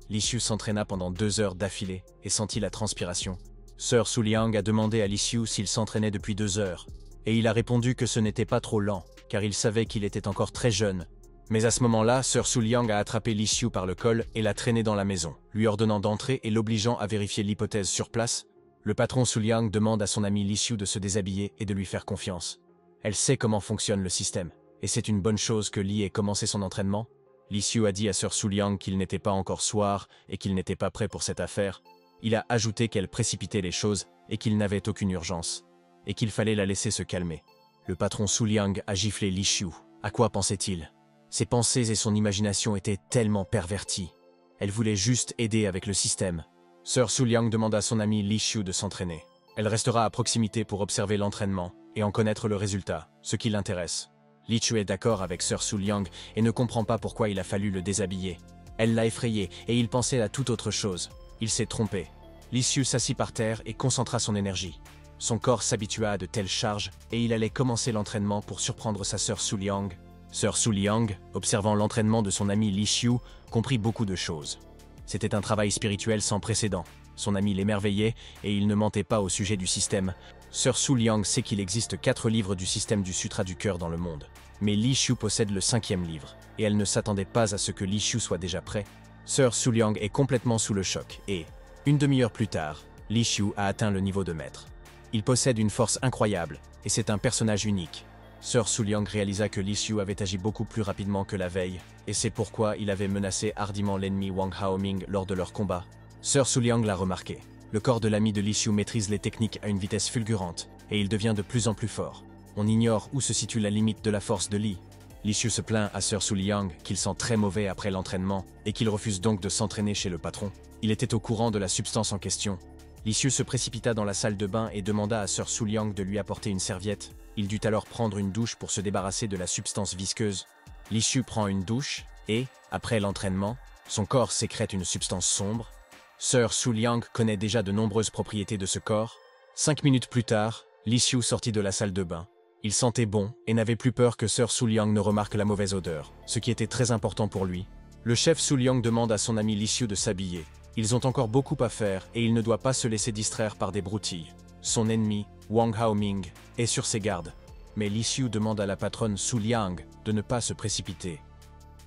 Li Xiu s'entraîna pendant 2 heures d'affilée et sentit la transpiration. Sir Su Liang a demandé à Li Xiu s'il s'entraînait depuis 2 heures, et il a répondu que ce n'était pas trop lent, car il savait qu'il était encore très jeune. Mais à ce moment-là, Sir Su Liang a attrapé Li Xiu par le col et l'a traîné dans la maison, lui ordonnant d'entrer et l'obligeant à vérifier l'hypothèse sur place. Le patron Su Liang demande à son ami Li Xiu de se déshabiller et de lui faire confiance. Elle sait comment fonctionne le système, et c'est une bonne chose que Li ait commencé son entraînement. Li Xiu a dit à Sir Su Liang qu'il n'était pas encore soir et qu'il n'était pas prêt pour cette affaire. Il a ajouté qu'elle précipitait les choses et qu'il n'avait aucune urgence, et qu'il fallait la laisser se calmer. Le patron Su Liang a giflé Li Xiu. À quoi pensait-il? Ses pensées et son imagination étaient tellement perverties. Elle voulait juste aider avec le système. Sir Su Liang demanda à son ami Li Xiu de s'entraîner. Elle restera à proximité pour observer l'entraînement et en connaître le résultat, ce qui l'intéresse. Li Xiu est d'accord avec Sir Su Liang et ne comprend pas pourquoi il a fallu le déshabiller. Elle l'a effrayé et il pensait à toute autre chose. Il s'est trompé. Li Xiu s'assit par terre et concentra son énergie. Son corps s'habitua à de telles charges et il allait commencer l'entraînement pour surprendre sa sœur Su Liang. Sir Su Liang, observant l'entraînement de son ami Li Xiu, comprit beaucoup de choses. C'était un travail spirituel sans précédent. Son ami l'émerveillait et il ne mentait pas au sujet du système. Sir Su Liang sait qu'il existe 4 livres du système du Sutra du cœur dans le monde. Mais Li Xiu possède le 5e livre, et elle ne s'attendait pas à ce que Li Xiu soit déjà prêt. Sir Su Liang est complètement sous le choc et, une demi-heure plus tard, Li Xiu a atteint le niveau de maître. Il possède une force incroyable, et c'est un personnage unique. Sir Su Liang réalisa que Li Xiu avait agi beaucoup plus rapidement que la veille, et c'est pourquoi il avait menacé hardiment l'ennemi Wang Haoming lors de leur combat. Sir Su Liang l'a remarqué. Le corps de l'ami de Li Xiu maîtrise les techniques à une vitesse fulgurante, et il devient de plus en plus fort. On ignore où se situe la limite de la force de Li. Li Xiu se plaint à Sir Su Liang qu'il sent très mauvais après l'entraînement, et qu'il refuse donc de s'entraîner chez le patron. Il était au courant de la substance en question. Li Xiu se précipita dans la salle de bain et demanda à Sir Su Liang de lui apporter une serviette. Il dut alors prendre une douche pour se débarrasser de la substance visqueuse. Li Xiu prend une douche et, après l'entraînement, son corps sécrète une substance sombre. Sir Su Liang connaît déjà de nombreuses propriétés de ce corps. 5 minutes plus tard, Li Xiu sortit de la salle de bain. Il sentait bon et n'avait plus peur que Sir Su Liang ne remarque la mauvaise odeur, ce qui était très important pour lui. Le chef Su Liang demande à son ami Li Xiu de s'habiller. Ils ont encore beaucoup à faire et il ne doit pas se laisser distraire par des broutilles. Son ennemi, Wang Haoming, est sur ses gardes. Mais Li Xiu demande à la patronne Su Liang de ne pas se précipiter.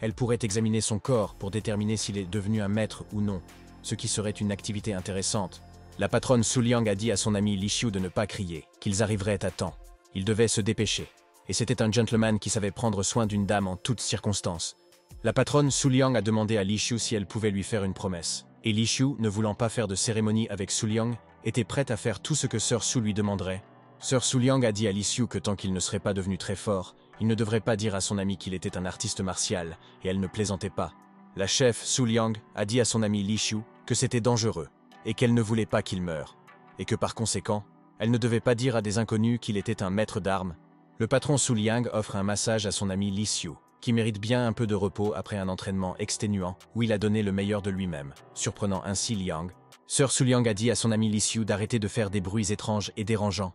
Elle pourrait examiner son corps pour déterminer s'il est devenu un maître ou non, ce qui serait une activité intéressante. La patronne Su Liang a dit à son ami Li Xiu de ne pas crier, qu'ils arriveraient à temps. Il devait se dépêcher. Et c'était un gentleman qui savait prendre soin d'une dame en toutes circonstances. La patronne Su Liang a demandé à Li Xiu si elle pouvait lui faire une promesse. Et Li Xiu, ne voulant pas faire de cérémonie avec Su Liang, était prête à faire tout ce que Sir Su lui demanderait. Sir Su Liang a dit à Li Xiu que tant qu'il ne serait pas devenu très fort, il ne devrait pas dire à son ami qu'il était un artiste martial, et elle ne plaisantait pas. La chef Su Liang a dit à son ami Li Xiu que c'était dangereux, et qu'elle ne voulait pas qu'il meure, et que par conséquent, elle ne devait pas dire à des inconnus qu'il était un maître d'armes. Le patron Su Liang offre un massage à son ami Li Xiu, qui mérite bien un peu de repos après un entraînement exténuant où il a donné le meilleur de lui-même, surprenant ainsi Liang. Sir Su Liang a dit à son ami Li Xiu d'arrêter de faire des bruits étranges et dérangeants,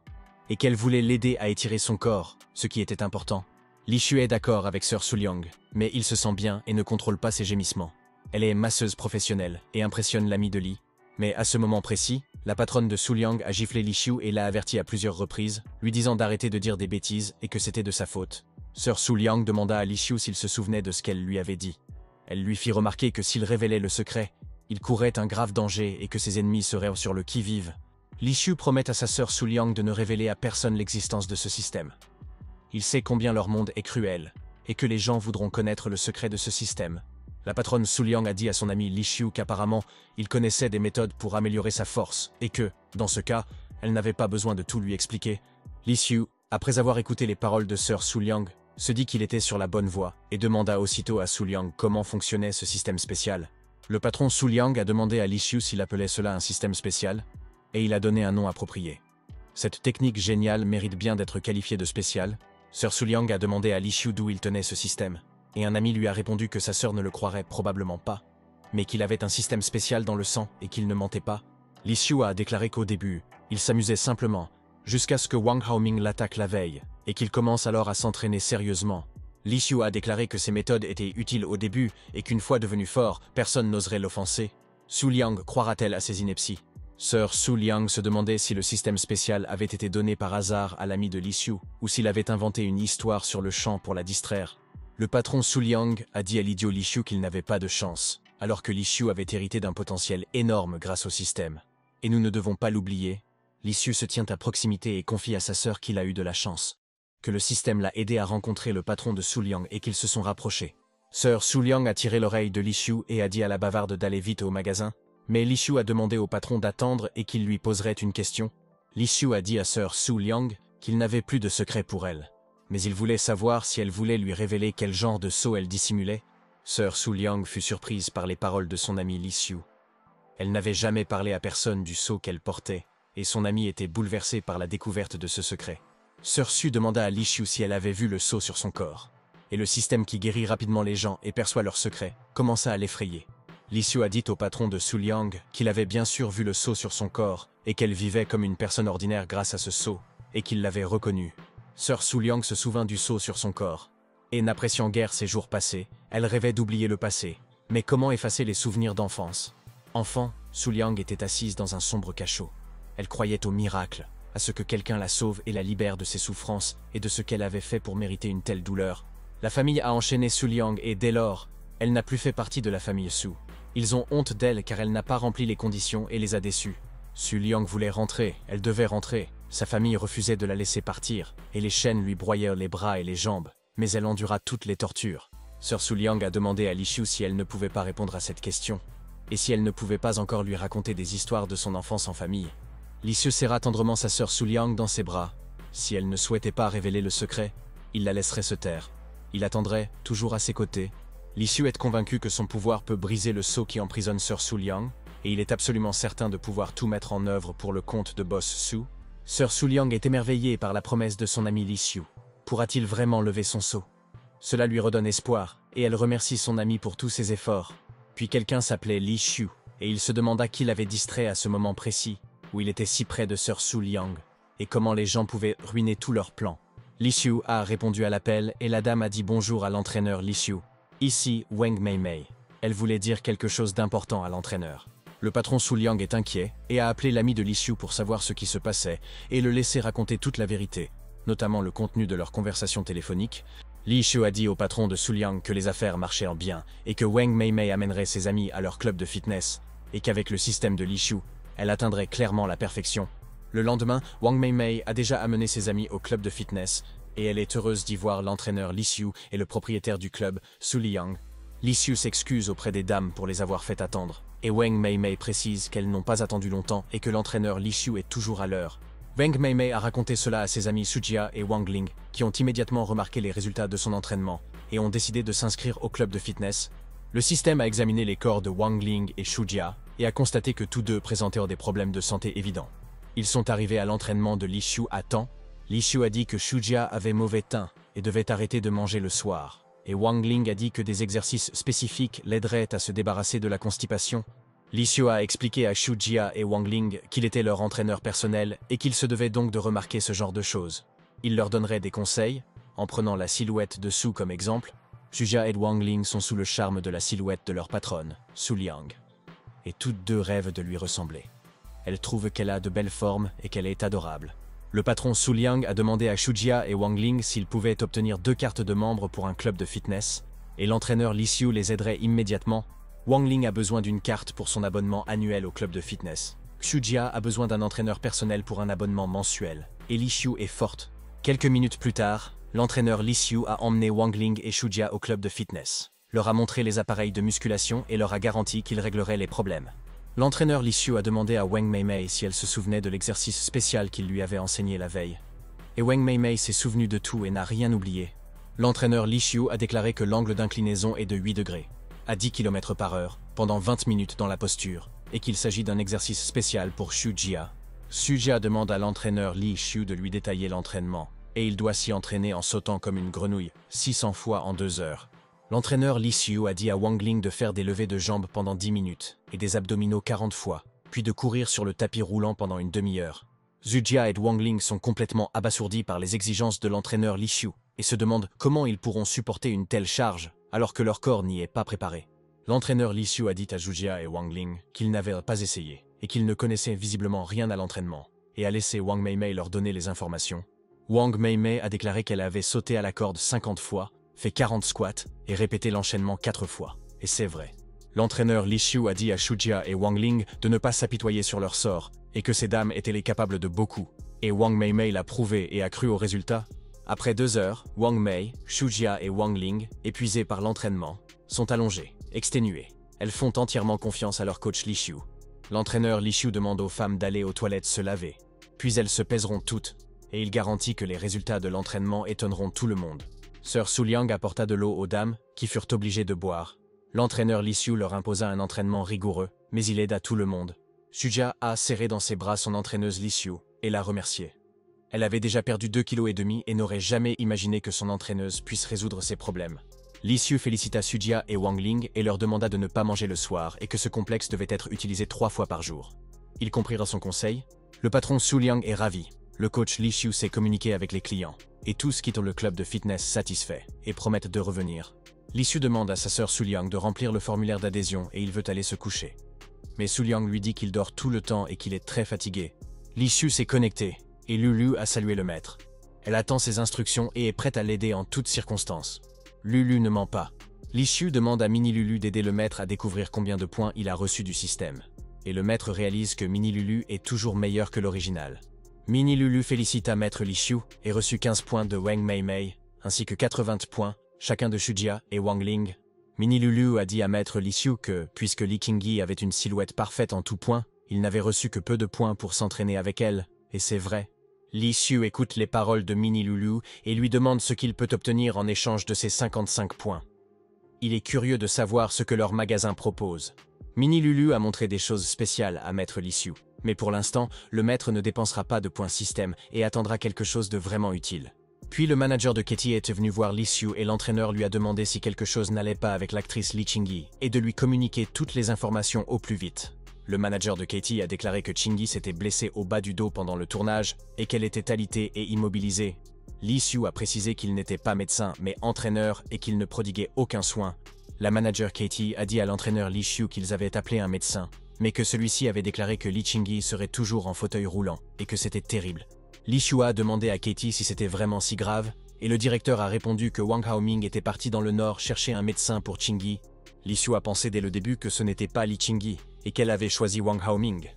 et qu'elle voulait l'aider à étirer son corps, ce qui était important. Li Xiu est d'accord avec Sir Su Liang, mais il se sent bien et ne contrôle pas ses gémissements. Elle est masseuse professionnelle et impressionne l'ami de Li. Mais à ce moment précis, la patronne de Su Liang a giflé Li Xiu et l'a averti à plusieurs reprises, lui disant d'arrêter de dire des bêtises et que c'était de sa faute. Sir Su Liang demanda à Li Xiu s'il se souvenait de ce qu'elle lui avait dit. Elle lui fit remarquer que s'il révélait le secret, il courait un grave danger et que ses ennemis seraient sur le qui-vive. Li Xiu promet à sa sœur Su Liang de ne révéler à personne l'existence de ce système. Il sait combien leur monde est cruel, et que les gens voudront connaître le secret de ce système. La patronne Su Liang a dit à son ami Li Xiu qu'apparemment, il connaissait des méthodes pour améliorer sa force, et que, dans ce cas, elle n'avait pas besoin de tout lui expliquer. Li Xiu, après avoir écouté les paroles de Sir Su Liang, se dit qu'il était sur la bonne voie, et demanda aussitôt à Su Liang comment fonctionnait ce système spécial. Le patron Su Liang a demandé à Li Xiu s'il appelait cela un système spécial, et il a donné un nom approprié. Cette technique géniale mérite bien d'être qualifiée de spéciale. Sir Su Liang a demandé à Li Xiu d'où il tenait ce système, et un ami lui a répondu que sa sœur ne le croirait probablement pas, mais qu'il avait un système spécial dans le sang et qu'il ne mentait pas. Li Xiu a déclaré qu'au début, il s'amusait simplement, jusqu'à ce que Wang Haoming l'attaque la veille, et qu'il commence alors à s'entraîner sérieusement. Li Xiu a déclaré que ses méthodes étaient utiles au début et qu'une fois devenu fort, personne n'oserait l'offenser. Su Liang croira-t-elle à ses inepties? Sir Su Liang se demandait si le système spécial avait été donné par hasard à l'ami de Li Xiu, ou s'il avait inventé une histoire sur le champ pour la distraire. Le patron Su Liang a dit à l'idiot Li Xiu qu'il n'avait pas de chance, alors que Li Xiu avait hérité d'un potentiel énorme grâce au système. Et nous ne devons pas l'oublier, Li Xiu se tient à proximité et confie à sa sœur qu'il a eu de la chance, que le système l'a aidé à rencontrer le patron de Su Liang et qu'ils se sont rapprochés. Sir Su Liang a tiré l'oreille de Li Xiu et a dit à la bavarde d'aller vite au magasin, mais Li Xiu a demandé au patron d'attendre et qu'il lui poserait une question. Li Xiu a dit à Sir Su Liang qu'il n'avait plus de secret pour elle. Mais il voulait savoir si elle voulait lui révéler quel genre de sceau elle dissimulait. Sir Su Liang fut surprise par les paroles de son ami Li Xiu. Elle n'avait jamais parlé à personne du sceau qu'elle portait, et son ami était bouleversé par la découverte de ce secret. Sir Su demanda à Li Xiu si elle avait vu le sceau sur son corps. Et le système qui guérit rapidement les gens et perçoit leurs secrets commença à l'effrayer. Li Xiu a dit au patron de Su Liang qu'il avait bien sûr vu le sceau sur son corps et qu'elle vivait comme une personne ordinaire grâce à ce sceau, et qu'il l'avait reconnu. Sir Su Liang se souvint du sceau sur son corps, et n'appréciant guère ses jours passés, elle rêvait d'oublier le passé. Mais comment effacer les souvenirs d'enfance? Enfant, Su Liang était assise dans un sombre cachot. Elle croyait au miracle, à ce que quelqu'un la sauve et la libère de ses souffrances et de ce qu'elle avait fait pour mériter une telle douleur. La famille a enchaîné Su Liang et dès lors, elle n'a plus fait partie de la famille Su. Ils ont honte d'elle car elle n'a pas rempli les conditions et les a déçus. Su Liang voulait rentrer, elle devait rentrer. Sa famille refusait de la laisser partir, et les chaînes lui broyèrent les bras et les jambes, mais elle endura toutes les tortures. Sœur Su Liang a demandé à Li Xiu si elle ne pouvait pas répondre à cette question, et si elle ne pouvait pas encore lui raconter des histoires de son enfance en famille. Li Xiu serra tendrement sa sœur Su Liang dans ses bras. Si elle ne souhaitait pas révéler le secret, il la laisserait se taire. Il attendrait, toujours à ses côtés. Li Xiu est convaincu que son pouvoir peut briser le sceau qui emprisonne sœur Su Liang, et il est absolument certain de pouvoir tout mettre en œuvre pour le compte de Boss Su. Sœur Su Liang est émerveillée par la promesse de son ami Li Xiu. Pourra-t-il vraiment lever son sceau? Cela lui redonne espoir, et elle remercie son ami pour tous ses efforts. Puis quelqu'un s'appelait Li Xiu, et il se demanda qui l'avait distrait à ce moment précis, où il était si près de sœur Su Liang, et comment les gens pouvaient ruiner tous leurs plans. Li Xiu a répondu à l'appel, et la dame a dit bonjour à l'entraîneur Li Xiu. Ici, Wang Mei Mei. Elle voulait dire quelque chose d'important à l'entraîneur. Le patron Su Liang est inquiet, et a appelé l'ami de Li Xiu pour savoir ce qui se passait, et le laisser raconter toute la vérité, notamment le contenu de leur conversation téléphonique. Li Xiu a dit au patron de Su Liang que les affaires marchaient en bien, et que Wang Mei Mei amènerait ses amis à leur club de fitness, et qu'avec le système de Li Xiu, elle atteindrait clairement la perfection. Le lendemain, Wang Mei Mei a déjà amené ses amis au club de fitness, et elle est heureuse d'y voir l'entraîneur Li Xiu et le propriétaire du club, Su Liang. Li Xiu s'excuse auprès des dames pour les avoir fait attendre, et Wang Mei Mei précise qu'elles n'ont pas attendu longtemps et que l'entraîneur Li Xiu est toujours à l'heure. Wang Mei Mei a raconté cela à ses amis Su Jia et Wang Ling, qui ont immédiatement remarqué les résultats de son entraînement, et ont décidé de s'inscrire au club de fitness. Le système a examiné les corps de Wang Ling et Su Jia, et a constaté que tous deux présentaient des problèmes de santé évidents. Ils sont arrivés à l'entraînement de Li Xiu à temps. Li Xiu a dit que Su Jia avait mauvais teint et devait arrêter de manger le soir. Et Wang Ling a dit que des exercices spécifiques l'aideraient à se débarrasser de la constipation. Li Xiu a expliqué à Su Jia et Wang Ling qu'il était leur entraîneur personnel et qu'ils se devaient donc de remarquer ce genre de choses. Il leur donnerait des conseils, en prenant la silhouette de Su comme exemple. Su Jia et Wang Ling sont sous le charme de la silhouette de leur patronne, Su Liang. Et toutes deux rêvent de lui ressembler. Elles trouvent qu'elle a de belles formes et qu'elle est adorable. Le patron Su Liang a demandé à Su Jia et Wang Ling s'ils pouvaient obtenir 2 cartes de membres pour un club de fitness, et l'entraîneur Li Xiu les aiderait immédiatement. Wang Ling a besoin d'une carte pour son abonnement annuel au club de fitness. Su Jia a besoin d'un entraîneur personnel pour un abonnement mensuel, et Li Xiu est forte. Quelques minutes plus tard, l'entraîneur Li Xiu a emmené Wang Ling et Su Jia au club de fitness, leur a montré les appareils de musculation et leur a garanti qu'il réglerait les problèmes. L'entraîneur Li Xiu a demandé à Wang Mei Mei si elle se souvenait de l'exercice spécial qu'il lui avait enseigné la veille. Et Wang Mei Mei s'est souvenu de tout et n'a rien oublié. L'entraîneur Li Xiu a déclaré que l'angle d'inclinaison est de 8 degrés, à 10 km/h, pendant 20 minutes dans la posture, et qu'il s'agit d'un exercice spécial pour Su Jia. Su Jia demande à l'entraîneur Li Xiu de lui détailler l'entraînement, et il doit s'y entraîner en sautant comme une grenouille, 600 fois en 2 heures. L'entraîneur Li Xiu a dit à Wang Ling de faire des levées de jambes pendant 10 minutes et des abdominaux 40 fois, puis de courir sur le tapis roulant pendant une demi-heure. Su Jia et Wang Ling sont complètement abasourdis par les exigences de l'entraîneur Li Xiu et se demandent comment ils pourront supporter une telle charge alors que leur corps n'y est pas préparé. L'entraîneur Li Xiu a dit à Su Jia et Wang Ling qu'ils n'avaient pas essayé et qu'ils ne connaissaient visiblement rien à l'entraînement et a laissé Wang Mei Mei leur donner les informations. Wang Mei Mei a déclaré qu'elle avait sauté à la corde 50 fois, fait 40 squats et répété l'enchaînement 4 fois. Et c'est vrai. L'entraîneur Li Xiu a dit à Su Jia et Wang Ling de ne pas s'apitoyer sur leur sort et que ces dames étaient les capables de beaucoup. Et Wang Mei Mei l'a prouvé et a cru au résultat. Après 2 heures, Wang Mei, Su Jia et Wang Ling, épuisés par l'entraînement, sont allongés, exténués. Elles font entièrement confiance à leur coach Li Xiu. L'entraîneur Li Xiu demande aux femmes d'aller aux toilettes se laver. Puis elles se pèseront toutes, et il garantit que les résultats de l'entraînement étonneront tout le monde. Sœur Su Liang apporta de l'eau aux dames, qui furent obligées de boire. L'entraîneur Li Xiu leur imposa un entraînement rigoureux, mais il aida tout le monde. Su Jia a serré dans ses bras son entraîneuse Li Xiu et l'a remerciée. Elle avait déjà perdu 2,5 kg et n'aurait jamais imaginé que son entraîneuse puisse résoudre ses problèmes. Li Xiu félicita Su Jia et Wang Ling et leur demanda de ne pas manger le soir et que ce complexe devait être utilisé 3 fois par jour. Ils comprirent son conseil. Le patron Su Liang est ravi. Le coach Li Xiu sait communiquer avec les clients, et tous quittent le club de fitness satisfaits et promettent de revenir. Li Xiu demande à sa sœur Su Liang de remplir le formulaire d'adhésion et il veut aller se coucher. Mais Su Liang lui dit qu'il dort tout le temps et qu'il est très fatigué. Li Xiu s'est connecté, et Lulu a salué le maître. Elle attend ses instructions et est prête à l'aider en toutes circonstances. Lulu ne ment pas. Li Xiu demande à Mini Lulu d'aider le maître à découvrir combien de points il a reçu du système. Et le maître réalise que Mini Lulu est toujours meilleur que l'original. Mini Lulu félicita Maître Li Xiu et reçut 15 points de Wang Meimei, ainsi que 80 points, chacun de Shujia et Wang Ling. Mini Lulu a dit à Maître Li Xiu que, puisque Li Qingyi avait une silhouette parfaite en tout point, il n'avait reçu que peu de points pour s'entraîner avec elle, et c'est vrai. Li Xiu écoute les paroles de Mini Lulu et lui demande ce qu'il peut obtenir en échange de ses 55 points. Il est curieux de savoir ce que leur magasin propose. Mini Lulu a montré des choses spéciales à Maître Li Xiu, mais pour l'instant, le maître ne dépensera pas de points système et attendra quelque chose de vraiment utile. Puis le manager de Katie est venu voir Li Xiu et l'entraîneur lui a demandé si quelque chose n'allait pas avec l'actrice Li Qingyi et de lui communiquer toutes les informations au plus vite. Le manager de Katie a déclaré que Qingyi s'était blessée au bas du dos pendant le tournage et qu'elle était alitée et immobilisée. Li Xiu a précisé qu'il n'était pas médecin mais entraîneur et qu'il ne prodiguait aucun soin. La manager Katie a dit à l'entraîneur Li Xiu qu'ils avaient appelé un médecin, mais que celui-ci avait déclaré que Li Qingyi serait toujours en fauteuil roulant et que c'était terrible. Li Xiu a demandé à Katie si c'était vraiment si grave, et le directeur a répondu que Wang Haoming était parti dans le nord chercher un médecin pour Qingyi. Li Xiu a pensé dès le début que ce n'était pas Li Qingyi, et qu'elle avait choisi Wang Haoming.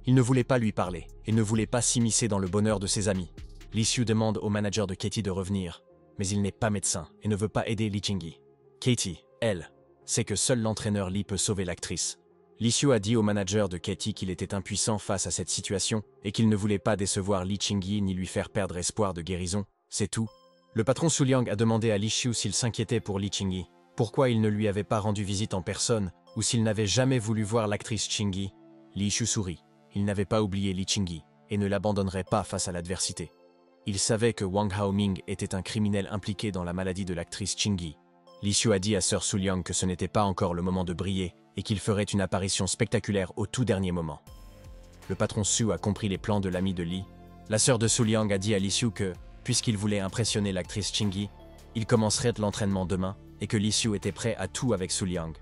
Il ne voulait pas lui parler, et ne voulait pas s'immiscer dans le bonheur de ses amis. Li Xiu demande au manager de Katie de revenir, mais il n'est pas médecin et ne veut pas aider Li Qingyi. Katie, elle, sait que seul l'entraîneur Li peut sauver l'actrice. Li Xiu a dit au manager de Katie qu'il était impuissant face à cette situation et qu'il ne voulait pas décevoir Li Qingyi ni lui faire perdre espoir de guérison, c'est tout. Le patron Su Liang a demandé à Li Xiu s'il s'inquiétait pour Li Qingyi, pourquoi il ne lui avait pas rendu visite en personne ou s'il n'avait jamais voulu voir l'actrice Qingyi. Li Xiu sourit, il n'avait pas oublié Li Qingyi et ne l'abandonnerait pas face à l'adversité. Il savait que Wang Haoming était un criminel impliqué dans la maladie de l'actrice Qingyi. Li Xiu a dit à Sir Su Liang que ce n'était pas encore le moment de briller et qu'il ferait une apparition spectaculaire au tout dernier moment. Le patron Su a compris les plans de l'ami de Li. La sœur de Su Liang a dit à Li Xiu que, puisqu'il voulait impressionner l'actrice Qingyi, il commencerait l'entraînement demain et que Li Xiu était prêt à tout avec Su Liang.